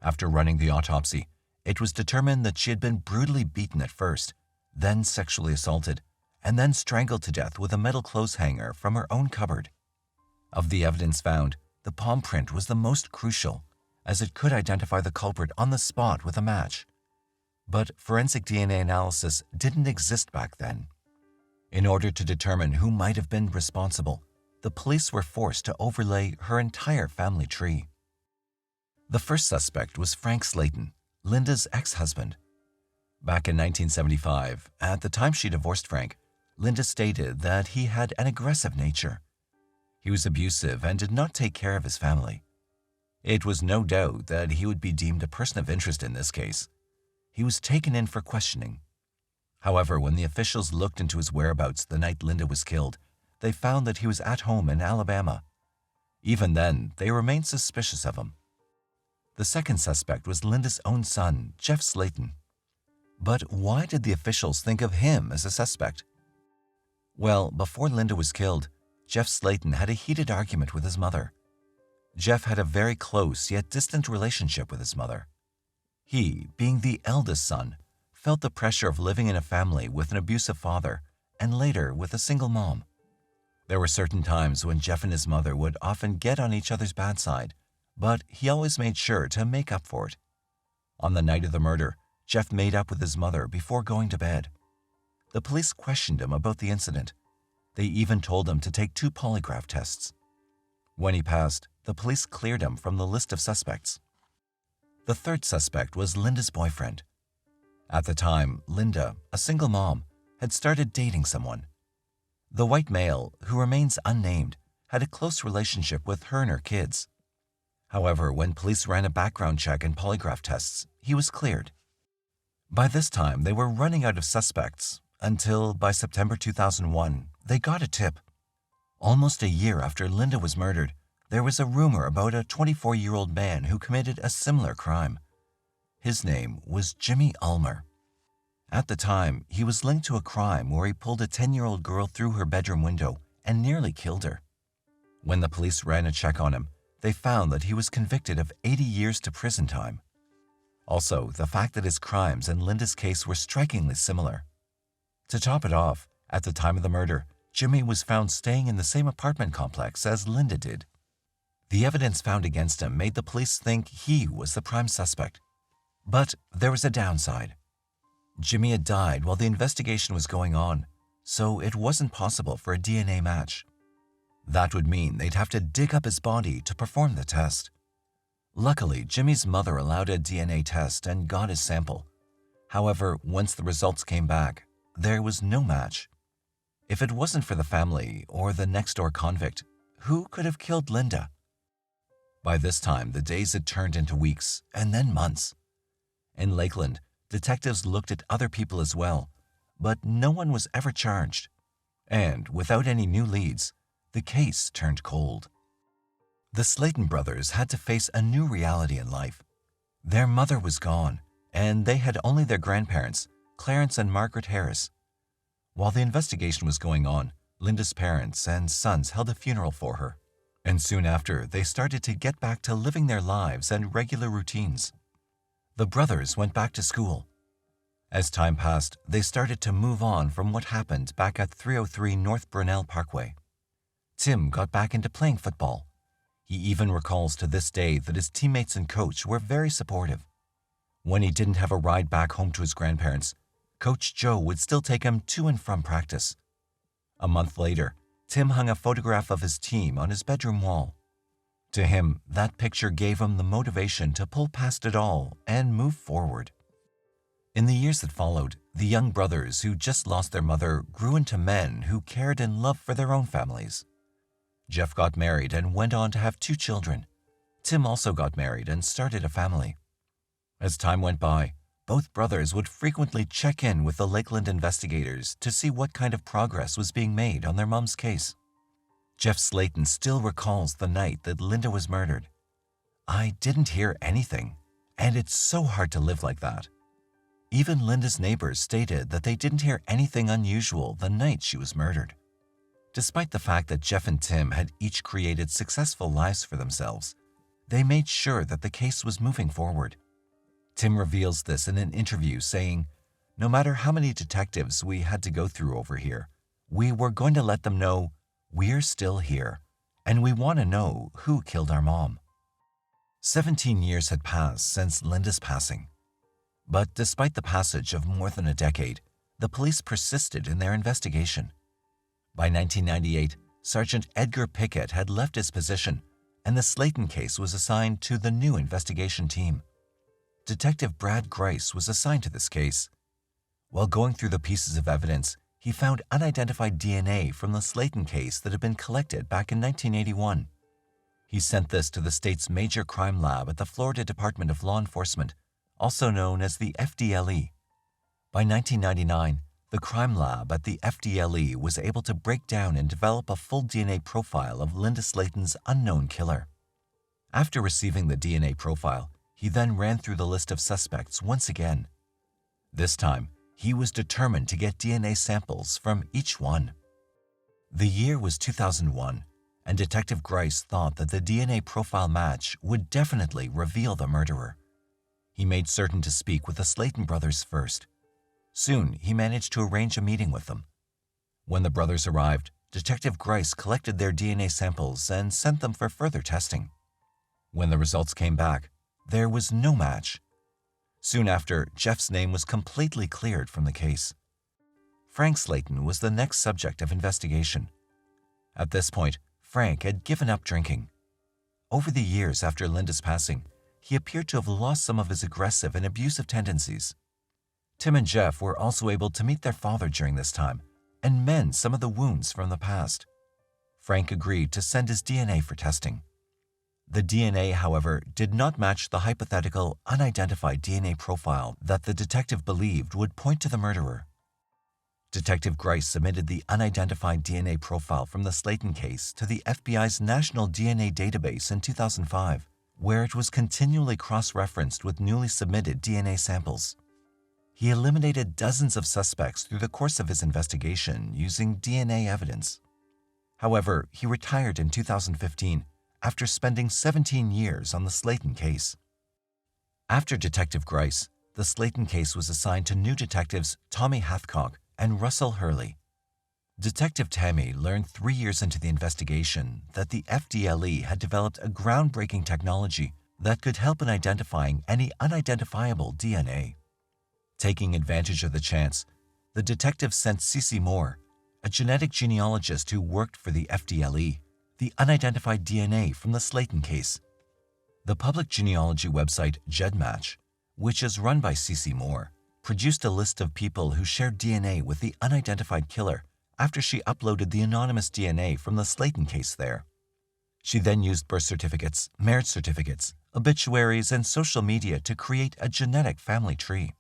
After running the autopsy, it was determined that she had been brutally beaten at first, then sexually assaulted, and then strangled to death with a metal clothes hanger from her own cupboard. Of the evidence found, the palm print was the most crucial, as it could identify the culprit on the spot with a match. But forensic DNA analysis didn't exist back then. In order to determine who might have been responsible, the police were forced to overlay her entire family tree. The first suspect was Frank Slaten, Linda's ex-husband. Back in 1975, at the time she divorced Frank, Linda stated that he had an aggressive nature. He was abusive and did not take care of his family. It was no doubt that he would be deemed a person of interest in this case. He was taken in for questioning. However, when the officials looked into his whereabouts the night Linda was killed, they found that he was at home in Alabama. Even then, they remained suspicious of him. The second suspect was Linda's own son, Jeff Slaten. But why did the officials think of him as a suspect? Well, before Linda was killed, Jeff Slaten had a heated argument with his mother. Jeff had a very close yet distant relationship with his mother. He, being the eldest son, felt the pressure of living in a family with an abusive father and later with a single mom. There were certain times when Jeff and his mother would often get on each other's bad side, but he always made sure to make up for it. On the night of the murder, Jeff made up with his mother before going to bed. The police questioned him about the incident. They even told him to take 2 polygraph tests. When he passed, the police cleared him from the list of suspects. The third suspect was Linda's boyfriend. At the time, Linda, a single mom, had started dating someone. The white male, who remains unnamed, had a close relationship with her and her kids. However, when police ran a background check and polygraph tests, he was cleared. By this time, they were running out of suspects until, by September 2001, they got a tip. Almost a year after Linda was murdered, there was a rumor about a 24-year-old man who committed a similar crime. His name was Jimmy Ulmer. At the time, he was linked to a crime where he pulled a 10-year-old girl through her bedroom window and nearly killed her. When the police ran a check on him, they found that he was convicted of 80 years to prison time. Also, the fact that his crimes and Linda's case were strikingly similar. To top it off, at the time of the murder, Jimmy was found staying in the same apartment complex as Linda did. The evidence found against him made the police think he was the prime suspect. But there was a downside. Jimmy had died while the investigation was going on, so it wasn't possible for a DNA match. That would mean they'd have to dig up his body to perform the test. Luckily, Jimmy's mother allowed a DNA test and got his sample. However, once the results came back, there was no match. If it wasn't for the family or the next-door convict, who could have killed Linda? By this time, the days had turned into weeks and then months. In Lakeland, detectives looked at other people as well, but no one was ever charged. And without any new leads, the case turned cold. The Slaten brothers had to face a new reality in life. Their mother was gone, and they had only their grandparents, Clarence and Margaret Harris. While the investigation was going on, Linda's parents and sons held a funeral for her, and soon after, they started to get back to living their lives and regular routines. The brothers went back to school. As time passed, they started to move on from what happened back at 303 North Brunel Parkway. Tim got back into playing football. He even recalls to this day that his teammates and coach were very supportive. When he didn't have a ride back home to his grandparents, Coach Joe would still take him to and from practice. A month later, Tim hung a photograph of his team on his bedroom wall. To him, that picture gave him the motivation to pull past it all and move forward. In the years that followed, the young brothers who just lost their mother grew into men who cared and loved for their own families. Jeff got married and went on to have 2 children. Tim also got married and started a family. As time went by, both brothers would frequently check in with the Lakeland investigators to see what kind of progress was being made on their mom's case. Jeff Slaten still recalls the night that Linda was murdered. "I didn't hear anything, and it's so hard to live like that." Even Linda's neighbors stated that they didn't hear anything unusual the night she was murdered. Despite the fact that Jeff and Tim had each created successful lives for themselves, they made sure that the case was moving forward. Tim reveals this in an interview, saying, "No matter how many detectives we had to go through over here, we were going to let them know we're still here, and we want to know who killed our mom." 17 years had passed since Linda's passing. But despite the passage of more than a decade, the police persisted in their investigation. By 1998, Sergeant Edgar Pickett had left his position, and the Slaten case was assigned to the new investigation team. Detective Brad Grice was assigned to this case. While going through the pieces of evidence, he found unidentified DNA from the Slaten case that had been collected back in 1981. He sent this to the state's major crime lab at the Florida Department of Law Enforcement, also known as the FDLE. By 1999, the crime lab at the FDLE was able to break down and develop a full DNA profile of Linda Slaten's unknown killer. After receiving the DNA profile, he then ran through the list of suspects once again. This time, he was determined to get DNA samples from each one. The year was 2001, and Detective Grice thought that the DNA profile match would definitely reveal the murderer. He made certain to speak with the Slaten brothers first. Soon, he managed to arrange a meeting with them. When the brothers arrived, Detective Grice collected their DNA samples and sent them for further testing. When the results came back, there was no match. Soon after, Jeff's name was completely cleared from the case. Frank Slaten was the next subject of investigation. At this point, Frank had given up drinking. Over the years after Linda's passing, he appeared to have lost some of his aggressive and abusive tendencies. Tim and Jeff were also able to meet their father during this time and mend some of the wounds from the past. Frank agreed to send his DNA for testing. The DNA, however, did not match the hypothetical unidentified DNA profile that the detective believed would point to the murderer. Detective Grice submitted the unidentified DNA profile from the Slaten case to the FBI's National DNA Database in 2005, where it was continually cross-referenced with newly submitted DNA samples. He eliminated dozens of suspects through the course of his investigation using DNA evidence. However, he retired in 2015 after spending 17 years on the Slaten case. After Detective Grice, the Slaten case was assigned to new detectives Tommy Hathcock and Russell Hurley. Detective Tammy learned 3 years into the investigation that the FDLE had developed a groundbreaking technology that could help in identifying any unidentifiable DNA. Taking advantage of the chance, the detective sent Cece Moore, a genetic genealogist who worked for the FDLE, the unidentified DNA from the Slaten case. The public genealogy website GEDmatch, which is run by Cece Moore, produced a list of people who shared DNA with the unidentified killer after she uploaded the anonymous DNA from the Slaten case there. She then used birth certificates, marriage certificates, obituaries, and social media to create a genetic family tree.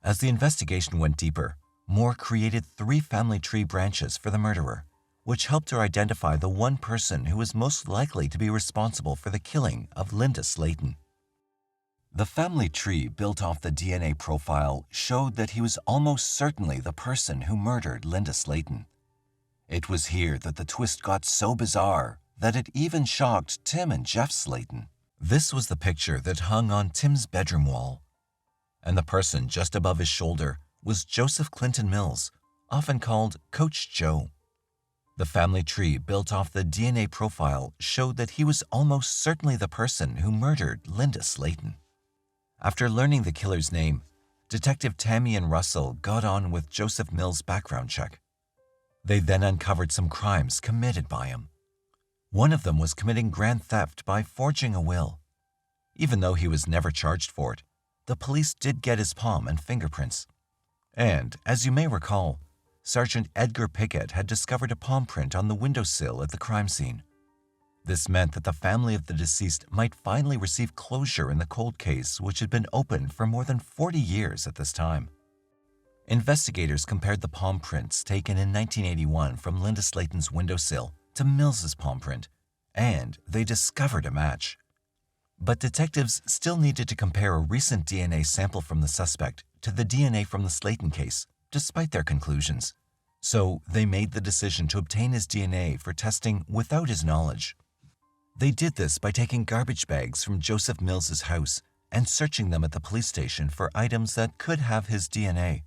As the investigation went deeper, Moore created 3 family tree branches for the murderer, which helped her identify the one person who was most likely to be responsible for the killing of Linda Slaten. The family tree built off the DNA profile showed that he was almost certainly the person who murdered Linda Slaten. It was here that the twist got so bizarre that it even shocked Tim and Jeff Slaten. This was the picture that hung on Tim's bedroom wall, and the person just above his shoulder was Joseph Clinton Mills, often called Coach Joe. The family tree built off the DNA profile showed that he was almost certainly the person who murdered Linda Slaten. After learning the killer's name, Detective Tammy and Russell got on with Joseph Mills' background check. They then uncovered some crimes committed by him. One of them was committing grand theft by forging a will. Even though he was never charged for it, the police did get his palm and fingerprints. And, as you may recall, Sergeant Edgar Pickett had discovered a palm print on the windowsill at the crime scene. This meant that the family of the deceased might finally receive closure in the cold case, which had been open for more than 40 years at this time. Investigators compared the palm prints taken in 1981 from Linda Slaten's windowsill to Mills's palm print, and they discovered a match. But detectives still needed to compare a recent DNA sample from the suspect to the DNA from the Slaten case, despite their conclusions. So they made the decision to obtain his DNA for testing without his knowledge. They did this by taking garbage bags from Joseph Mills's house and searching them at the police station for items that could have his DNA.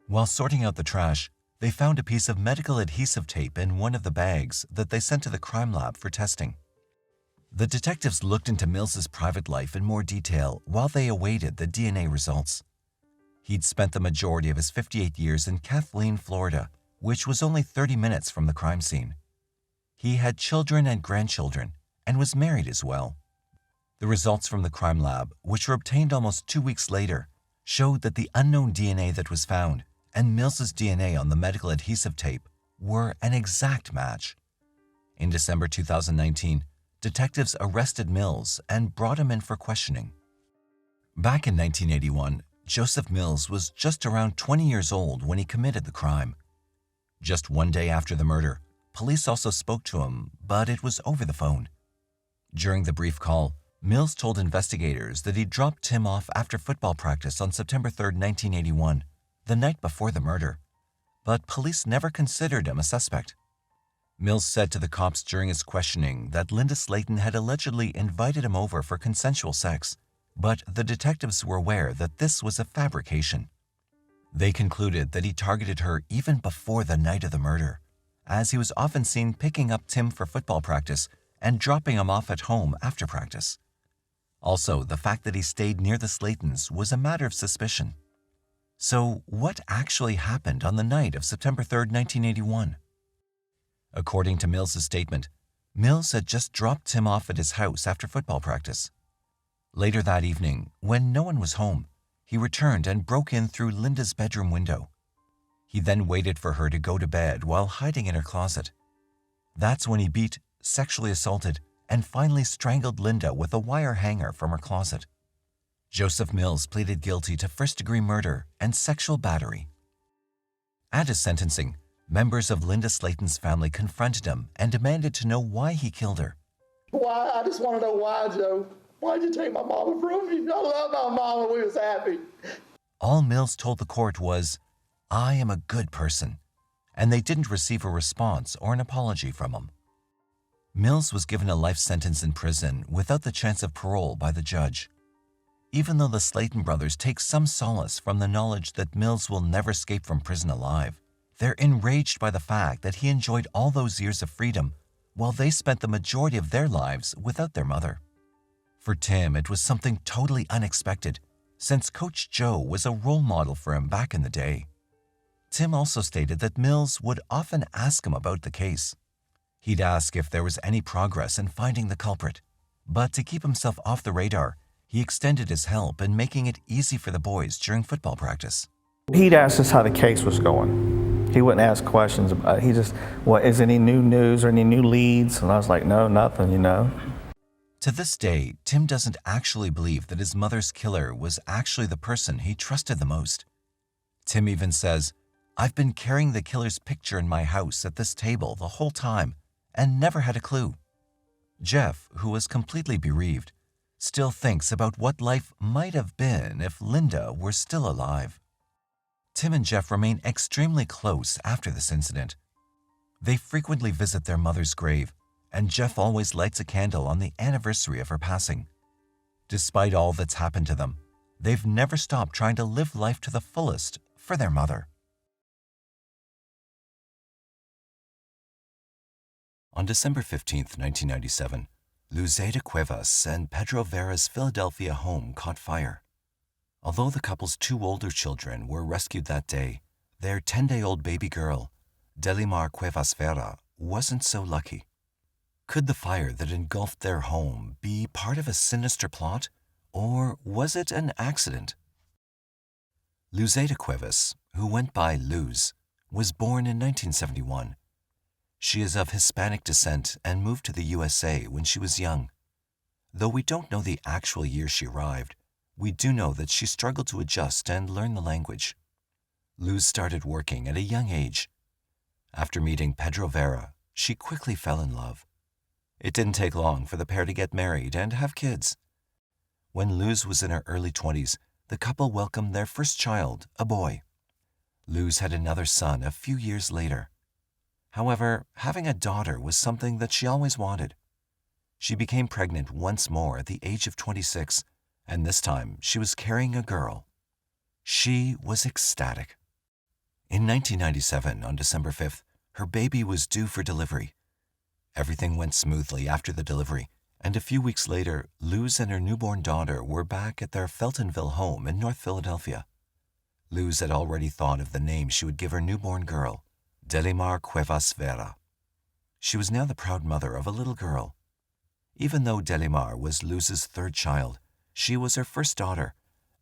While sorting out the trash, they found a piece of medical adhesive tape in one of the bags that they sent to the crime lab for testing. The detectives looked into Mills's private life in more detail while they awaited the DNA results. He'd spent the majority of his 58 years in Kathleen, Florida, which was only 30 minutes from the crime scene. He had children and grandchildren and was married as well. The results from the crime lab, which were obtained almost 2 weeks later, showed that the unknown DNA that was found and Mills's DNA on the medical adhesive tape were an exact match. In December 2019, detectives arrested Mills and brought him in for questioning. Back in 1981, Joseph Mills was just around 20 years old when he committed the crime. Just one day after the murder, police also spoke to him, but it was over the phone. During the brief call, Mills told investigators that he dropped Tim off after football practice on September 3, 1981, the night before the murder, but police never considered him a suspect. Mills said to the cops during his questioning that Linda Slaten had allegedly invited him over for consensual sex, but the detectives were aware that this was a fabrication. They concluded that he targeted her even before the night of the murder, as he was often seen picking up Tim for football practice and dropping him off at home after practice. Also, the fact that he stayed near the Slatens was a matter of suspicion. So, what actually happened on the night of September 3, 1981? According to Mills's statement, Mills had just dropped Tim off at his house after football practice. Later that evening, when no one was home, he returned and broke in through Linda's bedroom window. He then waited for her to go to bed while hiding in her closet. That's when he beat, sexually assaulted, and finally strangled Linda with a wire hanger from her closet. Joseph Mills pleaded guilty to first-degree murder and sexual battery. At his sentencing, members of Linda Slaten's family confronted him and demanded to know why he killed her. Why? I just want to know why, Joe. Why'd you take my mama from me? I love my mama. We was happy. All Mills told the court was, "I am a good person," and they didn't receive a response or an apology from him. Mills was given a life sentence in prison without the chance of parole by the judge. Even though the Slaten brothers take some solace from the knowledge that Mills will never escape from prison alive, they're enraged by the fact that he enjoyed all those years of freedom while they spent the majority of their lives without their mother. For Tim, it was something totally unexpected, since Coach Joe was a role model for him back in the day. Tim also stated that Mills would often ask him about the case. He'd ask if there was any progress in finding the culprit, but to keep himself off the radar, he extended his help in making it easy for the boys during football practice. He'd ask us how the case was going. He wouldn't ask questions about it. He just, is any new news or any new leads? And I was like, no, nothing, To this day, Tim doesn't actually believe that his mother's killer was actually the person he trusted the most. Tim even says, "I've been carrying the killer's picture in my house at this table the whole time and never had a clue." Jeff, who was completely bereaved, still thinks about what life might have been if Linda were still alive. Tim and Jeff remain extremely close after this incident. They frequently visit their mother's grave, and Jeff always lights a candle on the anniversary of her passing. Despite all that's happened to them, they've never stopped trying to live life to the fullest for their mother. On December 15, 1997, Luzeda Cuevas and Pedro Vera's Philadelphia home caught fire. Although the couple's two older children were rescued that day, their 10-day-old baby girl, Delimar Cuevas Vera, wasn't so lucky. Could the fire that engulfed their home be part of a sinister plot, or was it an accident? Luzeda Cuevas, who went by Luz, was born in 1971. She is of Hispanic descent and moved to the USA when she was young. Though we don't know the actual year she arrived, we do know that she struggled to adjust and learn the language. Luz started working at a young age. After meeting Pedro Vera, she quickly fell in love. It didn't take long for the pair to get married and have kids. When Luz was in her early 20s, the couple welcomed their first child, a boy. Luz had another son a few years later. However, having a daughter was something that she always wanted. She became pregnant once more at the age of 26, and this time she was carrying a girl. She was ecstatic. In 1997, on December 5th, her baby was due for delivery. Everything went smoothly after the delivery, and a few weeks later, Luz and her newborn daughter were back at their Feltonville home in North Philadelphia. Luz had already thought of the name she would give her newborn girl, Delimar Cuevas Vera. She was now the proud mother of a little girl. Even though Delimar was Luz's third child, she was her first daughter,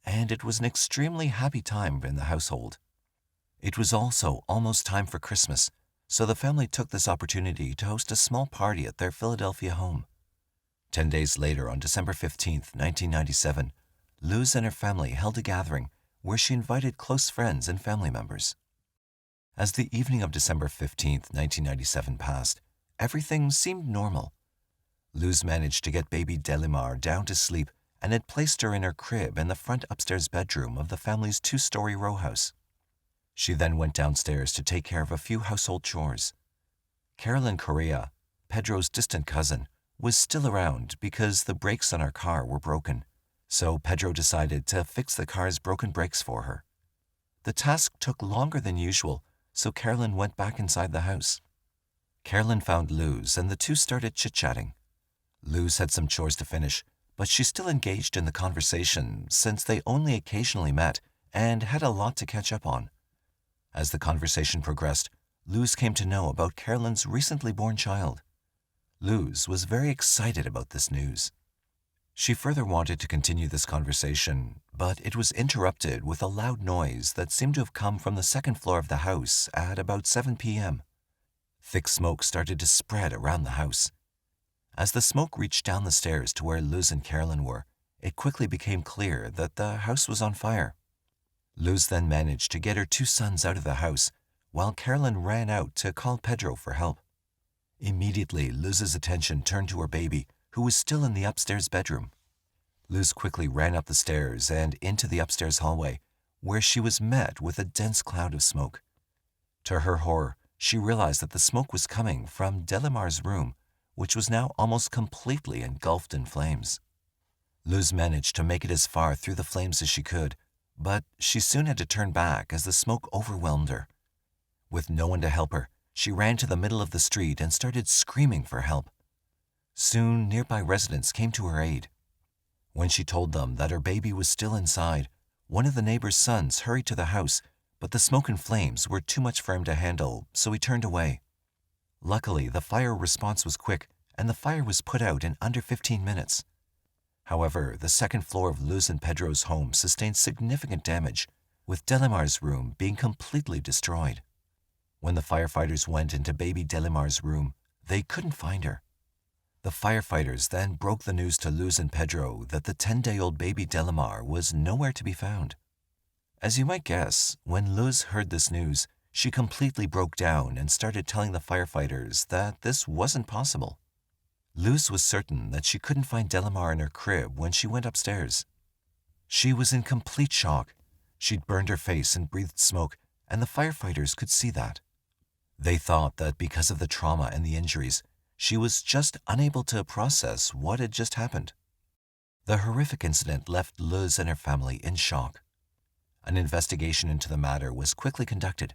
and it was an extremely happy time in the household. It was also almost time for Christmas, so the family took this opportunity to host a small party at their Philadelphia home. 10 days later, on December 15, 1997, Luz and her family held a gathering where she invited close friends and family members. As the evening of December 15, 1997 passed, everything seemed normal. Luz managed to get baby Delimar down to sleep and had placed her in her crib in the front upstairs bedroom of the family's 2-story row house. She then went downstairs to take care of a few household chores. Carolyn Correa, Pedro's distant cousin, was still around because the brakes on her car were broken, so Pedro decided to fix the car's broken brakes for her. The task took longer than usual, so Carolyn went back inside the house. Carolyn found Luz and the two started chit-chatting. Luz had some chores to finish, but she still engaged in the conversation since they only occasionally met and had a lot to catch up on. As the conversation progressed, Luz came to know about Carolyn's recently born child. Luz was very excited about this news. She further wanted to continue this conversation, but it was interrupted with a loud noise that seemed to have come from the second floor of the house at about 7 p.m. Thick smoke started to spread around the house. As the smoke reached down the stairs to where Luz and Carolyn were, it quickly became clear that the house was on fire. Luz then managed to get her 2 sons out of the house, while Carolyn ran out to call Pedro for help. Immediately, Luz's attention turned to her baby, who was still in the upstairs bedroom. Luz quickly ran up the stairs and into the upstairs hallway, where she was met with a dense cloud of smoke. To her horror, she realized that the smoke was coming from Delimar's room, which was now almost completely engulfed in flames. Luz managed to make it as far through the flames as she could, but she soon had to turn back as the smoke overwhelmed her. With no one to help her, she ran to the middle of the street and started screaming for help. Soon, nearby residents came to her aid. When she told them that her baby was still inside, one of the neighbor's sons hurried to the house, but the smoke and flames were too much for him to handle, so he turned away. Luckily, the fire response was quick, and the fire was put out in under 15 minutes. However, the second floor of Luz and Pedro's home sustained significant damage, with Delimar's room being completely destroyed. When the firefighters went into baby Delimar's room, they couldn't find her. The firefighters then broke the news to Luz and Pedro that the 10-day-old baby Delimar was nowhere to be found. As you might guess, when Luz heard this news, she completely broke down and started telling the firefighters that this wasn't possible. Luz was certain that she couldn't find Delimar in her crib when she went upstairs. She was in complete shock. She'd burned her face and breathed smoke, and the firefighters could see that. They thought that because of the trauma and the injuries, she was just unable to process what had just happened. The horrific incident left Luz and her family in shock. An investigation into the matter was quickly conducted.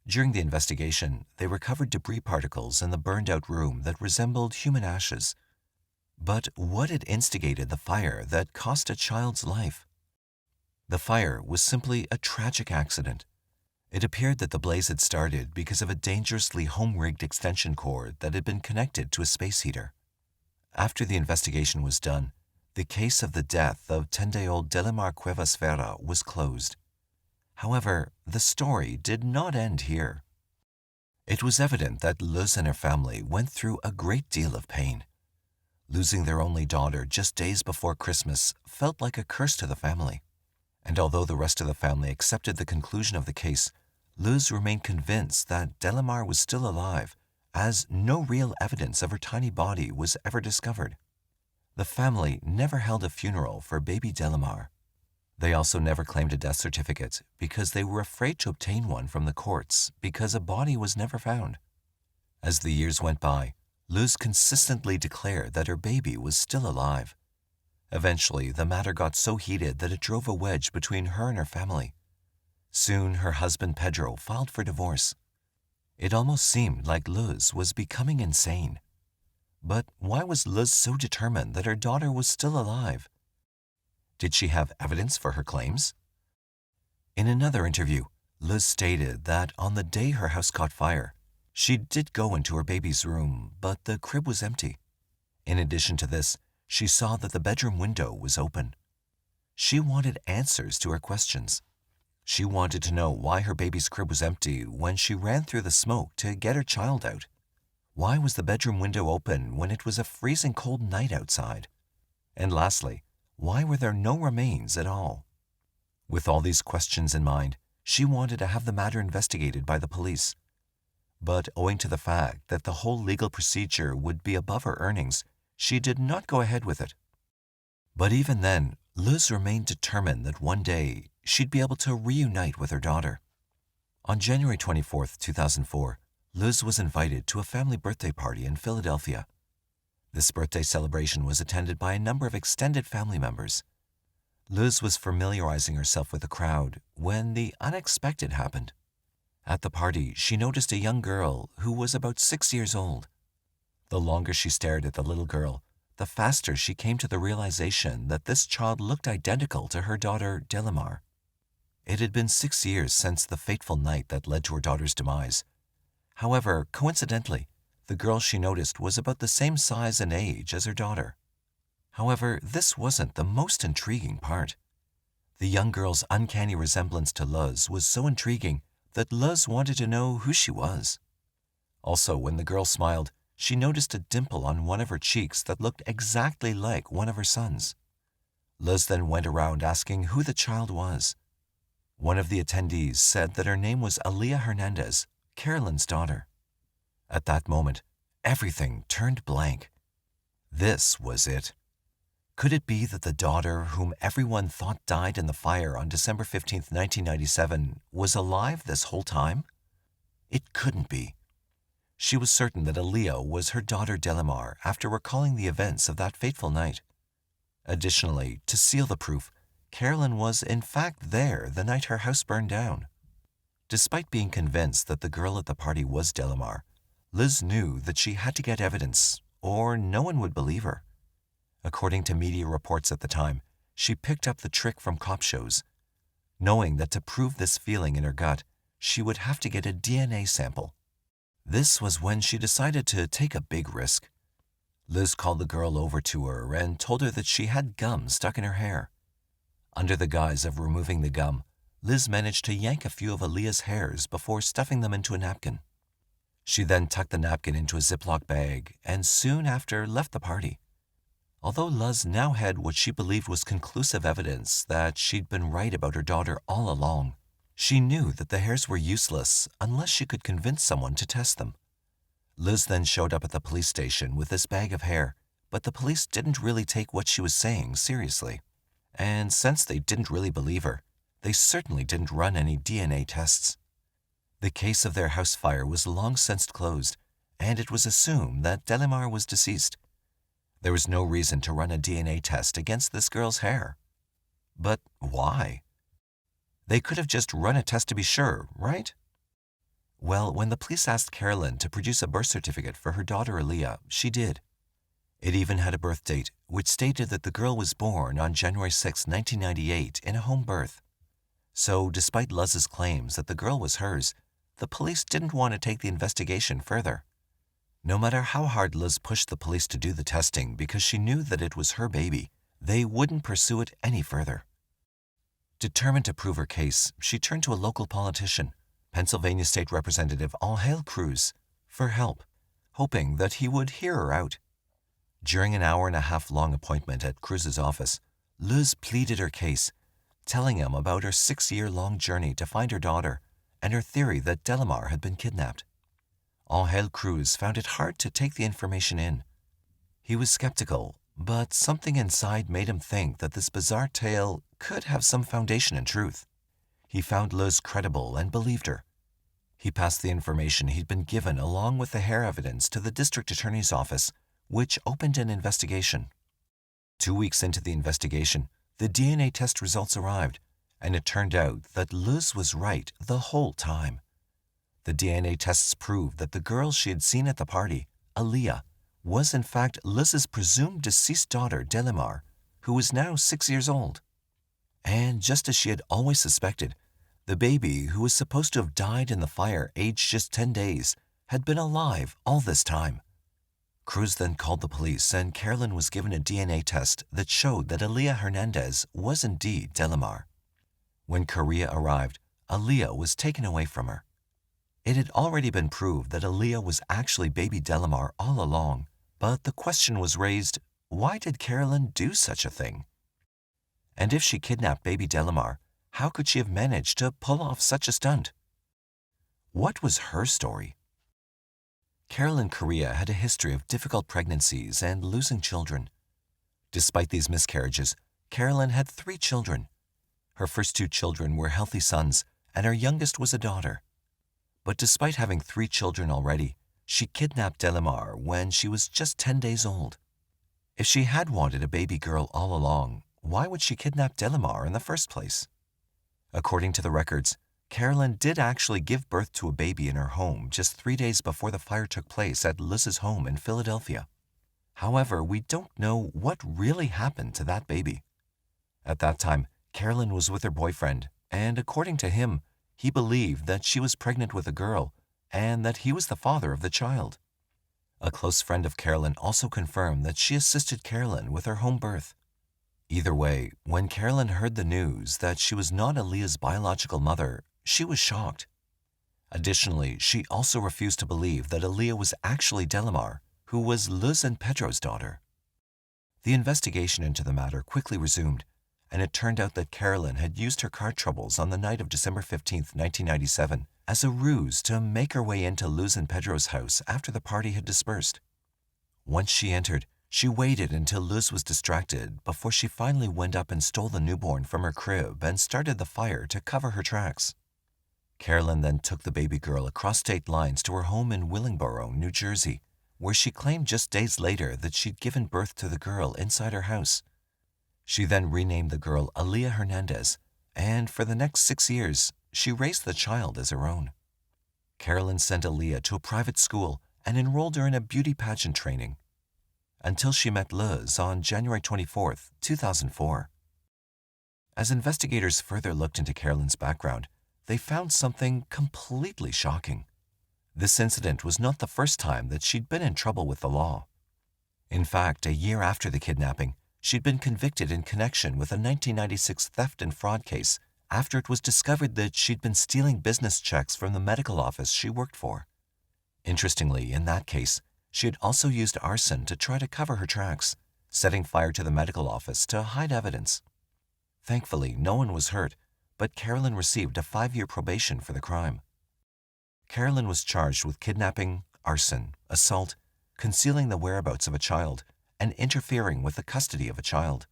During the investigation, they recovered debris particles in the burned-out room that resembled human ashes. But what had instigated the fire that cost a child's life? The fire was simply a tragic accident. It appeared that the blaze had started because of a dangerously home-rigged extension cord that had been connected to a space heater. After the investigation was done, the case of the death of 10-day-old Delimar Cuevas Vera was closed. However, the story did not end here. It was evident that Luz and her family went through a great deal of pain. Losing their only daughter just days before Christmas felt like a curse to the family. And although the rest of the family accepted the conclusion of the case, Luz remained convinced that Delimar was still alive, as no real evidence of her tiny body was ever discovered. The family never held a funeral for baby Delimar. They also never claimed a death certificate because they were afraid to obtain one from the courts because a body was never found. As the years went by, Luz consistently declared that her baby was still alive. Eventually, the matter got so heated that it drove a wedge between her and her family. Soon, her husband Pedro filed for divorce. It almost seemed like Luz was becoming insane. But why was Luz so determined that her daughter was still alive? Did she have evidence for her claims? In another interview, Luz stated that on the day her house caught fire, she did go into her baby's room, but the crib was empty. In addition to this, she saw that the bedroom window was open. She wanted answers to her questions. She wanted to know why her baby's crib was empty when she ran through the smoke to get her child out. Why was the bedroom window open when it was a freezing cold night outside? And lastly, why were there no remains at all? With all these questions in mind, she wanted to have the matter investigated by the police. But owing to the fact that the whole legal procedure would be above her earnings, she did not go ahead with it. But even then, Luz remained determined that one day she'd be able to reunite with her daughter. On January 24, 2004, Luz was invited to a family birthday party in Philadelphia. This birthday celebration was attended by a number of extended family members. Luz was familiarizing herself with the crowd when the unexpected happened. At the party, she noticed a young girl who was about 6 years old. The longer she stared at the little girl, the faster she came to the realization that this child looked identical to her daughter, Delimar. It had been 6 years since the fateful night that led to her daughter's demise. However, coincidentally, the girl she noticed was about the same size and age as her daughter. However, this wasn't the most intriguing part. The young girl's uncanny resemblance to Luz was so intriguing that Luz wanted to know who she was. Also, when the girl smiled, she noticed a dimple on one of her cheeks that looked exactly like one of her sons. Liz then went around asking who the child was. One of the attendees said that her name was Aaliyah Hernandez, Carolyn's daughter. At that moment, everything turned blank. This was it. Could it be that the daughter, whom everyone thought died in the fire on December 15, 1997, was alive this whole time? It couldn't be. She was certain that Aaliyah was her daughter Delimar after recalling the events of that fateful night. Additionally, to seal the proof, Carolyn was in fact there the night her house burned down. Despite being convinced that the girl at the party was Delimar, Liz knew that she had to get evidence, or no one would believe her. According to media reports at the time, she picked up the trick from cop shows, knowing that to prove this feeling in her gut, she would have to get a DNA sample. This was when she decided to take a big risk. Liz called the girl over to her and told her that she had gum stuck in her hair. Under the guise of removing the gum, Liz managed to yank a few of Aaliyah's hairs before stuffing them into a napkin. She then tucked the napkin into a Ziploc bag and soon after left the party. Although Liz now had what she believed was conclusive evidence that she'd been right about her daughter all along, she knew that the hairs were useless unless she could convince someone to test them. Liz then showed up at the police station with this bag of hair, but the police didn't really take what she was saying seriously. And since they didn't really believe her, they certainly didn't run any DNA tests. The case of their house fire was long since closed, and it was assumed that Delimar was deceased. There was no reason to run a DNA test against this girl's hair. But why? They could have just run a test to be sure, right? Well, when the police asked Carolyn to produce a birth certificate for her daughter Aaliyah, she did. It even had a birth date, which stated that the girl was born on January 6, 1998, in a home birth. So, despite Liz's claims that the girl was hers, the police didn't want to take the investigation further. No matter how hard Liz pushed the police to do the testing because she knew that it was her baby, they wouldn't pursue it any further. Determined to prove her case, she turned to a local politician, Pennsylvania State Representative Unheard Cruz, for help, hoping that he would hear her out. During an hour-and-a-half-long appointment at Cruz's office, Liz pleaded her case, telling him about her 6-year-long journey to find her daughter and her theory that Delimar had been kidnapped. Unheard Cruz found it hard to take the information in. He was skeptical, but something inside made him think that this bizarre tale could have some foundation in truth. He found Liz credible and believed her. He passed the information he'd been given along with the hair evidence to the district attorney's office, which opened an investigation. 2 weeks into the investigation, the DNA test results arrived, and it turned out that Liz was right the whole time. The DNA tests proved that the girl she had seen at the party, Aaliyah, was in fact Liz's presumed deceased daughter, Delimar, who was now 6 years old. And just as she had always suspected, the baby, who was supposed to have died in the fire aged just 10 days, had been alive all this time. Cruz then called the police, and Carolyn was given a DNA test that showed that Aaliyah Hernandez was indeed Delimar. When Korea arrived, Aaliyah was taken away from her. It had already been proved that Aaliyah was actually baby Delimar all along, but the question was raised, why did Carolyn do such a thing? And if she kidnapped baby Delimar, how could she have managed to pull off such a stunt? What was her story? Carolyn Correa had a history of difficult pregnancies and losing children. Despite these miscarriages, Carolyn had 3 children. Her first 2 children were healthy sons, and her youngest was a daughter. But despite having 3 children already, she kidnapped Delimar when she was just 10 days old. If she had wanted a baby girl all along, why would she kidnap Delimar in the first place? According to the records, Carolyn did actually give birth to a baby in her home just 3 days before the fire took place at Liz's home in Philadelphia. However, we don't know what really happened to that baby. At that time, Carolyn was with her boyfriend, and according to him, he believed that she was pregnant with a girl and that he was the father of the child. A close friend of Carolyn also confirmed that she assisted Carolyn with her home birth. Either way, when Carolyn heard the news that she was not Aaliyah's biological mother, she was shocked. Additionally, she also refused to believe that Aaliyah was actually Delimar who was Luz and Pedro's daughter. The investigation into the matter quickly resumed, and it turned out that Carolyn had used her car troubles on the night of December 15, 1997, as a ruse to make her way into Luz and Pedro's house after the party had dispersed. Once she entered, she waited until Luz was distracted before she finally went up and stole the newborn from her crib and started the fire to cover her tracks. Carolyn then took the baby girl across state lines to her home in Willingboro, New Jersey, where she claimed just days later that she'd given birth to the girl inside her house. She then renamed the girl Aaliyah Hernandez, and for the next 6 years, she raised the child as her own. Carolyn sent Aaliyah to a private school and enrolled her in a beauty pageant training, until she met Luz on January 24, 2004. As investigators further looked into Carolyn's background, they found something completely shocking. This incident was not the first time that she'd been in trouble with the law. In fact, a year after the kidnapping, she'd been convicted in connection with a 1996 theft and fraud case after it was discovered that she'd been stealing business checks from the medical office she worked for. Interestingly, in that case, she had also used arson to try to cover her tracks, setting fire to the medical office to hide evidence. Thankfully, no one was hurt, but Carolyn received a 5-year probation for the crime. Carolyn was charged with kidnapping, arson, assault, concealing the whereabouts of a child, and interfering with the custody of a child.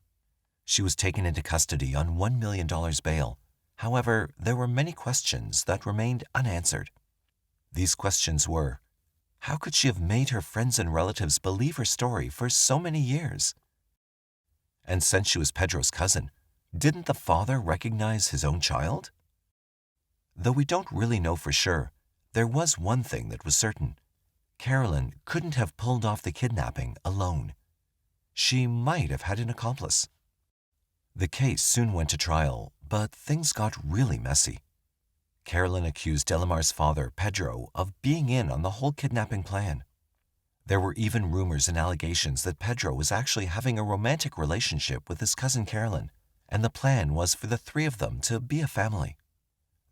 She was taken into custody on $1 million bail. However, there were many questions that remained unanswered. These questions were, how could she have made her friends and relatives believe her story for so many years? And since she was Pedro's cousin, didn't the father recognize his own child? Though we don't really know for sure, there was one thing that was certain. Carolyn couldn't have pulled off the kidnapping alone. She might have had an accomplice. The case soon went to trial, but things got really messy. Carolyn accused Delimar's father, Pedro, of being in on the whole kidnapping plan. There were even rumors and allegations that Pedro was actually having a romantic relationship with his cousin Carolyn, and the plan was for the three of them to be a family.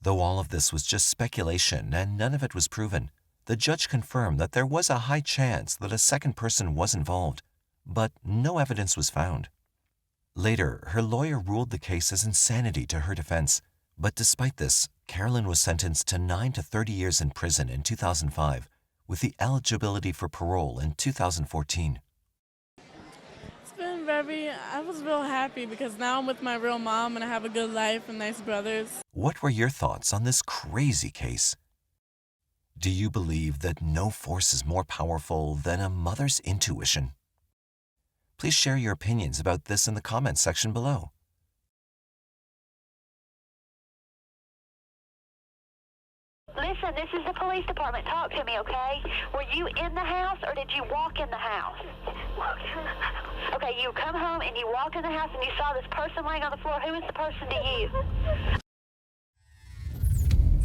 Though all of this was just speculation and none of it was proven, the judge confirmed that there was a high chance that a second person was involved, but no evidence was found. Later, her lawyer ruled the case as insanity to her defense, but despite this, Carolyn was sentenced to 9 to 30 years in prison in 2005, with the eligibility for parole in 2014. I was real happy because now I'm with my real mom and I have a good life and nice brothers. What were your thoughts on this crazy case? Do you believe that no force is more powerful than a mother's intuition? Please share your opinions about this in the comments section below. Listen, this is the police department. Talk to me, okay? Were you in the house or did you walk in the house? Okay, you come home and you walk in the house and you saw this person laying on the floor. Who is the person to you?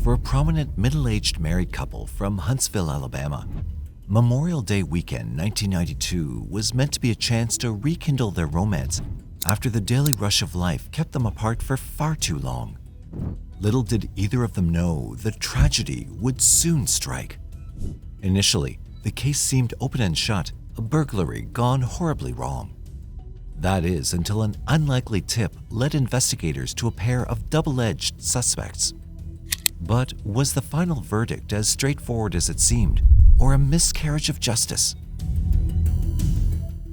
For a prominent middle-aged married couple from Huntsville, Alabama, Memorial Day weekend 1992 was meant to be a chance to rekindle their romance after the daily rush of life kept them apart for far too long. Little did either of them know that tragedy would soon strike. Initially, the case seemed open and shut, a burglary gone horribly wrong. That is, until an unlikely tip led investigators to a pair of double-edged suspects. But was the final verdict as straightforward as it seemed, or a miscarriage of justice?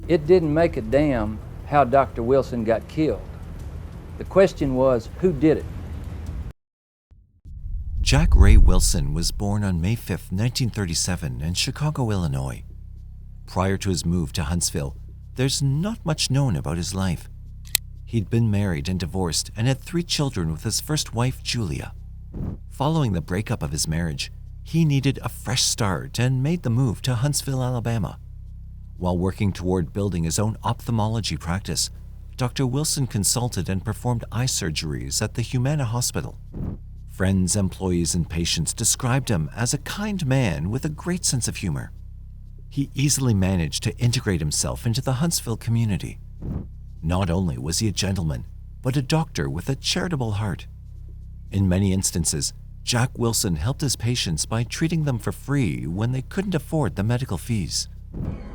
It didn't make a damn how Dr. Wilson got killed. The question was, who did it? Jack Ray Wilson was born on May 5, 1937 in Chicago, Illinois. Prior to his move to Huntsville, there's not much known about his life. He'd been married and divorced and had 3 children with his first wife, Julia. Following the breakup of his marriage, he needed a fresh start and made the move to Huntsville, Alabama. While working toward building his own ophthalmology practice, Dr. Wilson consulted and performed eye surgeries at the Humana Hospital. Friends, employees, and patients described him as a kind man with a great sense of humor. He easily managed to integrate himself into the Huntsville community. Not only was he a gentleman, but a doctor with a charitable heart. In many instances, Jack Wilson helped his patients by treating them for free when they couldn't afford the medical fees.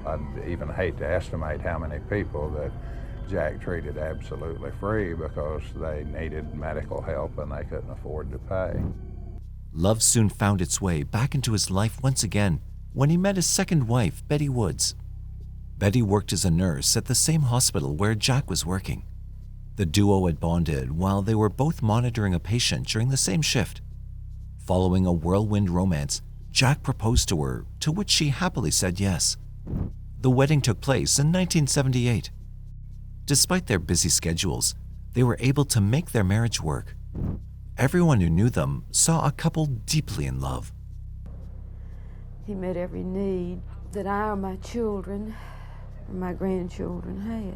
I'd even hate to estimate how many people that Jack treated absolutely free because they needed medical help and they couldn't afford to pay. Love soon found its way back into his life once again when he met his second wife, Betty Woods. Betty worked as a nurse at the same hospital where Jack was working. The duo had bonded while they were both monitoring a patient during the same shift. Following a whirlwind romance, Jack proposed to her, to which she happily said yes. The wedding took place in 1978. Despite their busy schedules, they were able to make their marriage work. Everyone who knew them saw a couple deeply in love. He met every need that I or my children or my grandchildren had.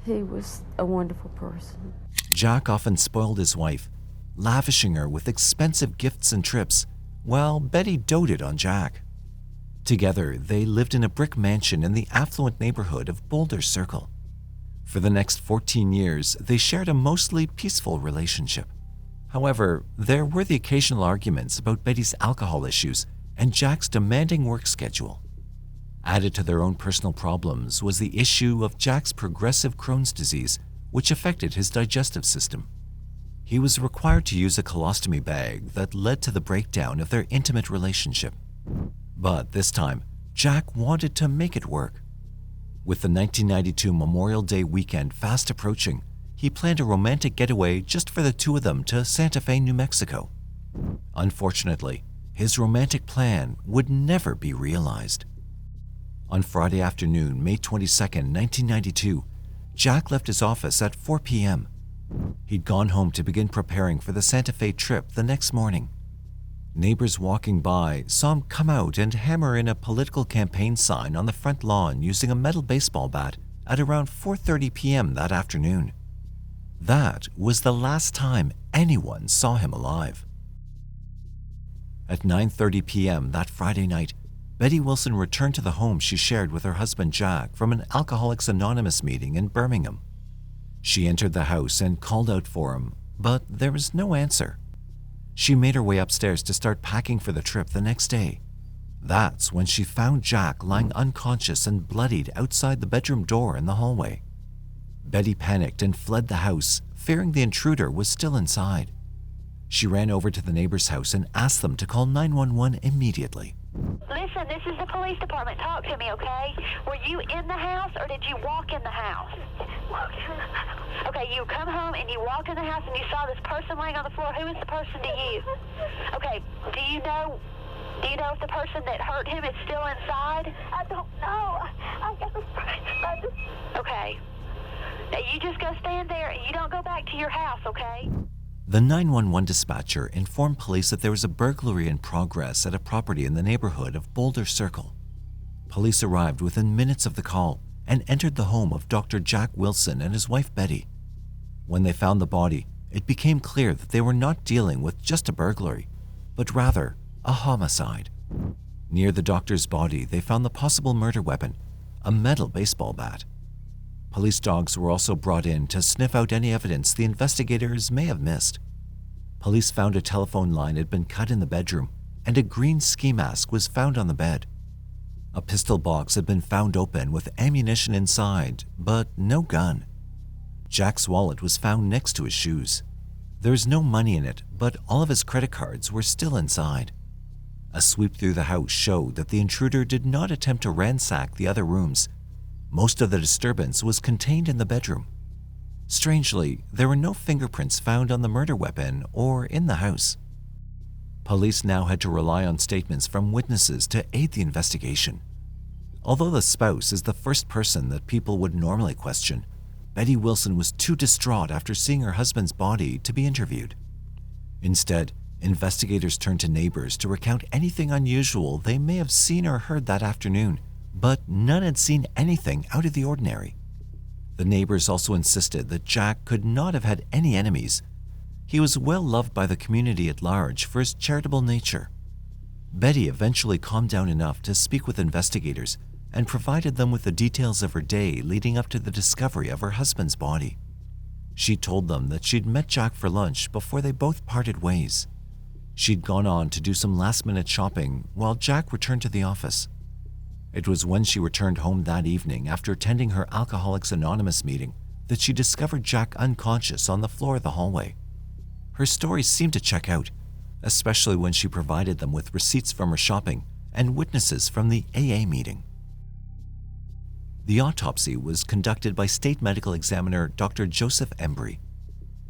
He was a wonderful person. Jack often spoiled his wife, lavishing her with expensive gifts and trips, while Betty doted on Jack. Together, they lived in a brick mansion in the affluent neighborhood of Boulder Circle. For the next 14 years, they shared a mostly peaceful relationship. However, there were the occasional arguments about Betty's alcohol issues and Jack's demanding work schedule. Added to their own personal problems was the issue of Jack's progressive Crohn's disease, which affected his digestive system. He was required to use a colostomy bag that led to the breakdown of their intimate relationship. But this time, Jack wanted to make it work. With the 1992 Memorial Day weekend fast approaching, he planned a romantic getaway just for the two of them to Santa Fe, New Mexico. Unfortunately, his romantic plan would never be realized. On Friday afternoon, May 22, 1992, Jack left his office at 4 p.m. He'd gone home to begin preparing for the Santa Fe trip the next morning. Neighbors walking by saw him come out and hammer in a political campaign sign on the front lawn using a metal baseball bat at around 4:30 p.m. that afternoon. That was the last time anyone saw him alive. At 9:30 p.m. that Friday night, Betty Wilson returned to the home she shared with her husband Jack from an Alcoholics Anonymous meeting in Birmingham. She entered the house and called out for him, but there was no answer. She made her way upstairs to start packing for the trip the next day. That's when she found Jack lying unconscious and bloodied outside the bedroom door in the hallway. Betty panicked and fled the house, fearing the intruder was still inside. She ran over to the neighbor's house and asked them to call 911 immediately. Listen, this is the police department. Talk to me, okay? Were you in the house or did you walk in the house? Okay, you come home and you walk in the house and you saw this person laying on the floor. Who is the person to you? Okay, do you know if the person that hurt him is still inside? I don't know. I got a Okay. Now you just go stand there and you don't go back to your house, okay? The 911 dispatcher informed police that there was a burglary in progress at a property in the neighborhood of Boulder Circle. Police arrived within minutes of the call and entered the home of Dr. Jack Wilson and his wife Betty. When they found the body, it became clear that they were not dealing with just a burglary, but rather a homicide. Near the doctor's body, they found the possible murder weapon, a metal baseball bat. Police dogs were also brought in to sniff out any evidence the investigators may have missed. Police found a telephone line had been cut in the bedroom, and a green ski mask was found on the bed. A pistol box had been found open with ammunition inside, but no gun. Jack's wallet was found next to his shoes. There was no money in it, but all of his credit cards were still inside. A sweep through the house showed that the intruder did not attempt to ransack the other rooms. Most of the disturbance was contained in the bedroom. Strangely, there were no fingerprints found on the murder weapon or in the house. Police now had to rely on statements from witnesses to aid the investigation. Although the spouse is the first person that people would normally question, Betty Wilson was too distraught after seeing her husband's body to be interviewed. Instead, investigators turned to neighbors to recount anything unusual they may have seen or heard that afternoon, but none had seen anything out of the ordinary. The neighbors also insisted that Jack could not have had any enemies. He was well loved by the community at large for his charitable nature. Betty eventually calmed down enough to speak with investigators and provided them with the details of her day leading up to the discovery of her husband's body. She told them that she'd met Jack for lunch before they both parted ways. She'd gone on to do some last-minute shopping while Jack returned to the office. It was when she returned home that evening after attending her Alcoholics Anonymous meeting that she discovered Jack unconscious on the floor of the hallway. Her story seemed to check out, especially when she provided them with receipts from her shopping and witnesses from the AA meeting. The autopsy was conducted by State Medical Examiner Dr. Joseph Embry.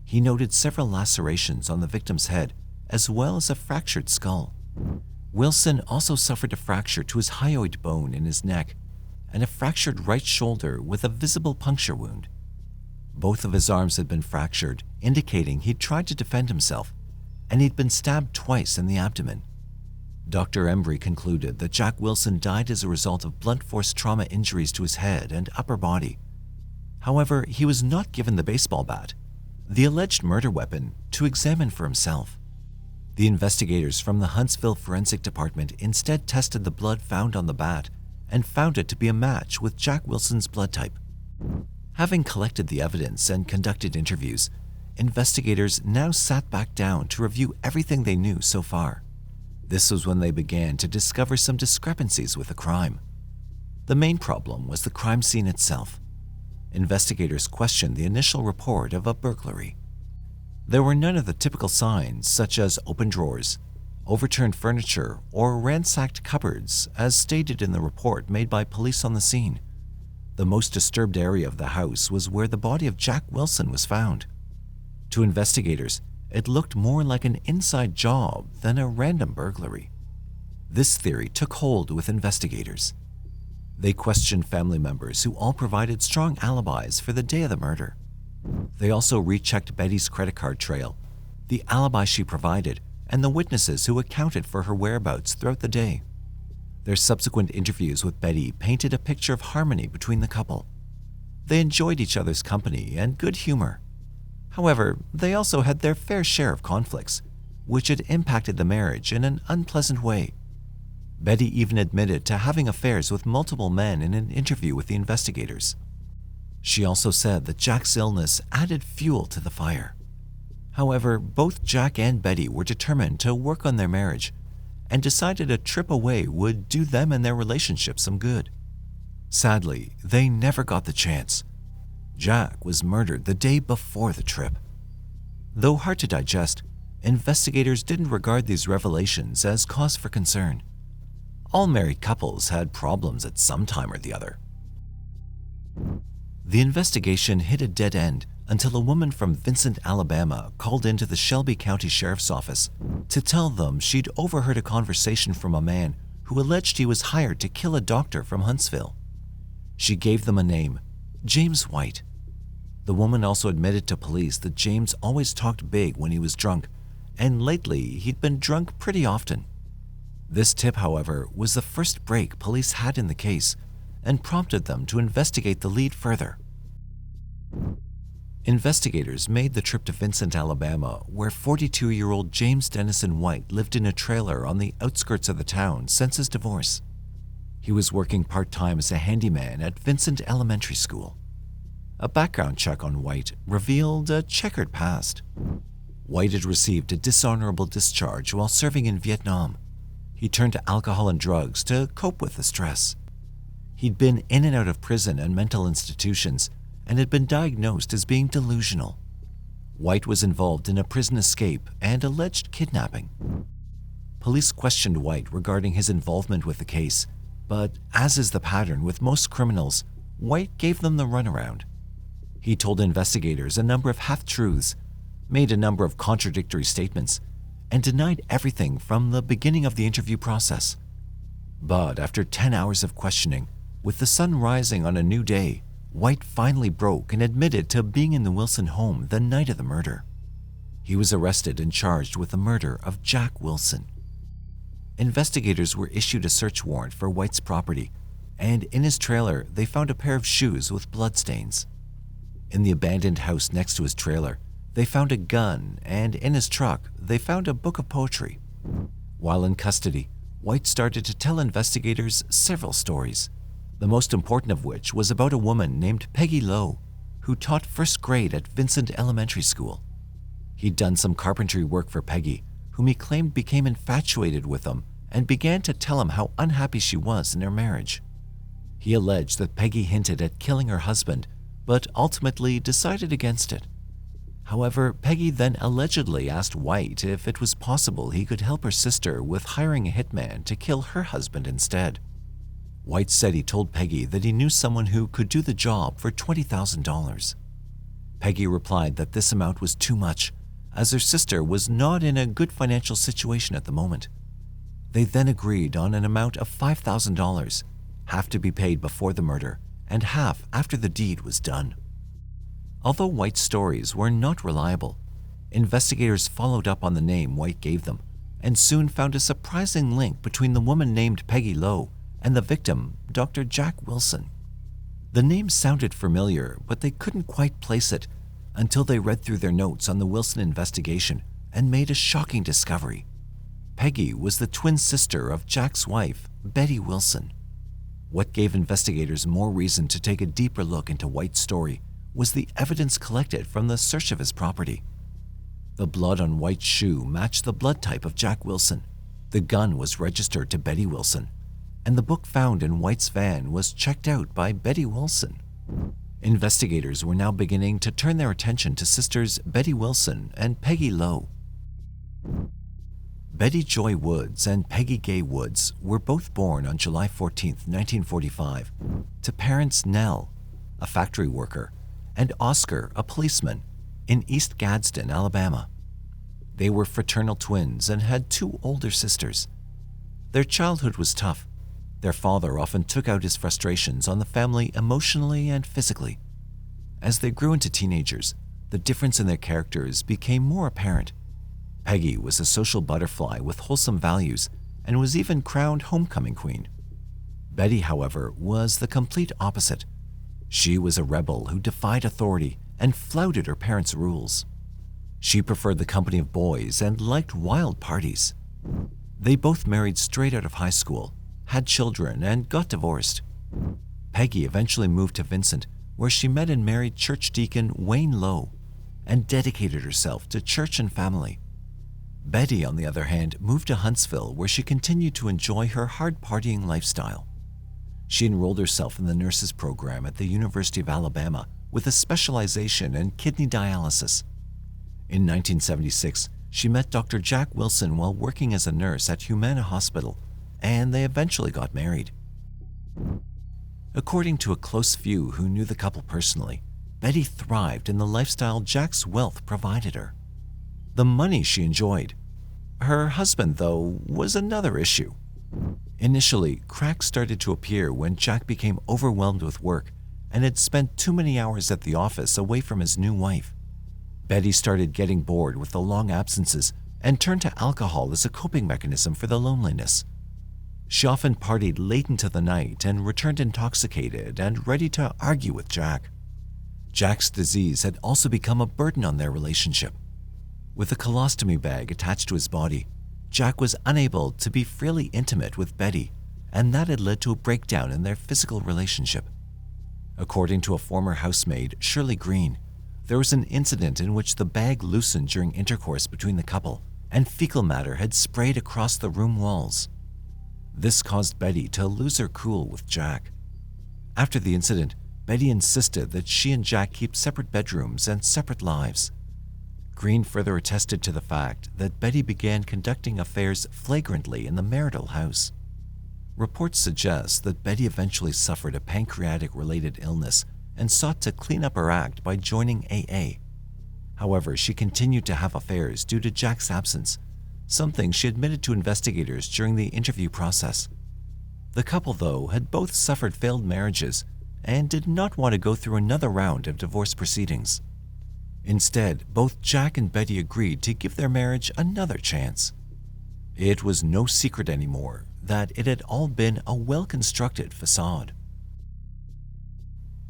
He noted several lacerations on the victim's head, as well as a fractured skull. Wilson also suffered a fracture to his hyoid bone in his neck and a fractured right shoulder with a visible puncture wound. Both of his arms had been fractured, indicating he'd tried to defend himself, and he'd been stabbed twice in the abdomen. Dr. Embry concluded that Jack Wilson died as a result of blunt force trauma injuries to his head and upper body. However, he was not given the baseball bat, the alleged murder weapon, to examine for himself. The investigators from the Huntsville Forensic Department instead tested the blood found on the bat and found it to be a match with Jack Wilson's blood type. Having collected the evidence and conducted interviews, investigators now sat back down to review everything they knew so far. This was when they began to discover some discrepancies with the crime. The main problem was the crime scene itself. Investigators questioned the initial report of a burglary. There were none of the typical signs, such as open drawers, overturned furniture, or ransacked cupboards, as stated in the report made by police on the scene. The most disturbed area of the house was where the body of Jack Wilson was found. To investigators, it looked more like an inside job than a random burglary. This theory took hold with investigators. They questioned family members who all provided strong alibis for the day of the murder. They also rechecked Betty's credit card trail, the alibi she provided, and the witnesses who accounted for her whereabouts throughout the day. Their subsequent interviews with Betty painted a picture of harmony between the couple. They enjoyed each other's company and good humor. However, they also had their fair share of conflicts, which had impacted the marriage in an unpleasant way. Betty even admitted to having affairs with multiple men in an interview with the investigators. She also said that Jack's illness added fuel to the fire. However, both Jack and Betty were determined to work on their marriage and decided a trip away would do them and their relationship some good. Sadly, they never got the chance. Jack was murdered the day before the trip. Though hard to digest, investigators didn't regard these revelations as cause for concern. All married couples had problems at some time or the other. The investigation hit a dead end until a woman from Vincent, Alabama called into the Shelby County Sheriff's Office to tell them she'd overheard a conversation from a man who alleged he was hired to kill a doctor from Huntsville. She gave them a name, James White. The woman also admitted to police that James always talked big when he was drunk, and lately he'd been drunk pretty often. This tip, however, was the first break police had in the case and prompted them to investigate the lead further. Investigators made the trip to Vincent, Alabama, where 42-year-old James Dennison White lived in a trailer on the outskirts of the town since his divorce. He was working part-time as a handyman at Vincent Elementary School. A background check on White revealed a checkered past. White had received a dishonorable discharge while serving in Vietnam. He turned to alcohol and drugs to cope with the stress. He'd been in and out of prison and mental institutions and had been diagnosed as being delusional. White was involved in a prison escape and alleged kidnapping. Police questioned White regarding his involvement with the case, but as is the pattern with most criminals, White gave them the runaround. He told investigators a number of half-truths, made a number of contradictory statements, and denied everything from the beginning of the interview process. But after 10 hours of questioning, with the sun rising on a new day, White finally broke and admitted to being in the Wilson home the night of the murder. He was arrested and charged with the murder of Jack Wilson. Investigators were issued a search warrant for White's property, and in his trailer they found a pair of shoes with bloodstains. In the abandoned house next to his trailer, they found a gun, and in his truck they found a book of poetry. While in custody, White started to tell investigators several stories, the most important of which was about a woman named Peggy Lowe, who taught first grade at Vincent Elementary School. He'd done some carpentry work for Peggy, whom he claimed became infatuated with him and began to tell him how unhappy she was in their marriage. He alleged that Peggy hinted at killing her husband, but ultimately decided against it. However, Peggy then allegedly asked White if it was possible he could help her sister with hiring a hitman to kill her husband instead. White said he told Peggy that he knew someone who could do the job for $20,000. Peggy replied that this amount was too much, as her sister was not in a good financial situation at the moment. They then agreed on an amount of $5,000, half to be paid before the murder and half after the deed was done. Although White's stories were not reliable, investigators followed up on the name White gave them and soon found a surprising link between the woman named Peggy Lowe and the victim, Dr. Jack Wilson. The name sounded familiar, but they couldn't quite place it until they read through their notes on the Wilson investigation and made a shocking discovery. Peggy was the twin sister of Jack's wife, Betty Wilson. What gave investigators more reason to take a deeper look into White's story was the evidence collected from the search of his property. The blood on White's shoe matched the blood type of Jack Wilson. The gun was registered to Betty Wilson, and the book found in White's van was checked out by Betty Wilson. Investigators were now beginning to turn their attention to sisters Betty Wilson and Peggy Lowe. Betty Joy Woods and Peggy Gay Woods were both born on July 14, 1945, to parents Nell, a factory worker, and Oscar, a policeman, in East Gadsden, Alabama. They were fraternal twins and had two older sisters. Their childhood was tough. Their father often took out his frustrations on the family emotionally and physically. As they grew into teenagers, the difference in their characters became more apparent. Peggy was a social butterfly with wholesome values and was even crowned homecoming queen. Betty, however, was the complete opposite. She was a rebel who defied authority and flouted her parents' rules. She preferred the company of boys and liked wild parties. They both married straight out of high school, had children, and got divorced. Peggy eventually moved to Vincent, where she met and married church deacon Wayne Lowe and dedicated herself to church and family. Betty, on the other hand, moved to Huntsville, where she continued to enjoy her hard partying lifestyle. She enrolled herself in the nurses program at the University of Alabama with a specialization in kidney dialysis. In 1976, she met Dr. Jack Wilson while working as a nurse at Humana Hospital, and they eventually got married. According to a close few who knew the couple personally, Betty thrived in the lifestyle Jack's wealth provided her. The money she enjoyed. Her husband, though, was another issue. Initially, cracks started to appear when Jack became overwhelmed with work and had spent too many hours at the office away from his new wife. Betty started getting bored with the long absences and turned to alcohol as a coping mechanism for the loneliness. She often partied late into the night and returned intoxicated and ready to argue with Jack. Jack's disease had also become a burden on their relationship. With a colostomy bag attached to his body, Jack was unable to be freely intimate with Betty, and that had led to a breakdown in their physical relationship. According to a former housemaid, Shirley Green, there was an incident in which the bag loosened during intercourse between the couple, and fecal matter had sprayed across the room walls. This caused Betty to lose her cool with Jack. After the incident, Betty insisted that she and Jack keep separate bedrooms and separate lives. Green further attested to the fact that Betty began conducting affairs flagrantly in the marital house. Reports suggest that Betty eventually suffered a pancreatic-related illness and sought to clean up her act by joining AA. However, she continued to have affairs due to Jack's absence, something she admitted to investigators during the interview process. The couple, though, had both suffered failed marriages and did not want to go through another round of divorce proceedings. Instead, both Jack and Betty agreed to give their marriage another chance. It was no secret anymore that it had all been a well-constructed facade.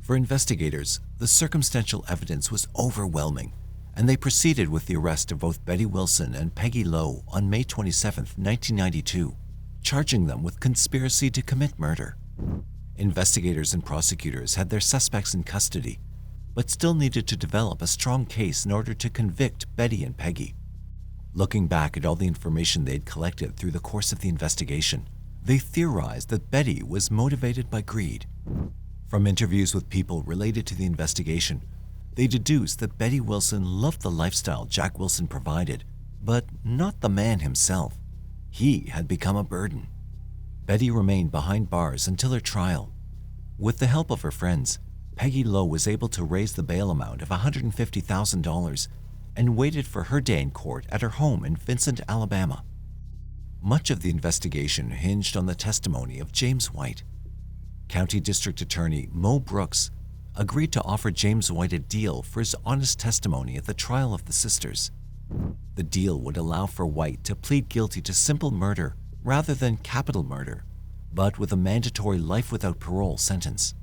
For investigators, the circumstantial evidence was overwhelming, and they proceeded with the arrest of both Betty Wilson and Peggy Lowe on May 27, 1992, charging them with conspiracy to commit murder. Investigators and prosecutors had their suspects in custody, but still needed to develop a strong case in order to convict Betty and Peggy. Looking back at all the information they had collected through the course of the investigation, they theorized that Betty was motivated by greed. From interviews with people related to the investigation, they deduced that Betty Wilson loved the lifestyle Jack Wilson provided, but not the man himself. He had become a burden. Betty remained behind bars until her trial. With the help of her friends, Peggy Lowe was able to raise the bail amount of $150,000 and waited for her day in court at her home in Vincent, Alabama. Much of the investigation hinged on the testimony of James White. County District Attorney Mo Brooks agreed to offer James White a deal for his honest testimony at the trial of the sisters. The deal would allow for White to plead guilty to simple murder rather than capital murder, but with a mandatory life without parole sentence.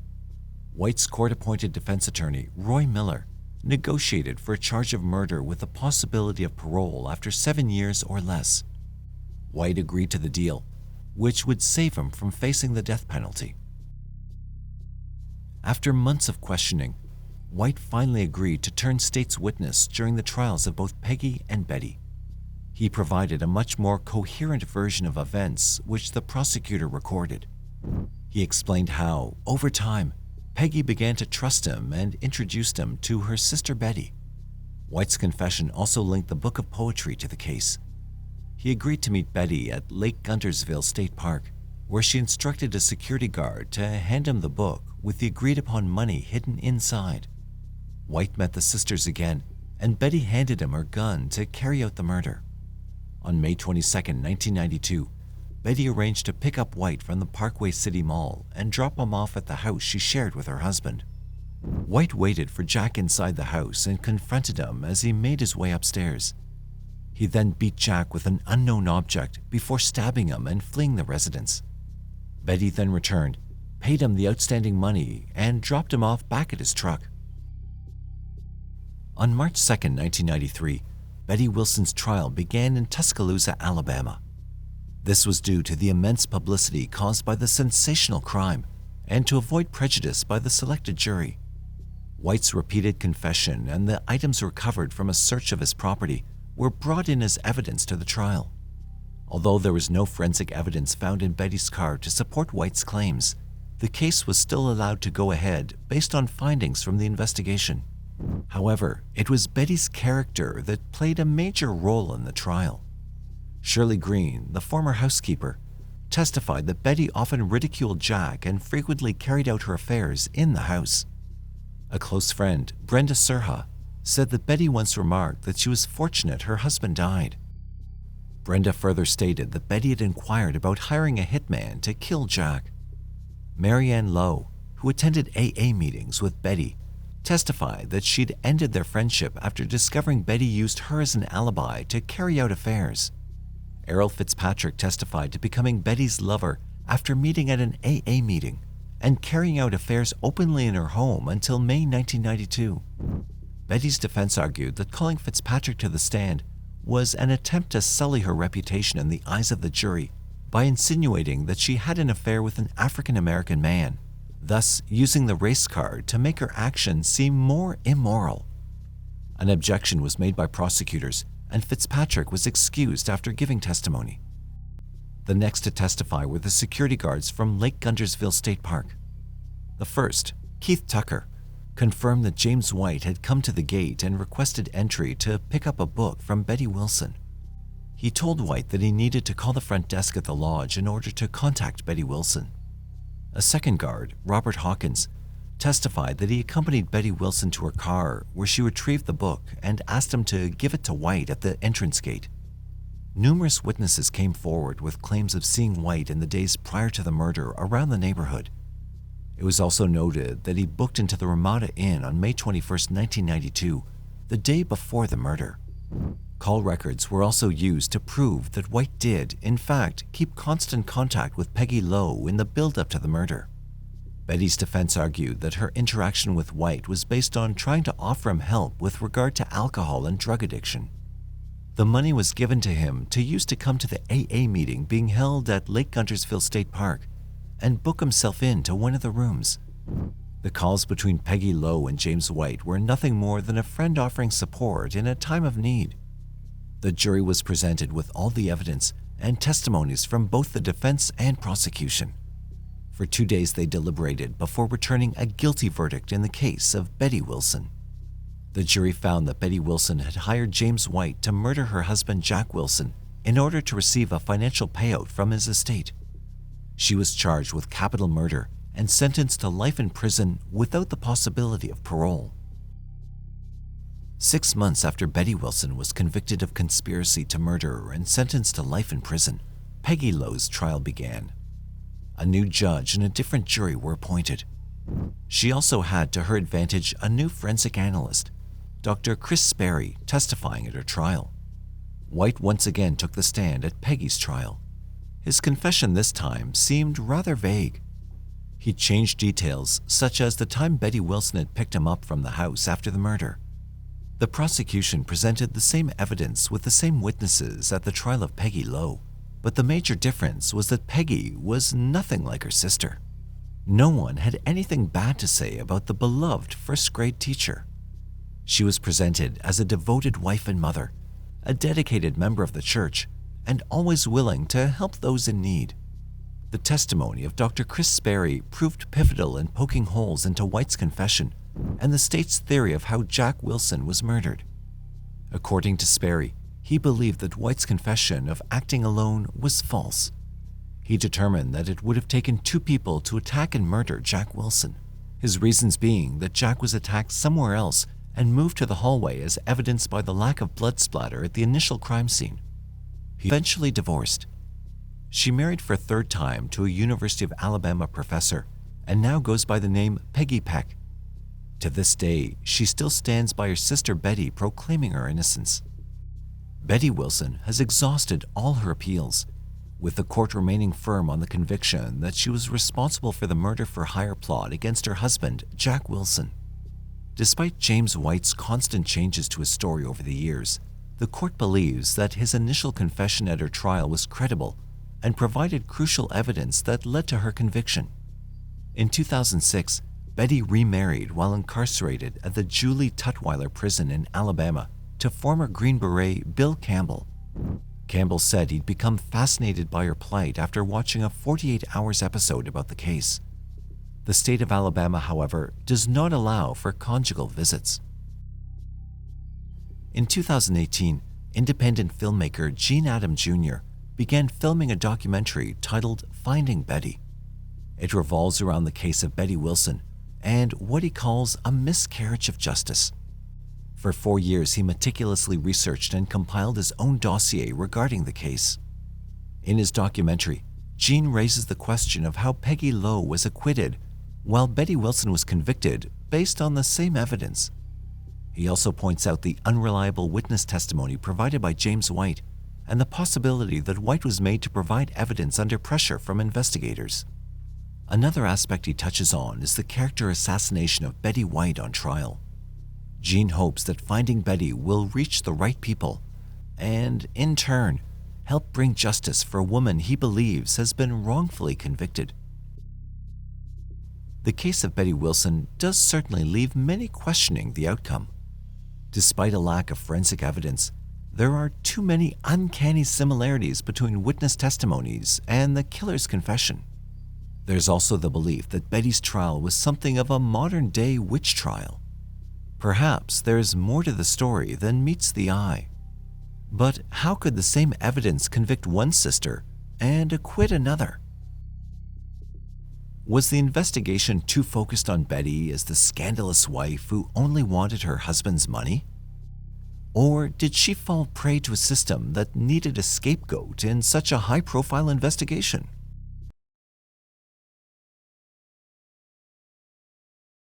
White's court-appointed defense attorney, Roy Miller, negotiated for a charge of murder with the possibility of parole after 7 years or less. White agreed to the deal, which would save him from facing the death penalty. After months of questioning, White finally agreed to turn state's witness during the trials of both Peggy and Betty. He provided a much more coherent version of events which the prosecutor recorded. He explained how, over time, Peggy began to trust him and introduced him to her sister Betty. White's confession also linked the book of poetry to the case. He agreed to meet Betty at Lake Guntersville State Park, where she instructed a security guard to hand him the book with the agreed-upon money hidden inside. White met the sisters again, and Betty handed him her gun to carry out the murder. On May 22, 1992, Betty arranged to pick up White from the Parkway City Mall and drop him off at the house she shared with her husband. White waited for Jack inside the house and confronted him as he made his way upstairs. He then beat Jack with an unknown object before stabbing him and fleeing the residence. Betty then returned, paid him the outstanding money, and dropped him off back at his truck. On March 2, 1993, Betty Wilson's trial began in Tuscaloosa, Alabama. This was due to the immense publicity caused by the sensational crime and to avoid prejudice by the selected jury. White's repeated confession and the items recovered from a search of his property were brought in as evidence to the trial. Although there was no forensic evidence found in Betty's car to support White's claims, the case was still allowed to go ahead based on findings from the investigation. However, it was Betty's character that played a major role in the trial. Shirley Green, the former housekeeper, testified that Betty often ridiculed Jack and frequently carried out her affairs in the house. A close friend, Brenda Serha, said that Betty once remarked that she was fortunate her husband died. Brenda further stated that Betty had inquired about hiring a hitman to kill Jack. Marianne Lowe, who attended AA meetings with Betty, testified that she'd ended their friendship after discovering Betty used her as an alibi to carry out affairs. Errol Fitzpatrick testified to becoming Betty's lover after meeting at an AA meeting and carrying out affairs openly in her home until May 1992. Betty's defense argued that calling Fitzpatrick to the stand was an attempt to sully her reputation in the eyes of the jury by insinuating that she had an affair with an African-American man, thus using the race card to make her actions seem more immoral. An objection was made by prosecutors, and Fitzpatrick was excused after giving testimony. The next to testify were the security guards from Lake Guntersville State Park. The first, Keith Tucker, confirmed that James White had come to the gate and requested entry to pick up a book from Betty Wilson. He told White that he needed to call the front desk at the lodge in order to contact Betty Wilson. A second guard, Robert Hawkins, testified that he accompanied Betty Wilson to her car where she retrieved the book and asked him to give it to White at the entrance gate. Numerous witnesses came forward with claims of seeing White in the days prior to the murder around the neighborhood. It was also noted that he booked into the Ramada Inn on May 21, 1992, the day before the murder. Call records were also used to prove that White did, in fact, keep constant contact with Peggy Lowe in the build-up to the murder. Betty's defense argued that her interaction with White was based on trying to offer him help with regard to alcohol and drug addiction. The money was given to him to use to come to the AA meeting being held at Lake Guntersville State Park and book himself into one of the rooms. The calls between Peggy Lowe and James White were nothing more than a friend offering support in a time of need. The jury was presented with all the evidence and testimonies from both the defense and prosecution. For 2 days they deliberated before returning a guilty verdict in the case of Betty Wilson. The jury found that Betty Wilson had hired James White to murder her husband Jack Wilson in order to receive a financial payout from his estate. She was charged with capital murder and sentenced to life in prison without the possibility of parole. 6 months after Betty Wilson was convicted of conspiracy to murder and sentenced to life in prison, Peggy Lowe's trial began. A new judge and a different jury were appointed. She also had to her advantage a new forensic analyst, Dr. Chris Sperry, testifying at her trial. White once again took the stand at Peggy's trial. His confession this time seemed rather vague. He changed details, such as the time Betty Wilson had picked him up from the house after the murder. The prosecution presented the same evidence with the same witnesses at the trial of Peggy Lowe, but the major difference was that Peggy was nothing like her sister. No one had anything bad to say about the beloved first-grade teacher. She was presented as a devoted wife and mother, a dedicated member of the church, and always willing to help those in need. The testimony of Dr. Chris Sperry proved pivotal in poking holes into White's confession and the state's theory of how Jack Wilson was murdered. According to Sperry, he believed that White's confession of acting alone was false. He determined that it would have taken 2 people to attack and murder Jack Wilson, his reasons being that Jack was attacked somewhere else and moved to the hallway as evidenced by the lack of blood splatter at the initial crime scene. He eventually divorced. She married for a 3rd time to a University of Alabama professor and now goes by the name Peggy Peck. To this day, she still stands by her sister Betty, proclaiming her innocence. Betty Wilson has exhausted all her appeals, with the court remaining firm on the conviction that she was responsible for the murder-for-hire plot against her husband, Jack Wilson. Despite James White's constant changes to his story over the years, the court believes that his initial confession at her trial was credible and provided crucial evidence that led to her conviction. In 2006, Betty remarried while incarcerated at the Julie Tutwiler prison in Alabama to former Green Beret Bill Campbell. Campbell said he'd become fascinated by her plight after watching a 48 Hours episode about the case. The state of Alabama, however, does not allow for conjugal visits. In 2018, independent filmmaker Gene Adam Jr. began filming a documentary titled Finding Betty. It revolves around the case of Betty Wilson and what he calls a miscarriage of justice. For 4 years, he meticulously researched and compiled his own dossier regarding the case. In his documentary, Gene raises the question of how Peggy Lowe was acquitted while Betty Wilson was convicted based on the same evidence. He also points out the unreliable witness testimony provided by James White and the possibility that White was made to provide evidence under pressure from investigators. Another aspect he touches on is the character assassination of Betty White on trial. Gene hopes that Finding Betty will reach the right people and, in turn, help bring justice for a woman he believes has been wrongfully convicted. The case of Betty Wilson does certainly leave many questioning the outcome. Despite a lack of forensic evidence, there are too many uncanny similarities between witness testimonies and the killer's confession. There's also the belief that Betty's trial was something of a modern-day witch trial. Perhaps there's more to the story than meets the eye. But how could the same evidence convict one sister and acquit another? Was the investigation too focused on Betty as the scandalous wife who only wanted her husband's money? Or did she fall prey to a system that needed a scapegoat in such a high-profile investigation?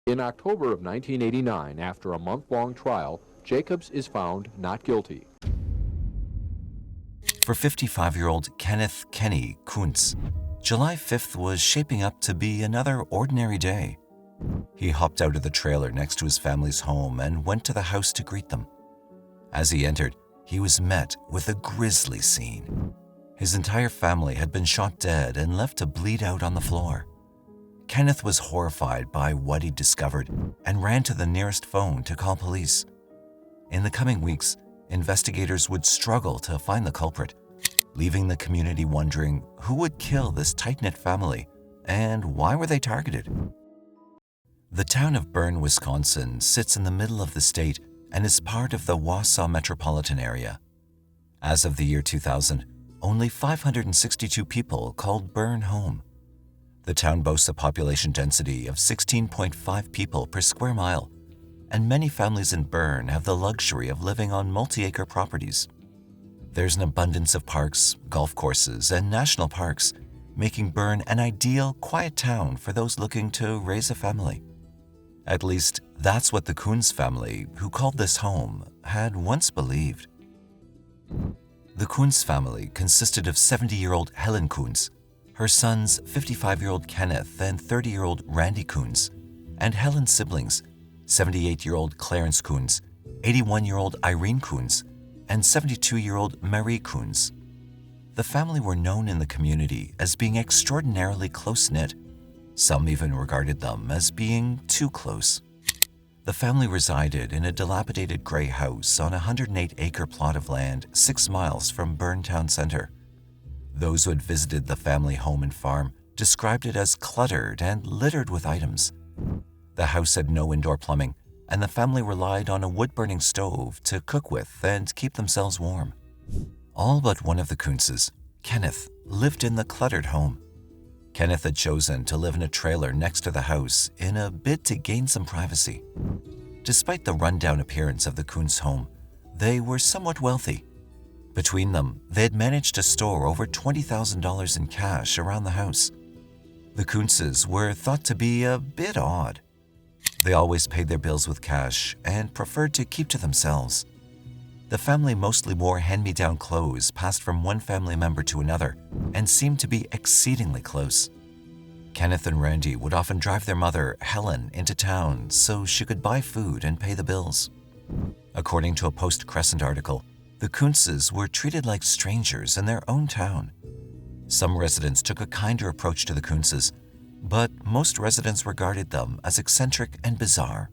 In October of 1989, after a month-long trial, Jacobs is found not guilty. For 55-year-old Kenneth Kenny Kunz, July 5th was shaping up to be another ordinary day. He hopped out of the trailer next to his family's home and went to the house to greet them. As he entered, he was met with a grisly scene. His entire family had been shot dead and left to bleed out on the floor. Kenneth was horrified by what he discovered and ran to the nearest phone to call police. In the coming weeks, investigators would struggle to find the culprit, leaving the community wondering who would kill this tight-knit family And why were they targeted? The town of Bern, Wisconsin sits in the middle of the state and is part of the Wausau metropolitan area. As of the year 2000, only 562 people called Bern home. The town boasts a population density of 16.5 people per square mile, and many families in Bern have the luxury of living on multi-acre properties. There's an abundance of parks, golf courses, and national parks, making Bern an ideal, quiet town for those looking to raise a family. At least, that's what the Kunz family, who called this home, had once believed. The Kunz family consisted of 70-year-old Helen Kunz, her sons 55-year-old Kenneth and 30-year-old Randy Kunz, and Helen's siblings, 78-year-old Clarence Kunz, 81-year-old Irene Kunz, and 72-year-old Marie Kunz. The family were known in the community as being extraordinarily close-knit. Some even regarded them as being too close. The family resided in a dilapidated gray house on a 108-acre plot of land 6 miles from Bern town center. Those who had visited the family home and farm described it as cluttered and littered with items. The house had no indoor plumbing, and the family relied on a wood-burning stove to cook with and keep themselves warm. All but one of the Kunzes, Kenneth, lived in the cluttered home. Kenneth had chosen to live in a trailer next to the house in a bid to gain some privacy. Despite the rundown appearance of the Kunz home, they were somewhat wealthy. Between them, they had managed to store over $20,000 in cash around the house. The Kunzes were thought to be a bit odd. They always paid their bills with cash and preferred to keep to themselves. The family mostly wore hand-me-down clothes passed from one family member to another and seemed to be exceedingly close. Kenneth and Randy would often drive their mother, Helen, into town so she could buy food and pay the bills. According to a Post-Crescent article, the Kunzes were treated like strangers in their own town. Some residents took a kinder approach to the Kunzes, but most residents regarded them as eccentric and bizarre.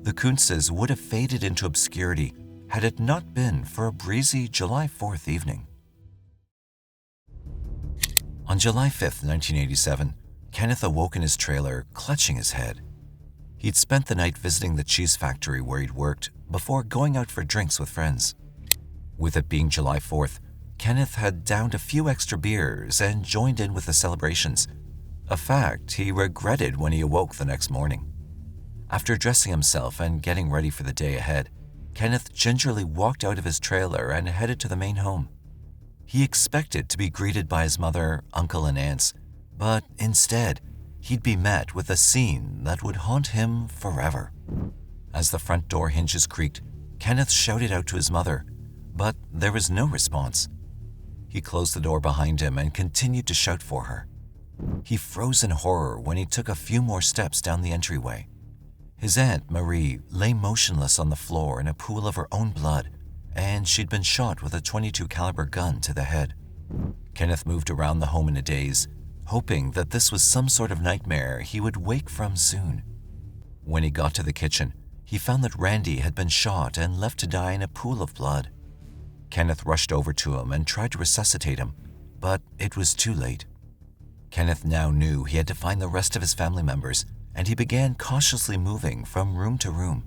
The Kunzes would have faded into obscurity had it not been for a breezy July 4th evening. On July 5th, 1987, Kenneth awoke in his trailer, clutching his head. He'd spent the night visiting the cheese factory where he'd worked before going out for drinks with friends. With it being July 4th, Kenneth had downed a few extra beers and joined in with the celebrations, a fact he regretted when he awoke the next morning. After dressing himself and getting ready for the day ahead, Kenneth gingerly walked out of his trailer and headed to the main home. He expected to be greeted by his mother, uncle, and aunts, but instead, he'd be met with a scene that would haunt him forever. As the front door hinges creaked, Kenneth shouted out to his mother, but there was no response. He closed the door behind him and continued to shout for her. He froze in horror when he took a few more steps down the entryway. His Aunt Marie lay motionless on the floor in a pool of her own blood, and she'd been shot with a .22 caliber gun to the head. Kenneth moved around the home in a daze, hoping that this was some sort of nightmare he would wake from soon. When he got to the kitchen, he found that Randy had been shot and left to die in a pool of blood. Kenneth rushed over to him and tried to resuscitate him, but it was too late. Kenneth now knew he had to find the rest of his family members, and he began cautiously moving from room to room.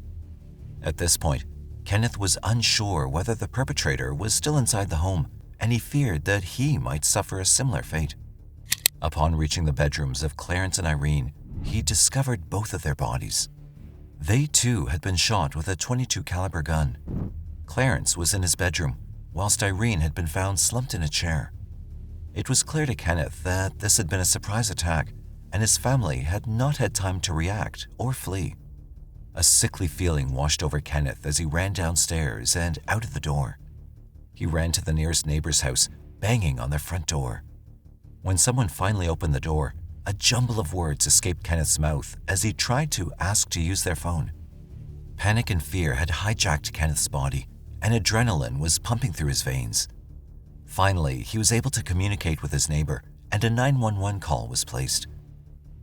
At this point, Kenneth was unsure whether the perpetrator was still inside the home, and he feared that he might suffer a similar fate. Upon reaching the bedrooms of Clarence and Irene, he discovered both of their bodies. They too had been shot with a .22 caliber gun. Clarence was in his bedroom, whilst Irene had been found slumped in a chair. It was clear to Kenneth that this had been a surprise attack, and his family had not had time to react or flee. A sickly feeling washed over Kenneth as he ran downstairs and out of the door. He ran to the nearest neighbor's house, banging on their front door. When someone finally opened the door, a jumble of words escaped Kenneth's mouth as he tried to ask to use their phone. Panic and fear had hijacked Kenneth's body, and adrenaline was pumping through his veins. Finally, he was able to communicate with his neighbor, and a 911 call was placed.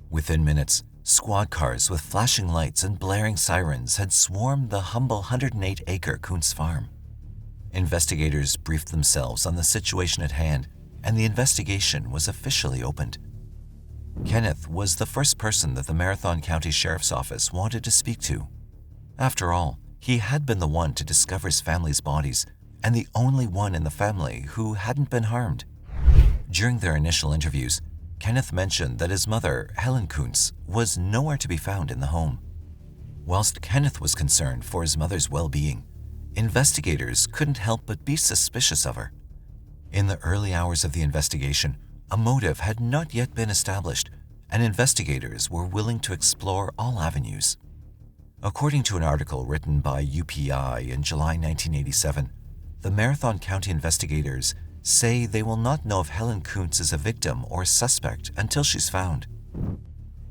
Within minutes, squad cars with flashing lights and blaring sirens had swarmed the humble 108-acre Kunz farm. Investigators briefed themselves on the situation at hand, and the investigation was officially opened. Kenneth was the first person that the Marathon County Sheriff's Office wanted to speak to. After all, he had been the one to discover his family's bodies and the only one in the family who hadn't been harmed. During their initial interviews, Kenneth mentioned that his mother, Helen Kunz, was nowhere to be found in the home. Whilst Kenneth was concerned for his mother's well-being, investigators couldn't help but be suspicious of her. In the early hours of the investigation, a motive had not yet been established, and investigators were willing to explore all avenues. According to an article written by UPI in July 1987, the Marathon County investigators say they will not know if Helen Kunz is a victim or a suspect until she's found.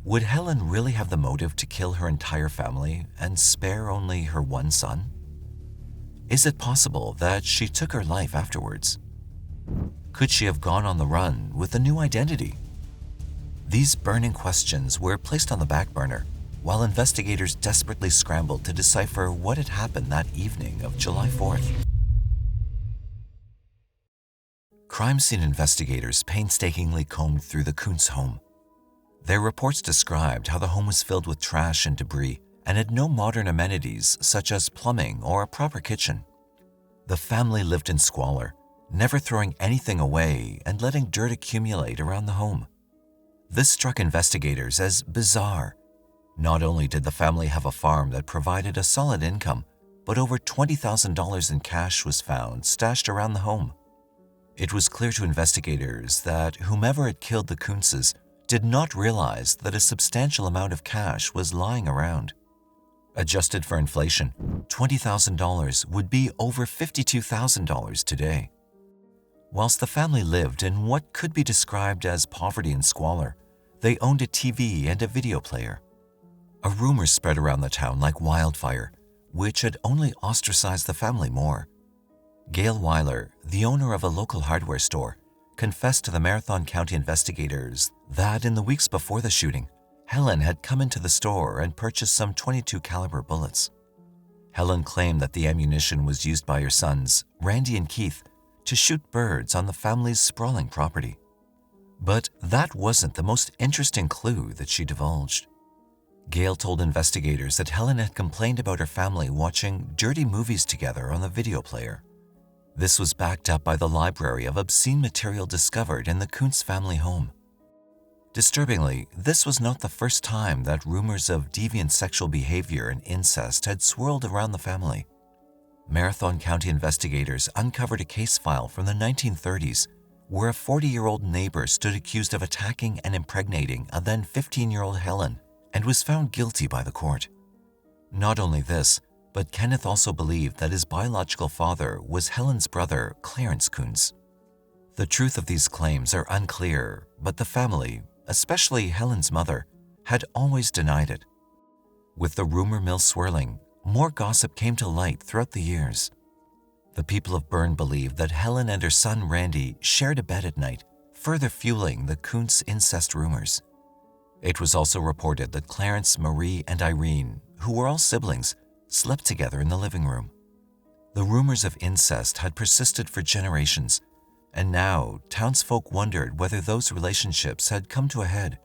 Would Helen really have the motive to kill her entire family and spare only her one son? Is it possible that she took her life afterwards? Could she have gone on the run with a new identity? These burning questions were placed on the back burner while investigators desperately scrambled to decipher what had happened that evening of July 4th. Crime scene investigators painstakingly combed through the Kunz home. Their reports described how the home was filled with trash and debris and had no modern amenities such as plumbing or a proper kitchen. The family lived in squalor, never throwing anything away and letting dirt accumulate around the home. This struck investigators as bizarre. Not only did the family have a farm that provided a solid income, but over $20,000 in cash was found stashed around the home. It was clear to investigators that whomever had killed the Kunzes did not realize that a substantial amount of cash was lying around. Adjusted for inflation, $20,000 would be over $52,000 today. Whilst the family lived in what could be described as poverty and squalor, they owned a TV and a video player. A rumor spread around the town like wildfire, which had only ostracized the family more. Gail Weiler, the owner of a local hardware store, confessed to the Marathon County investigators that in the weeks before the shooting, Helen had come into the store and purchased some .22 caliber bullets. Helen claimed that the ammunition was used by her sons, Randy and Keith, to shoot birds on the family's sprawling property. But that wasn't the most interesting clue that she divulged. Gail told investigators that Helen had complained about her family watching dirty movies together on the video player. This was backed up by the library of obscene material discovered in the Kunz family home. Disturbingly, this was not the first time that rumors of deviant sexual behavior and incest had swirled around the family. Marathon County investigators uncovered a case file from the 1930s where a 40-year-old neighbor stood accused of attacking and impregnating a then 15-year-old Helen and was found guilty by the court. Not only this, but Kenneth also believed that his biological father was Helen's brother, Clarence Kunz. The truth of these claims are unclear, but the family, especially Helen's mother, had always denied it. With the rumor mill swirling, more gossip came to light throughout the years. The people of Bern believed that Helen and her son Randy shared a bed at night, further fueling the Kunz incest rumors. It was also reported that Clarence, Marie, and Irene, who were all siblings, slept together in the living room. The rumors of incest had persisted for generations, and now townsfolk wondered whether those relationships had come to a head.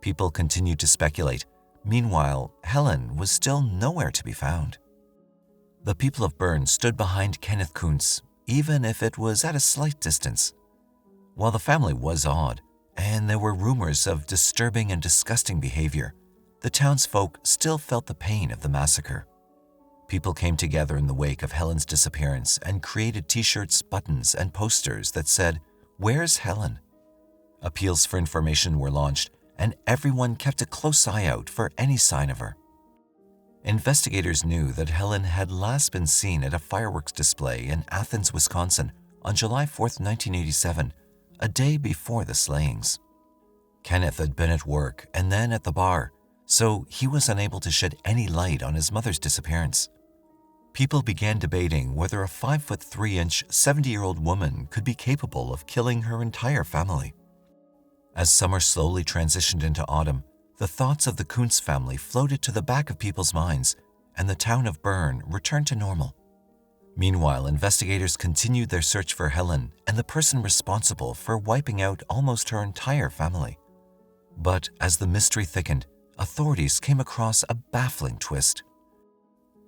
People continued to speculate. Meanwhile, Helen was still nowhere to be found. The people of Bern stood behind Kenneth Kunz, even if it was at a slight distance. While the family was odd, and there were rumors of disturbing and disgusting behavior, the townsfolk still felt the pain of the massacre. People came together in the wake of Helen's disappearance and created t-shirts, buttons, and posters that said, "Where's Helen?" Appeals for information were launched, and everyone kept a close eye out for any sign of her. Investigators knew that Helen had last been seen at a fireworks display in Athens, Wisconsin on July 4, 1987, a day before the slayings. Kenneth had been at work and then at the bar, so he was unable to shed any light on his mother's disappearance. People began debating whether a 5'3" 70-year-old woman could be capable of killing her entire family. As summer slowly transitioned into autumn, the thoughts of the Kunz family floated to the back of people's minds, and the town of Bern returned to normal. Meanwhile, investigators continued their search for Helen and the person responsible for wiping out almost her entire family. But as the mystery thickened, authorities came across a baffling twist.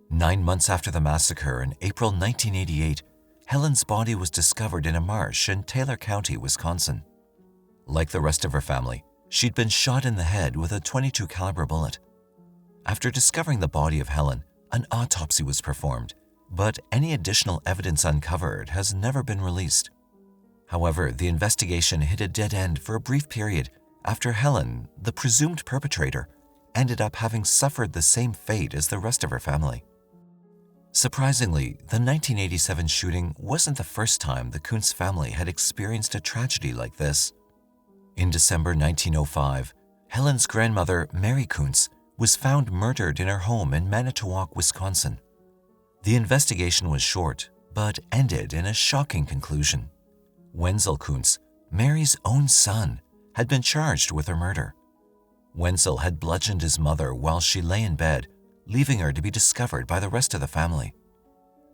9 months after the massacre in April 1988, Helen's body was discovered in a marsh in Taylor County, Wisconsin. Like the rest of her family, she'd been shot in the head with a .22 caliber bullet. After discovering the body of Helen, an autopsy was performed, but any additional evidence uncovered has never been released. However, the investigation hit a dead end for a brief period after Helen, the presumed perpetrator, ended up having suffered the same fate as the rest of her family. Surprisingly, the 1987 shooting wasn't the first time the Kunz family had experienced a tragedy like this. In December 1905, Helen's grandmother, Mary Kunz, was found murdered in her home in Manitowoc, Wisconsin. The investigation was short, but ended in a shocking conclusion. Wenzel Kunz, Mary's own son, had been charged with her murder. Wenzel had bludgeoned his mother while she lay in bed, leaving her to be discovered by the rest of the family.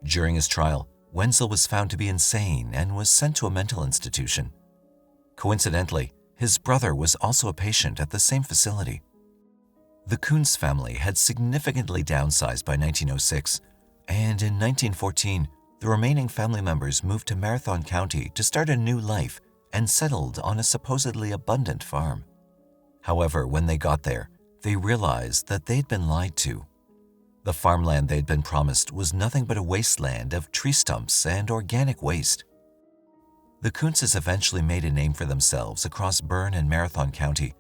During his trial, Wenzel was found to be insane and was sent to a mental institution. Coincidentally, his brother was also a patient at the same facility. The Kunz family had significantly downsized by 1906, and in 1914, the remaining family members moved to Marathon County to start a new life and settled on a supposedly abundant farm. However, when they got there, they realized that they'd been lied to. The farmland they'd been promised was nothing but a wasteland of tree stumps and organic waste. The Kunzes eventually made a name for themselves across Bern and Marathon County,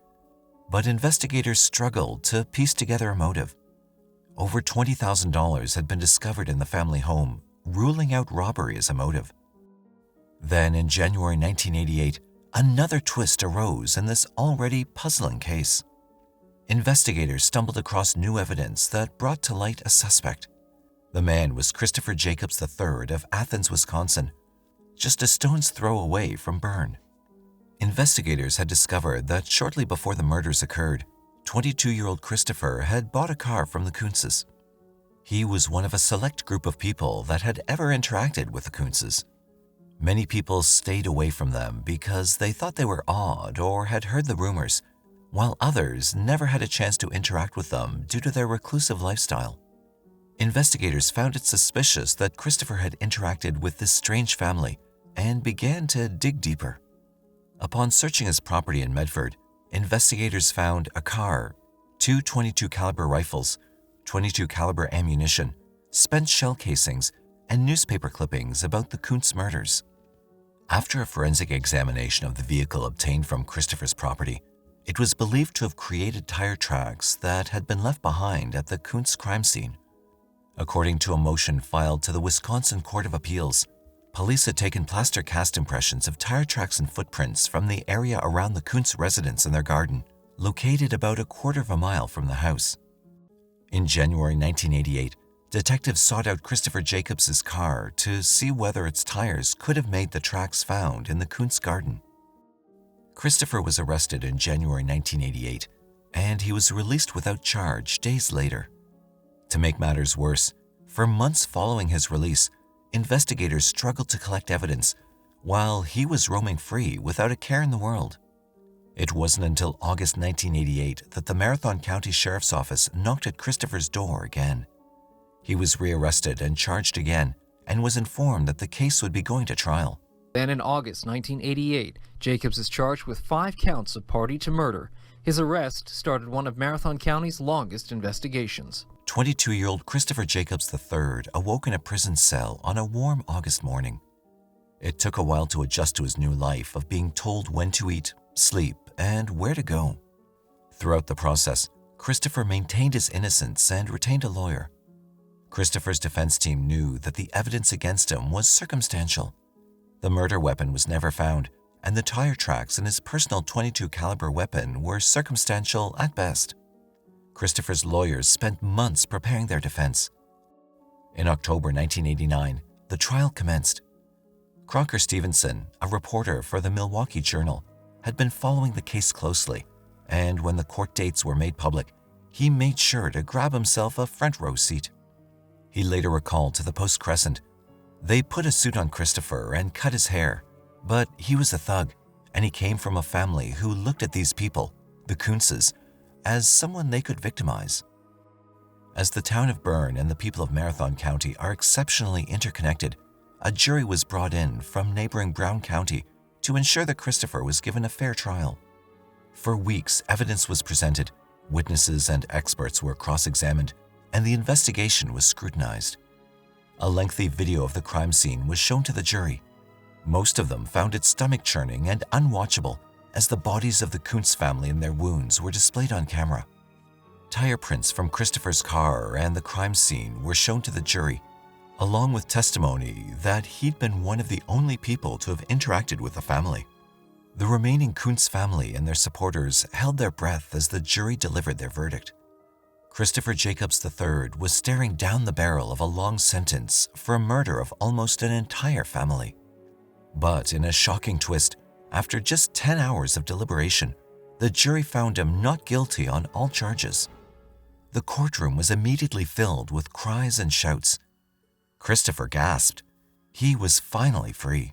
but investigators struggled to piece together a motive. Over $20,000 had been discovered in the family home, ruling out robbery as a motive. Then, in January 1988, another twist arose in this already puzzling case. Investigators stumbled across new evidence that brought to light a suspect. The man was Christopher Jacobs III of Athens, Wisconsin, just a stone's throw away from Bern. Investigators had discovered that shortly before the murders occurred, 22-year-old Christopher had bought a car from the Kunzes. He was one of a select group of people that had ever interacted with the Kunzes. Many people stayed away from them because they thought they were odd or had heard the rumors, while others never had a chance to interact with them due to their reclusive lifestyle. Investigators found it suspicious that Christopher had interacted with this strange family and began to dig deeper. Upon searching his property in Medford, investigators found a car, 2 .22 caliber rifles, .22 caliber ammunition, spent shell casings, and newspaper clippings about the Kunz murders. After a forensic examination of the vehicle obtained from Christopher's property, it was believed to have created tire tracks that had been left behind at the Kunz crime scene. According to a motion filed to the Wisconsin Court of Appeals, police had taken plaster cast impressions of tire tracks and footprints from the area around the Kunz residence in their garden, located about a quarter of a mile from the house. In January 1988, detectives sought out Christopher Jacobs' car to see whether its tires could have made the tracks found in the Kunz garden. Christopher was arrested in January 1988, and he was released without charge days later. To make matters worse, for months following his release, investigators struggled to collect evidence while he was roaming free without a care in the world. It wasn't until August 1988 that the Marathon County Sheriff's Office knocked at Christopher's door again. He was rearrested and charged again and was informed that the case would be going to trial. Then in August 1988, Jacobs is charged with 5 counts of party to murder. His arrest started one of Marathon County's longest investigations. 22-year-old Christopher Jacobs III awoke in a prison cell on a warm August morning. It took a while to adjust to his new life of being told when to eat, sleep, and where to go. Throughout the process, Christopher maintained his innocence and retained a lawyer. Christopher's defense team knew that the evidence against him was circumstantial. The murder weapon was never found, and the tire tracks in his personal .22 caliber weapon were circumstantial at best. Christopher's lawyers spent months preparing their defense. In October 1989, the trial commenced. Crocker Stevenson, a reporter for the Milwaukee Journal, had been following the case closely, and when the court dates were made public, he made sure to grab himself a front row seat. He later recalled to the Post-Crescent, "They put a suit on Christopher and cut his hair, but he was a thug, and he came from a family who looked at these people, the Kuntzes, as someone they could victimize. As the town of Bern and the people of Marathon County are exceptionally interconnected, a jury was brought in from neighboring Brown County to ensure that Christopher was given a fair trial. For weeks, evidence was presented, witnesses and experts were cross-examined, and the investigation was scrutinized. A lengthy video of the crime scene was shown to the jury. Most of them found it stomach-churning and unwatchable as the bodies of the Kunz family and their wounds were displayed on camera. Tire prints from Christopher's car and the crime scene were shown to the jury, along with testimony that he'd been one of the only people to have interacted with the family. The remaining Kunz family and their supporters held their breath as the jury delivered their verdict. Christopher Jacobs III was staring down the barrel of a long sentence for a murder of almost an entire family. But in a shocking twist, after just 10 hours of deliberation, the jury found him not guilty on all charges. The courtroom was immediately filled with cries and shouts. Christopher gasped. He was finally free.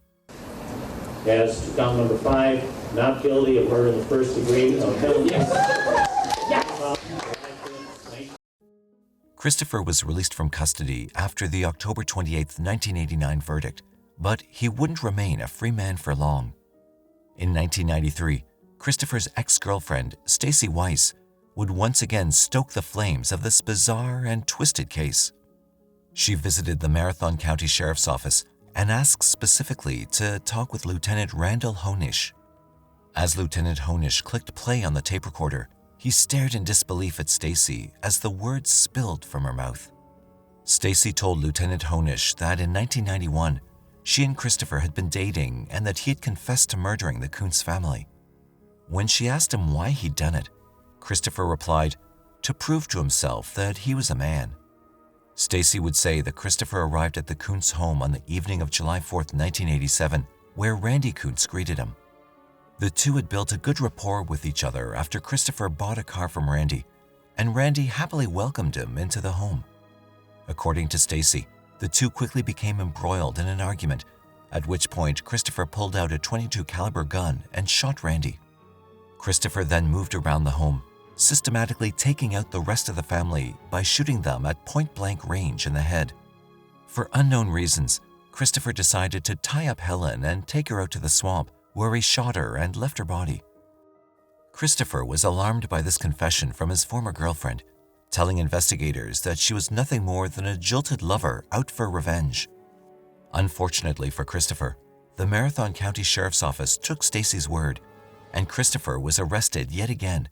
As to count number 5, not guilty of murder in the first degree of penalty. Christopher was released from custody after the October 28, 1989 verdict, but he wouldn't remain a free man for long. In 1993, Christopher's ex-girlfriend, Stacy Weiss, would once again stoke the flames of this bizarre and twisted case. She visited the Marathon County Sheriff's Office and asked specifically to talk with Lieutenant Randall Honish. As Lieutenant Honish clicked play on the tape recorder, he stared in disbelief at Stacy as the words spilled from her mouth. Stacy told Lieutenant Honish that in 1991, she and Christopher had been dating and that he had confessed to murdering the Kunz family. When she asked him why he'd done it, Christopher replied, to prove to himself that he was a man. Stacy would say that Christopher arrived at the Kunz home on the evening of July 4, 1987, where Randy Kunz greeted him. The two had built a good rapport with each other after Christopher bought a car from Randy, and Randy happily welcomed him into the home. According to Stacy, the two quickly became embroiled in an argument, at which point Christopher pulled out a .22 caliber gun and shot Randy. Christopher then moved around the home, systematically taking out the rest of the family by shooting them at point-blank range in the head. For unknown reasons, Christopher decided to tie up Helen and take her out to the swamp, where he shot her and left her body. Christopher was alarmed by this confession from his former girlfriend, telling investigators that she was nothing more than a jilted lover out for revenge. Unfortunately for Christopher, the Marathon County Sheriff's Office took Stacy's word, and Christopher was arrested yet again,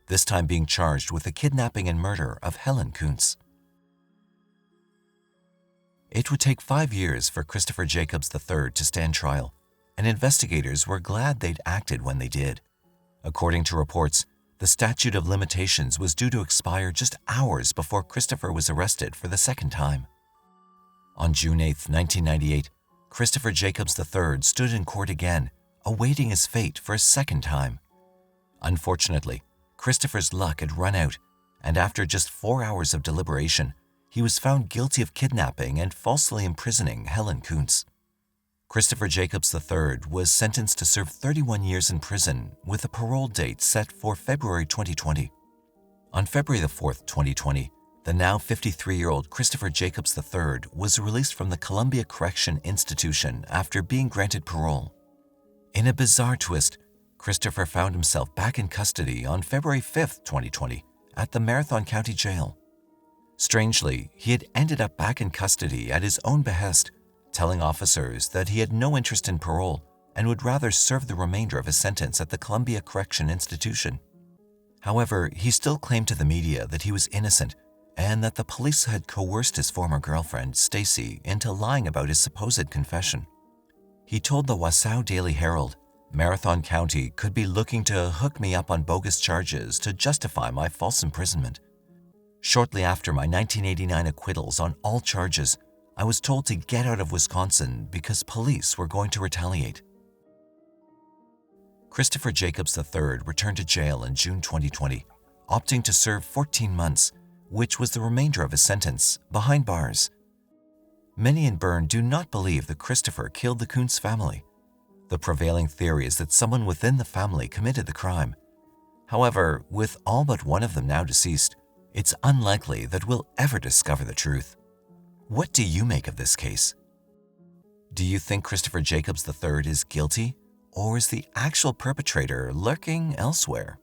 this time being charged with the kidnapping and murder of Helen Kunz. It would take 5 years for Christopher Jacobs III to stand trial, and investigators were glad they'd acted when they did. According to reports, the statute of limitations was due to expire just hours before Christopher was arrested for the second time. On June 8, 1998, Christopher Jacobs III stood in court again, awaiting his fate for a second time. Unfortunately, Christopher's luck had run out, and after just 4 hours of deliberation, he was found guilty of kidnapping and falsely imprisoning Helen Kunz. Christopher Jacobs III was sentenced to serve 31 years in prison with a parole date set for February 2020. On February 4, 2020, the now 53-year-old Christopher Jacobs III was released from the Columbia Correction Institution after being granted parole. In a bizarre twist, Christopher found himself back in custody on February 5, 2020, at the Marathon County Jail. Strangely, he had ended up back in custody at his own behest, telling officers that he had no interest in parole and would rather serve the remainder of his sentence at the Columbia Correction Institution. However, he still claimed to the media that he was innocent and that the police had coerced his former girlfriend, Stacy, into lying about his supposed confession. He told the Wasau Daily Herald, "Marathon County could be looking to hook me up on bogus charges to justify my false imprisonment. Shortly after my 1989 acquittals on all charges, I was told to get out of Wisconsin because police were going to retaliate." Christopher Jacobs III returned to jail in June 2020, opting to serve 14 months, which was the remainder of his sentence, behind bars. Many in Bern do not believe that Christopher killed the Kunz family. The prevailing theory is that someone within the family committed the crime. However, with all but one of them now deceased, it's unlikely that we'll ever discover the truth. What do you make of this case? Do you think Christopher Jacobs III is guilty, or is the actual perpetrator lurking elsewhere?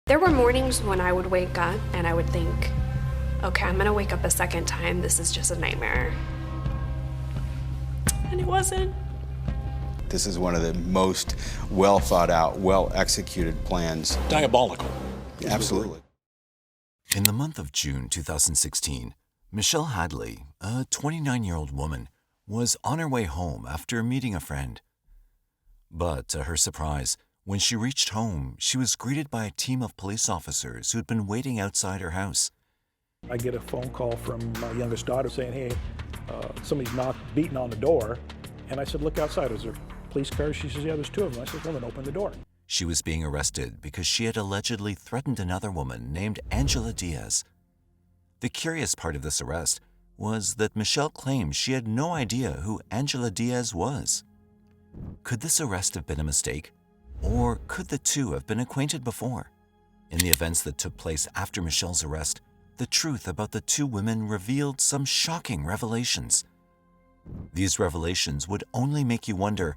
There were mornings when I would wake up and I would think, okay, I'm gonna wake up a second time. This is just a nightmare. And it wasn't. This is one of the most well thought out, well executed plans. Diabolical. Absolutely. In the month of June 2016, Michelle Hadley, a 29-year-old woman, was on her way home after meeting a friend. But to her surprise, when she reached home, she was greeted by a team of police officers who had been waiting outside her house. I get a phone call from my youngest daughter saying, hey, somebody's beating on the door. And I said, look outside, is there police cars? She says, yeah, there's two of them. I said, well, then open the door. She was being arrested because she had allegedly threatened another woman named Angela Diaz. The curious part of this arrest was that Michelle claimed she had no idea who Angela Diaz was. Could this arrest have been a mistake? Or could the two have been acquainted before? In the events that took place after Michelle's arrest, the truth about the two women revealed some shocking revelations. These revelations would only make you wonder,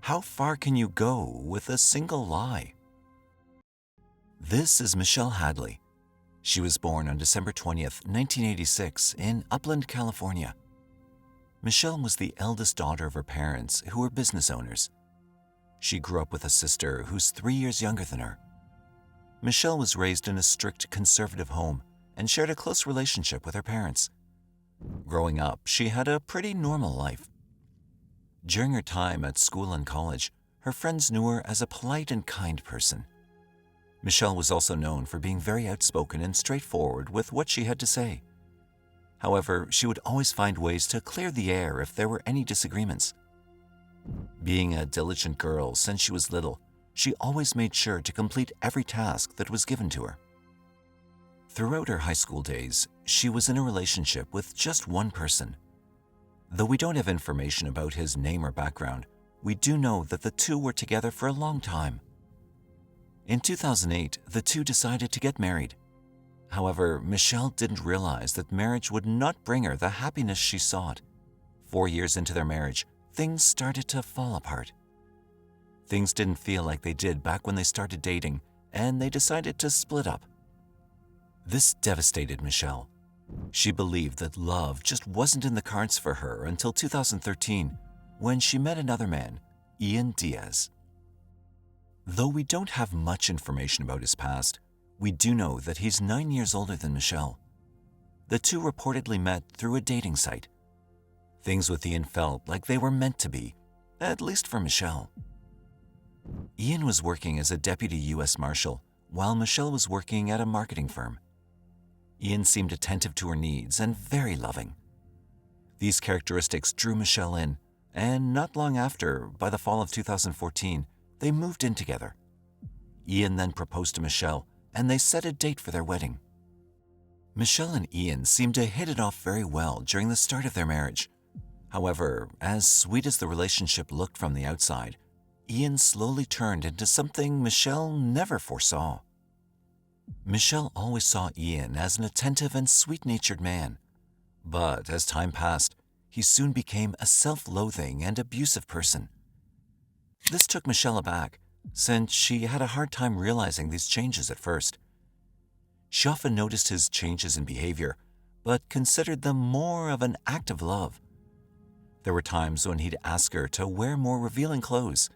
how far can you go with a single lie? This is Michelle Hadley. She was born on December 20th, 1986 in Upland, California. Michelle was the eldest daughter of her parents, who were business owners. She grew up with a sister who's 3 years younger than her. Michelle was raised in a strict conservative home and shared a close relationship with her parents. Growing up, she had a pretty normal life. During her time at school and college, her friends knew her as a polite and kind person. Michelle was also known for being very outspoken and straightforward with what she had to say. However, she would always find ways to clear the air if there were any disagreements. Being a diligent girl since she was little, she always made sure to complete every task that was given to her. Throughout her high school days, she was in a relationship with just one person. Though we don't have information about his name or background, we do know that the two were together for a long time. In 2008, the two decided to get married. However, Michelle didn't realize that marriage would not bring her the happiness she sought. 4 years into their marriage, things started to fall apart. Things didn't feel like they did back when they started dating, and they decided to split up. This devastated Michelle. She believed that love just wasn't in the cards for her until 2013, when she met another man, Ian Diaz. Though we don't have much information about his past, we do know that he's 9 years older than Michelle. The two reportedly met through a dating site. Things with Ian felt like they were meant to be, at least for Michelle. Ian was working as a deputy U.S. Marshal, while Michelle was working at a marketing firm. Ian seemed attentive to her needs and very loving. These characteristics drew Michelle in, and not long after, by the fall of 2014, they moved in together. Ian then proposed to Michelle, and they set a date for their wedding. Michelle and Ian seemed to hit it off very well during the start of their marriage. However, as sweet as the relationship looked from the outside, Ian slowly turned into something Michelle never foresaw. Michelle always saw Ian as an attentive and sweet-natured man, but as time passed, he soon became a self-loathing and abusive person. This took Michelle aback, since she had a hard time realizing these changes at first. She often noticed his changes in behavior, but considered them more of an act of love. There were times when he'd ask her to wear more revealing clothes.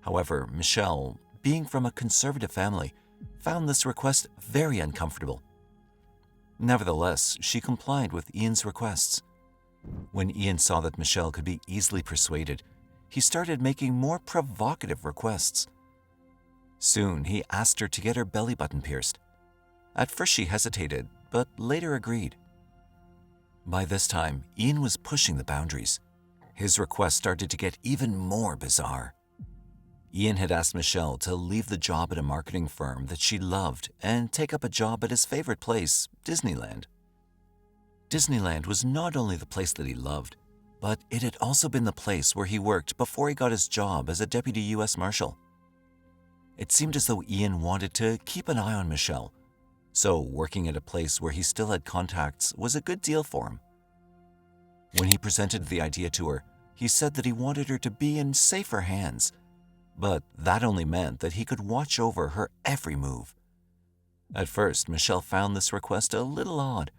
However, Michelle, being from a conservative family, found this request very uncomfortable. Nevertheless, she complied with Ian's requests. When Ian saw that Michelle could be easily persuaded, he started making more provocative requests. Soon, he asked her to get her belly button pierced. At first she hesitated, but later agreed. By this time, Ian was pushing the boundaries. His requests started to get even more bizarre. Ian had asked Michelle to leave the job at a marketing firm that she loved and take up a job at his favorite place, Disneyland. Disneyland was not only the place that he loved, but it had also been the place where he worked before he got his job as a deputy U.S. Marshal. It seemed as though Ian wanted to keep an eye on Michelle, so working at a place where he still had contacts was a good deal for him. When he presented the idea to her, he said that he wanted her to be in safer hands, but that only meant that he could watch over her every move. At first, Michelle found this request a little odd,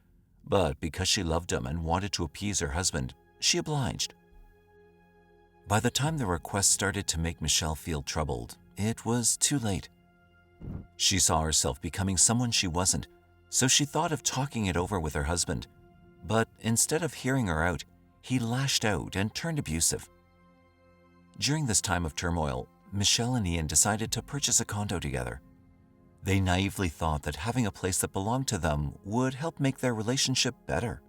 but because she loved him and wanted to appease her husband, she obliged. By the time the request started to make Michelle feel troubled, it was too late. She saw herself becoming someone she wasn't, so she thought of talking it over with her husband, but instead of hearing her out, he lashed out and turned abusive. During this time of turmoil, Michelle and Ian decided to purchase a condo together. They naively thought that having a place that belonged to them would help make their relationship better.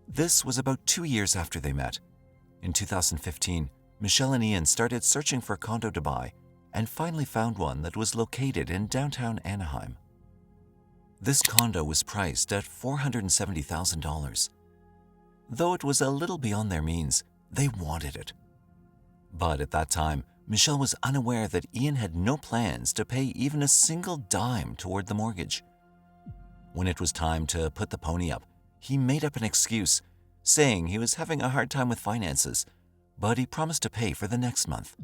This was about 2 years after they met. In 2015, Michelle and Ian started searching for a condo to buy and finally found one that was located in downtown Anaheim. This condo was priced at $470,000. Though it was a little beyond their means, they wanted it. But at that time, Michelle was unaware that Ian had no plans to pay even a single dime toward the mortgage. When it was time to put the pony up, he made up an excuse, saying he was having a hard time with finances, but he promised to pay for the next month.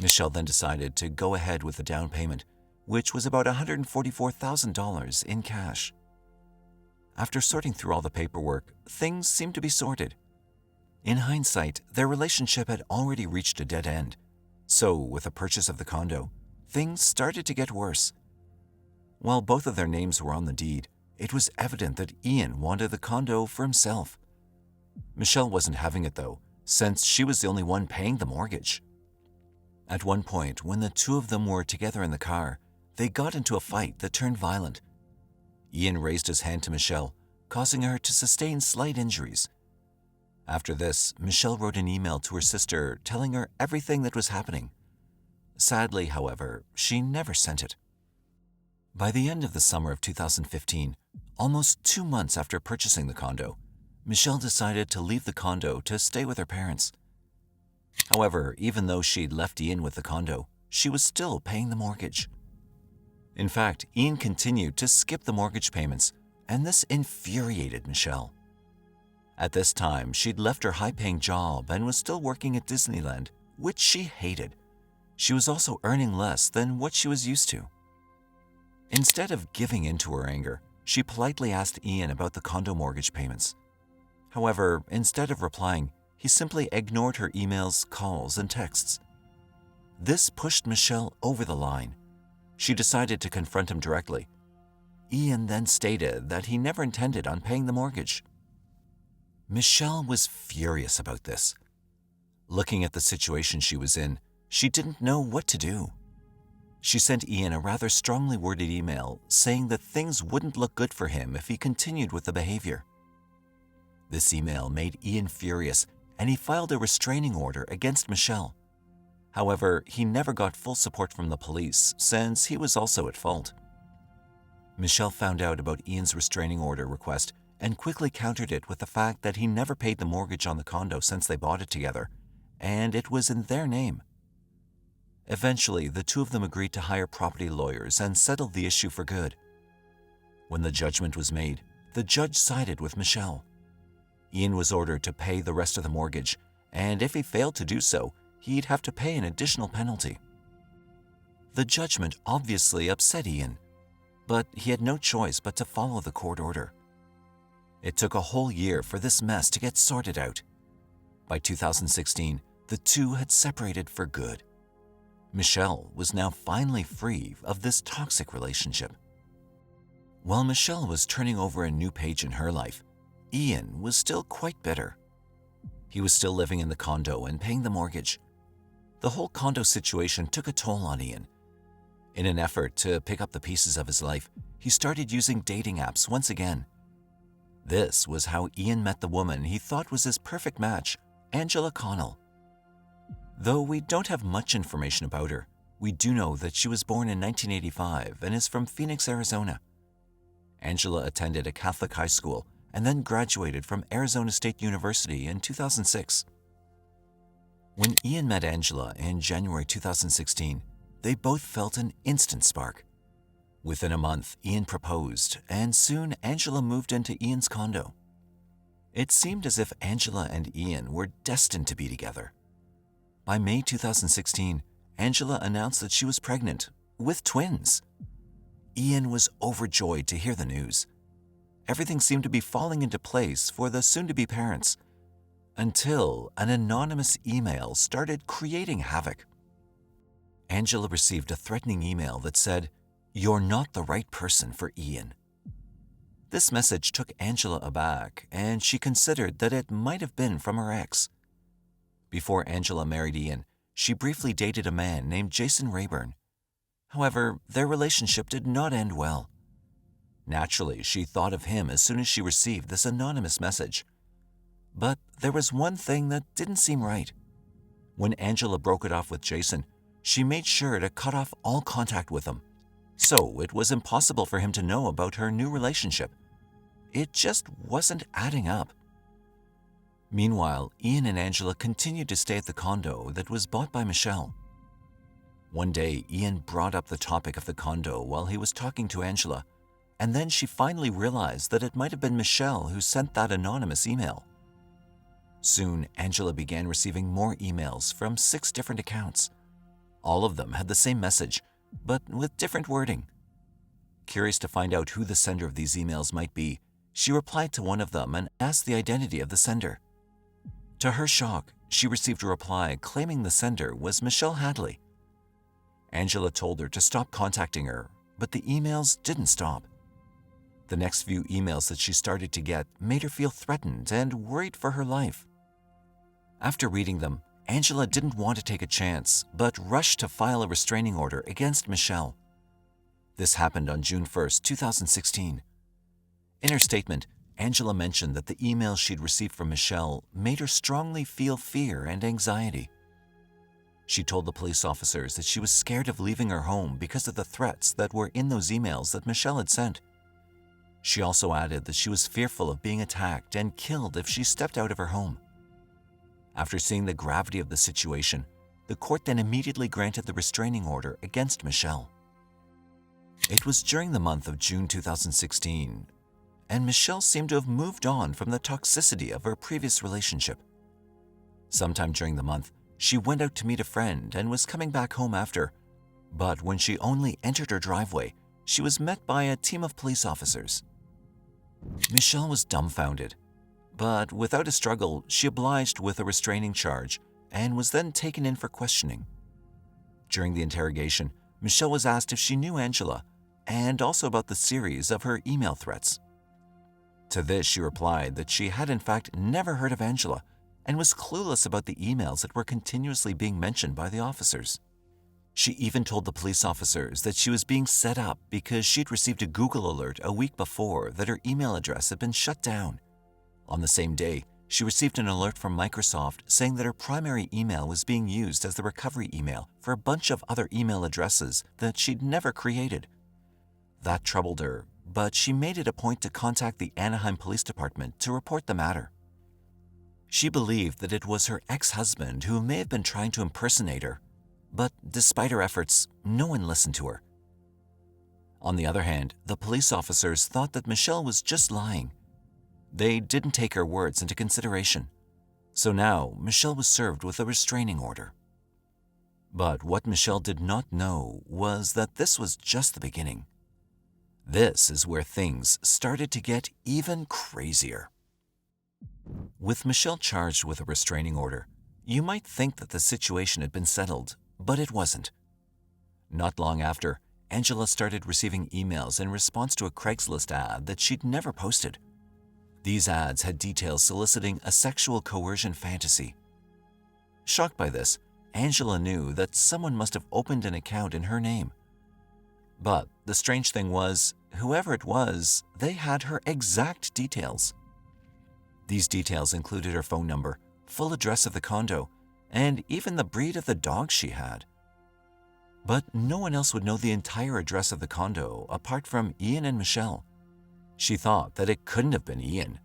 Michelle then decided to go ahead with the down payment, which was about $144,000 in cash. After sorting through all the paperwork, things seemed to be sorted. In hindsight, their relationship had already reached a dead end, so with the purchase of the condo, things started to get worse. While both of their names were on the deed, it was evident that Ian wanted the condo for himself. Michelle wasn't having it though, since she was the only one paying the mortgage. At one point, when the two of them were together in the car, they got into a fight that turned violent. Ian raised his hand to Michelle, causing her to sustain slight injuries. After this, Michelle wrote an email to her sister telling her everything that was happening. Sadly, however, she never sent it. By the end of the summer of 2015, almost 2 months after purchasing the condo, Michelle decided to leave the condo to stay with her parents. However, even though she'd left Ian with the condo, she was still paying the mortgage. In fact, Ian continued to skip the mortgage payments, and this infuriated Michelle. At this time, she'd left her high-paying job and was still working at Disneyland, which she hated. She was also earning less than what she was used to. Instead of giving in to her anger, she politely asked Ian about the condo mortgage payments. However, instead of replying, he simply ignored her emails, calls, and texts. This pushed Michelle over the line. She decided to confront him directly. Ian then stated that he never intended on paying the mortgage. Michelle was furious about this. Looking at the situation she was in, she didn't know what to do. She sent Ian a rather strongly worded email saying that things wouldn't look good for him if he continued with the behavior. This email made Ian furious, and he filed a restraining order against Michelle. However, he never got full support from the police since he was also at fault. Michelle found out about Ian's restraining order request and quickly countered it with the fact that he never paid the mortgage on the condo since they bought it together, and it was in their name. Eventually, the two of them agreed to hire property lawyers and settled the issue for good. When the judgment was made, the judge sided with Michelle. Ian was ordered to pay the rest of the mortgage, and if he failed to do so, he'd have to pay an additional penalty. The judgment obviously upset Ian, but he had no choice but to follow the court order. It took a whole year for this mess to get sorted out. By 2016, the two had separated for good. Michelle was now finally free of this toxic relationship. While Michelle was turning over a new page in her life, Ian was still quite bitter. He was still living in the condo and paying the mortgage. The whole condo situation took a toll on Ian. In an effort to pick up the pieces of his life, he started using dating apps once again. This was how Ian met the woman he thought was his perfect match, Angela Connell. Though we don't have much information about her, we do know that she was born in 1985 and is from Phoenix, Arizona. Angela attended a Catholic high school and then graduated from Arizona State University in 2006. When Ian met Angela in January 2016, they both felt an instant spark. Within a month, Ian proposed, and soon Angela moved into Ian's condo. It seemed as if Angela and Ian were destined to be together. By May 2016, Angela announced that she was pregnant, with twins. Ian was overjoyed to hear the news. Everything seemed to be falling into place for the soon-to-be parents, until an anonymous email started creating havoc. Angela received a threatening email that said, "You're not the right person for Ian." This message took Angela aback, and she considered that it might have been from her ex. Before Angela married Ian, she briefly dated a man named Jason Rayburn. However, their relationship did not end well. Naturally, she thought of him as soon as she received this anonymous message. But there was one thing that didn't seem right. When Angela broke it off with Jason, she made sure to cut off all contact with him. So it was impossible for him to know about her new relationship. It just wasn't adding up. Meanwhile, Ian and Angela continued to stay at the condo that was bought by Michelle. One day, Ian brought up the topic of the condo while he was talking to Angela, and then she finally realized that it might have been Michelle who sent that anonymous email. Soon, Angela began receiving more emails from 6 different accounts. All of them had the same message, but with different wording. Curious to find out who the sender of these emails might be, she replied to one of them and asked the identity of the sender. To her shock, she received a reply claiming the sender was Michelle Hadley. Angela told her to stop contacting her, but the emails didn't stop. The next few emails that she started to get made her feel threatened and worried for her life. After reading them, Angela didn't want to take a chance, but rushed to file a restraining order against Michelle. This happened on June 1st, 2016. In her statement, Angela mentioned that the emails she'd received from Michelle made her strongly feel fear and anxiety. She told the police officers that she was scared of leaving her home because of the threats that were in those emails that Michelle had sent. She also added that she was fearful of being attacked and killed if she stepped out of her home. After seeing the gravity of the situation, the court then immediately granted the restraining order against Michelle. It was during the month of June 2016, and Michelle seemed to have moved on from the toxicity of her previous relationship. Sometime during the month, she went out to meet a friend and was coming back home after, but when she only entered her driveway, she was met by a team of police officers. Michelle was dumbfounded, but without a struggle, she obliged with a restraining charge and was then taken in for questioning. During the interrogation, Michelle was asked if she knew Angela and also about the series of her email threats. To this, she replied that she had in fact never heard of Angela and was clueless about the emails that were continuously being mentioned by the officers. She even told the police officers that she was being set up because she'd received a Google alert a week before that her email address had been shut down. On the same day, she received an alert from Microsoft saying that her primary email was being used as the recovery email for a bunch of other email addresses that she'd never created. That troubled her, but she made it a point to contact the Anaheim Police Department to report the matter. She believed that it was her ex-husband who may have been trying to impersonate her, but despite her efforts, no one listened to her. On the other hand, the police officers thought that Michelle was just lying. They didn't take her words into consideration. So now, Michelle was served with a restraining order. But what Michelle did not know was that this was just the beginning. This is where things started to get even crazier. With Michelle charged with a restraining order, you might think that the situation had been settled, but it wasn't. Not long after, Angela started receiving emails in response to a Craigslist ad that she'd never posted. These ads had details soliciting a sexual coercion fantasy. Shocked by this, Angela knew that someone must have opened an account in her name. But the strange thing was, whoever it was, they had her exact details. These details included her phone number, full address of the condo, and even the breed of the dog she had. But no one else would know the entire address of the condo apart from Ian and Michelle. She thought that it couldn't have been Ian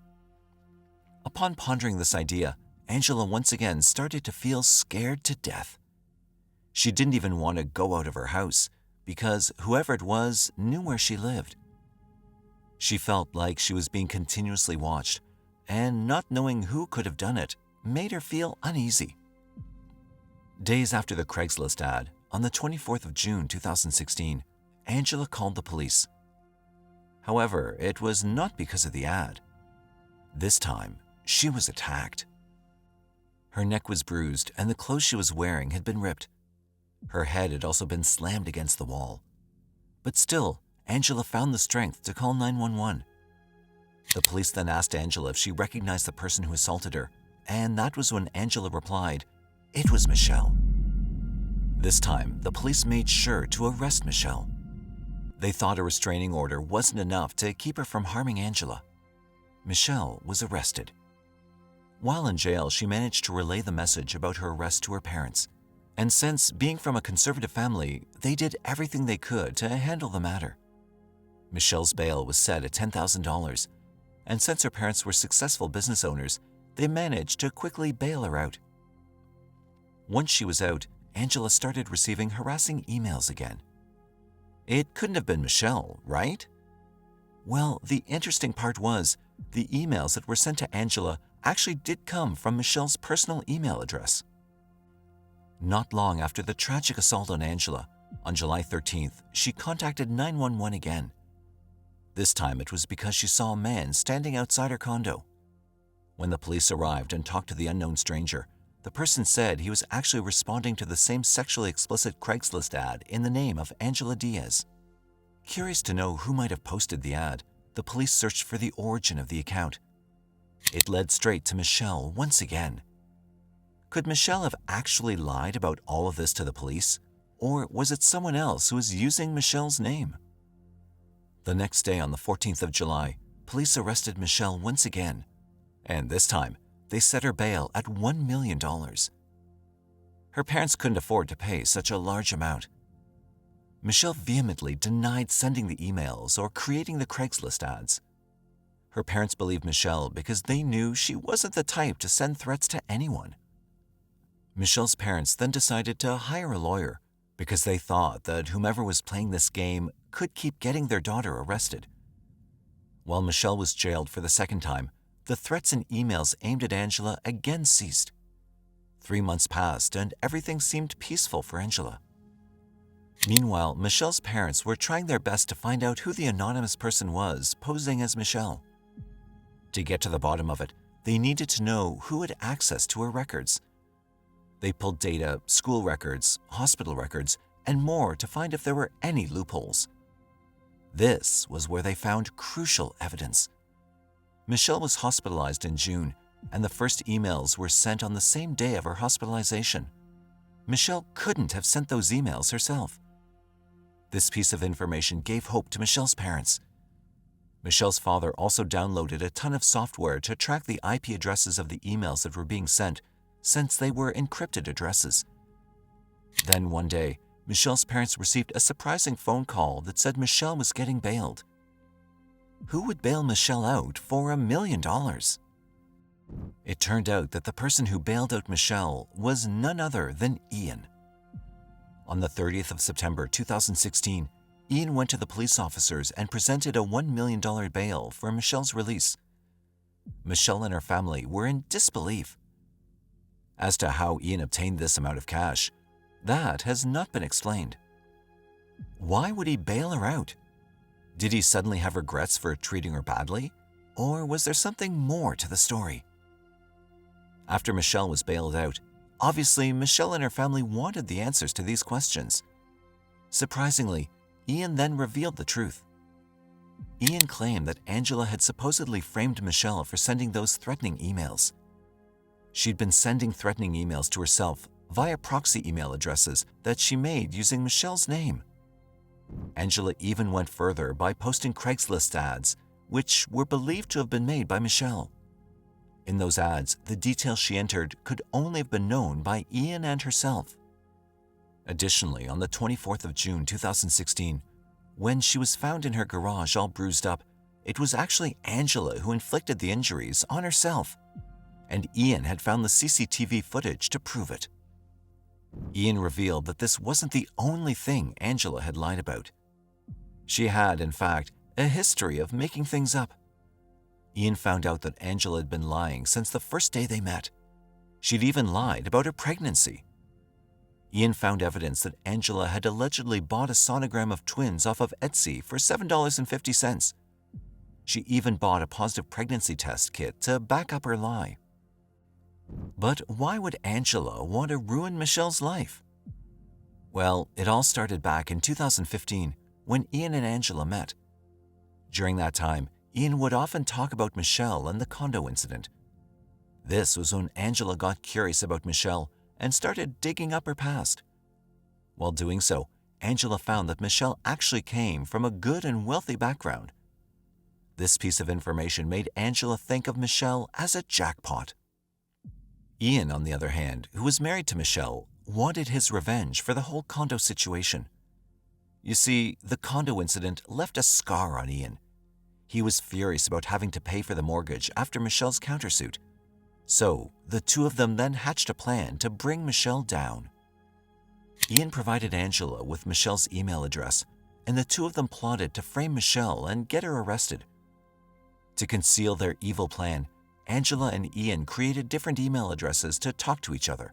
Upon pondering this idea, Angela once again started to feel scared to death. She didn't even want to go out of her house because whoever it was knew where she lived. She felt like she was being continuously watched, and not knowing who could have done it made her feel uneasy. Days after the Craigslist ad, on the 24th of June 2016, Angela called the police. However, it was not because of the ad. This time, she was attacked. Her neck was bruised and the clothes she was wearing had been ripped. Her head had also been slammed against the wall. But still, Angela found the strength to call 911. The police then asked Angela if she recognized the person who assaulted her, and that was when Angela replied, "It was Michelle." This time, the police made sure to arrest Michelle. They thought a restraining order wasn't enough to keep her from harming Angela. Michelle was arrested. While in jail, she managed to relay the message about her arrest to her parents. And since being from a conservative family, they did everything they could to handle the matter. Michelle's bail was set at $10,000, and since her parents were successful business owners, they managed to quickly bail her out. Once she was out, Angela started receiving harassing emails again. It couldn't have been Michelle, right? Well, the interesting part was, the emails that were sent to Angela actually did come from Michelle's personal email address. Not long after the tragic assault on Angela, on July 13th, she contacted 911 again. This time it was because she saw a man standing outside her condo. When the police arrived and talked to the unknown stranger, the person said he was actually responding to the same sexually explicit Craigslist ad in the name of Angela Diaz. Curious to know who might have posted the ad, the police searched for the origin of the account. It led straight to Michelle once again. Could Michelle have actually lied about all of this to the police, or was it someone else who was using Michelle's name? The next day, on the 14th of July, police arrested Michelle once again, and this time, they set her bail at $1 million. Her parents couldn't afford to pay such a large amount. Michelle vehemently denied sending the emails or creating the Craigslist ads. Her parents believed Michelle because they knew she wasn't the type to send threats to anyone. Michelle's parents then decided to hire a lawyer because they thought that whomever was playing this game could keep getting their daughter arrested. While Michelle was jailed for the second time, the threats and emails aimed at Angela again ceased. 3 months passed and everything seemed peaceful for Angela. Meanwhile, Michelle's parents were trying their best to find out who the anonymous person was posing as Michelle. To get to the bottom of it, they needed to know who had access to her records. They pulled data, school records, hospital records, and more to find if there were any loopholes. This was where they found crucial evidence. Michelle was hospitalized in June, and the first emails were sent on the same day of her hospitalization. Michelle couldn't have sent those emails herself. This piece of information gave hope to Michelle's parents. Michelle's father also downloaded a ton of software to track the IP addresses of the emails that were being sent, since they were encrypted addresses. Then one day, Michelle's parents received a surprising phone call that said Michelle was getting bailed. Who would bail Michelle out for $1 million? It turned out that the person who bailed out Michelle was none other than Ian. On the 30th of September 2016, Ian went to the police officers and presented a $1 million bail for Michelle's release. Michelle and her family were in disbelief. As to how Ian obtained this amount of cash, that has not been explained. Why would he bail her out? Did he suddenly have regrets for treating her badly? Or was there something more to the story? After Michelle was bailed out, obviously Michelle and her family wanted the answers to these questions. Surprisingly, Ian then revealed the truth. Ian claimed that Angela had supposedly framed Michelle for sending those threatening emails. She'd been sending threatening emails to herself via proxy email addresses that she made using Michelle's name. Angela even went further by posting Craigslist ads, which were believed to have been made by Michelle. In those ads, the details she entered could only have been known by Ian and herself. Additionally, on the 24th of June 2016, when she was found in her garage all bruised up, it was actually Angela who inflicted the injuries on herself, and Ian had found the CCTV footage to prove it. Ian revealed that this wasn't the only thing Angela had lied about. She had, in fact, a history of making things up. Ian found out that Angela had been lying since the first day they met. She'd even lied about her pregnancy. Ian found evidence that Angela had allegedly bought a sonogram of twins off of Etsy for $7.50. She even bought a positive pregnancy test kit to back up her lie. But why would Angela want to ruin Michelle's life? Well, it all started back in 2015 when Ian and Angela met. During that time, Ian would often talk about Michelle and the condo incident. This was when Angela got curious about Michelle and started digging up her past. While doing so, Angela found that Michelle actually came from a good and wealthy background. This piece of information made Angela think of Michelle as a jackpot. Ian, on the other hand, who was married to Michelle, wanted his revenge for the whole condo situation. You see, the condo incident left a scar on Ian. He was furious about having to pay for the mortgage after Michelle's countersuit. So, the two of them then hatched a plan to bring Michelle down. Ian provided Angela with Michelle's email address, and the two of them plotted to frame Michelle and get her arrested. To conceal their evil plan, Angela and Ian created different email addresses to talk to each other.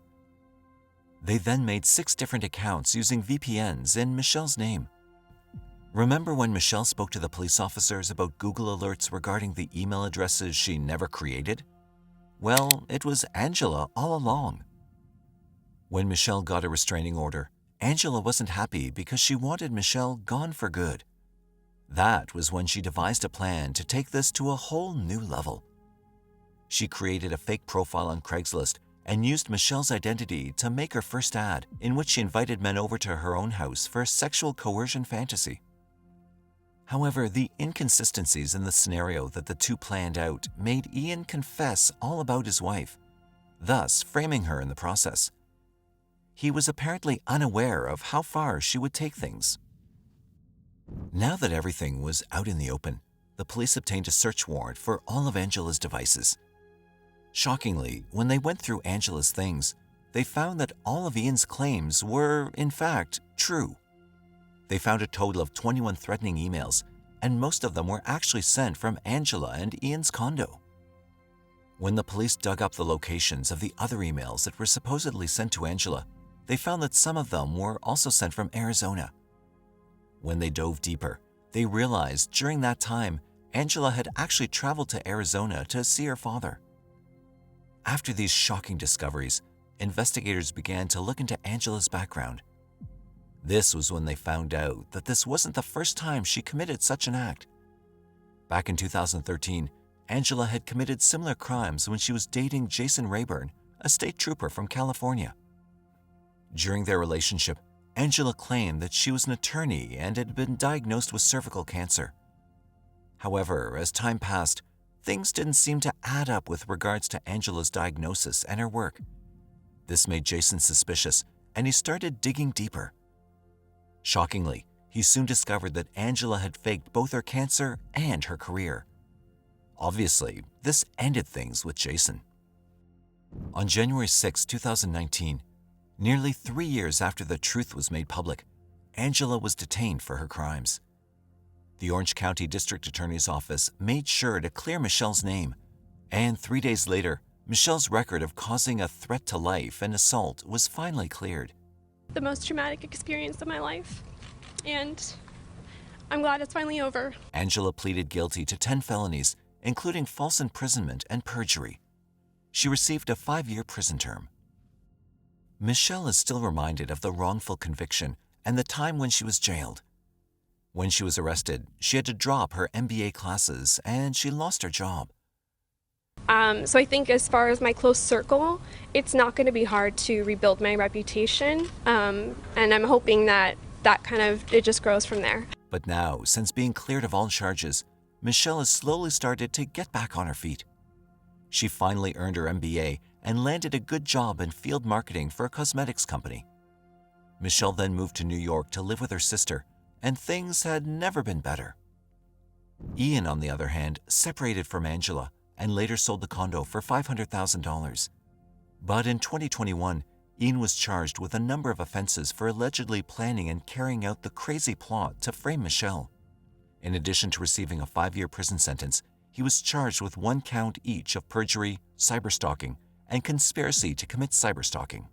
They then made 6 different accounts using VPNs in Michelle's name. Remember when Michelle spoke to the police officers about Google alerts regarding the email addresses she never created? Well, it was Angela all along. When Michelle got a restraining order, Angela wasn't happy because she wanted Michelle gone for good. That was when she devised a plan to take this to a whole new level. She created a fake profile on Craigslist and used Michelle's identity to make her first ad, in which she invited men over to her own house for a sexual coercion fantasy. However, the inconsistencies in the scenario that the two planned out made Ian confess all about his wife, thus framing her in the process. He was apparently unaware of how far she would take things. Now that everything was out in the open, the police obtained a search warrant for all of Angela's devices. Shockingly, when they went through Angela's things, they found that all of Ian's claims were, in fact, true. They found a total of 21 threatening emails, and most of them were actually sent from Angela and Ian's condo. When the police dug up the locations of the other emails that were supposedly sent to Angela, they found that some of them were also sent from Arizona. When they dove deeper, they realized during that time, Angela had actually traveled to Arizona to see her father. After these shocking discoveries, investigators began to look into Angela's background. This was when they found out that this wasn't the first time she committed such an act. Back in 2013, Angela had committed similar crimes when she was dating Jason Rayburn, a state trooper from California. During their relationship, Angela claimed that she was an attorney and had been diagnosed with cervical cancer. However, as time passed, things didn't seem to add up with regards to Angela's diagnosis and her work. This made Jason suspicious, and he started digging deeper. Shockingly, he soon discovered that Angela had faked both her cancer and her career. Obviously, this ended things with Jason. On January 6, 2019, nearly 3 years after the truth was made public, Angela was detained for her crimes. The Orange County District Attorney's Office made sure to clear Michelle's name, and 3 days later, Michelle's record of causing a threat to life and assault was finally cleared. The most traumatic experience of my life, and I'm glad it's finally over. Angela pleaded guilty to 10 felonies, including false imprisonment and perjury. She received a 5-year prison term. Michelle is still reminded of the wrongful conviction and the time when she was jailed. When she was arrested, she had to drop her MBA classes and she lost her job. So I think as far as my close circle, it's not going to be hard to rebuild my reputation. And I'm hoping that it just grows from there. But now, since being cleared of all charges, Michelle has slowly started to get back on her feet. She finally earned her MBA and landed a good job in field marketing for a cosmetics company. Michelle then moved to New York to live with her sister, and things had never been better. Ian, on the other hand, separated from Angela and later sold the condo for $500,000. But in 2021, Ian was charged with a number of offenses for allegedly planning and carrying out the crazy plot to frame Michelle. In addition to receiving a 5-year prison sentence, he was charged with 1 count each of perjury, cyberstalking, and conspiracy to commit cyberstalking.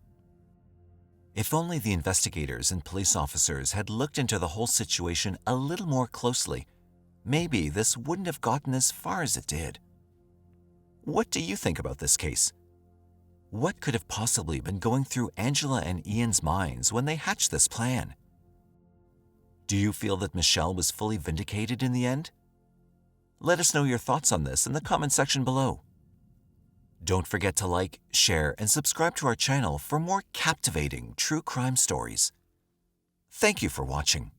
If only the investigators and police officers had looked into the whole situation a little more closely, maybe this wouldn't have gotten as far as it did. What do you think about this case? What could have possibly been going through Angela and Ian's minds when they hatched this plan? Do you feel that Michelle was fully vindicated in the end? Let us know your thoughts on this in the comment section below. Don't forget to like, share, and subscribe to our channel for more captivating true crime stories. Thank you for watching.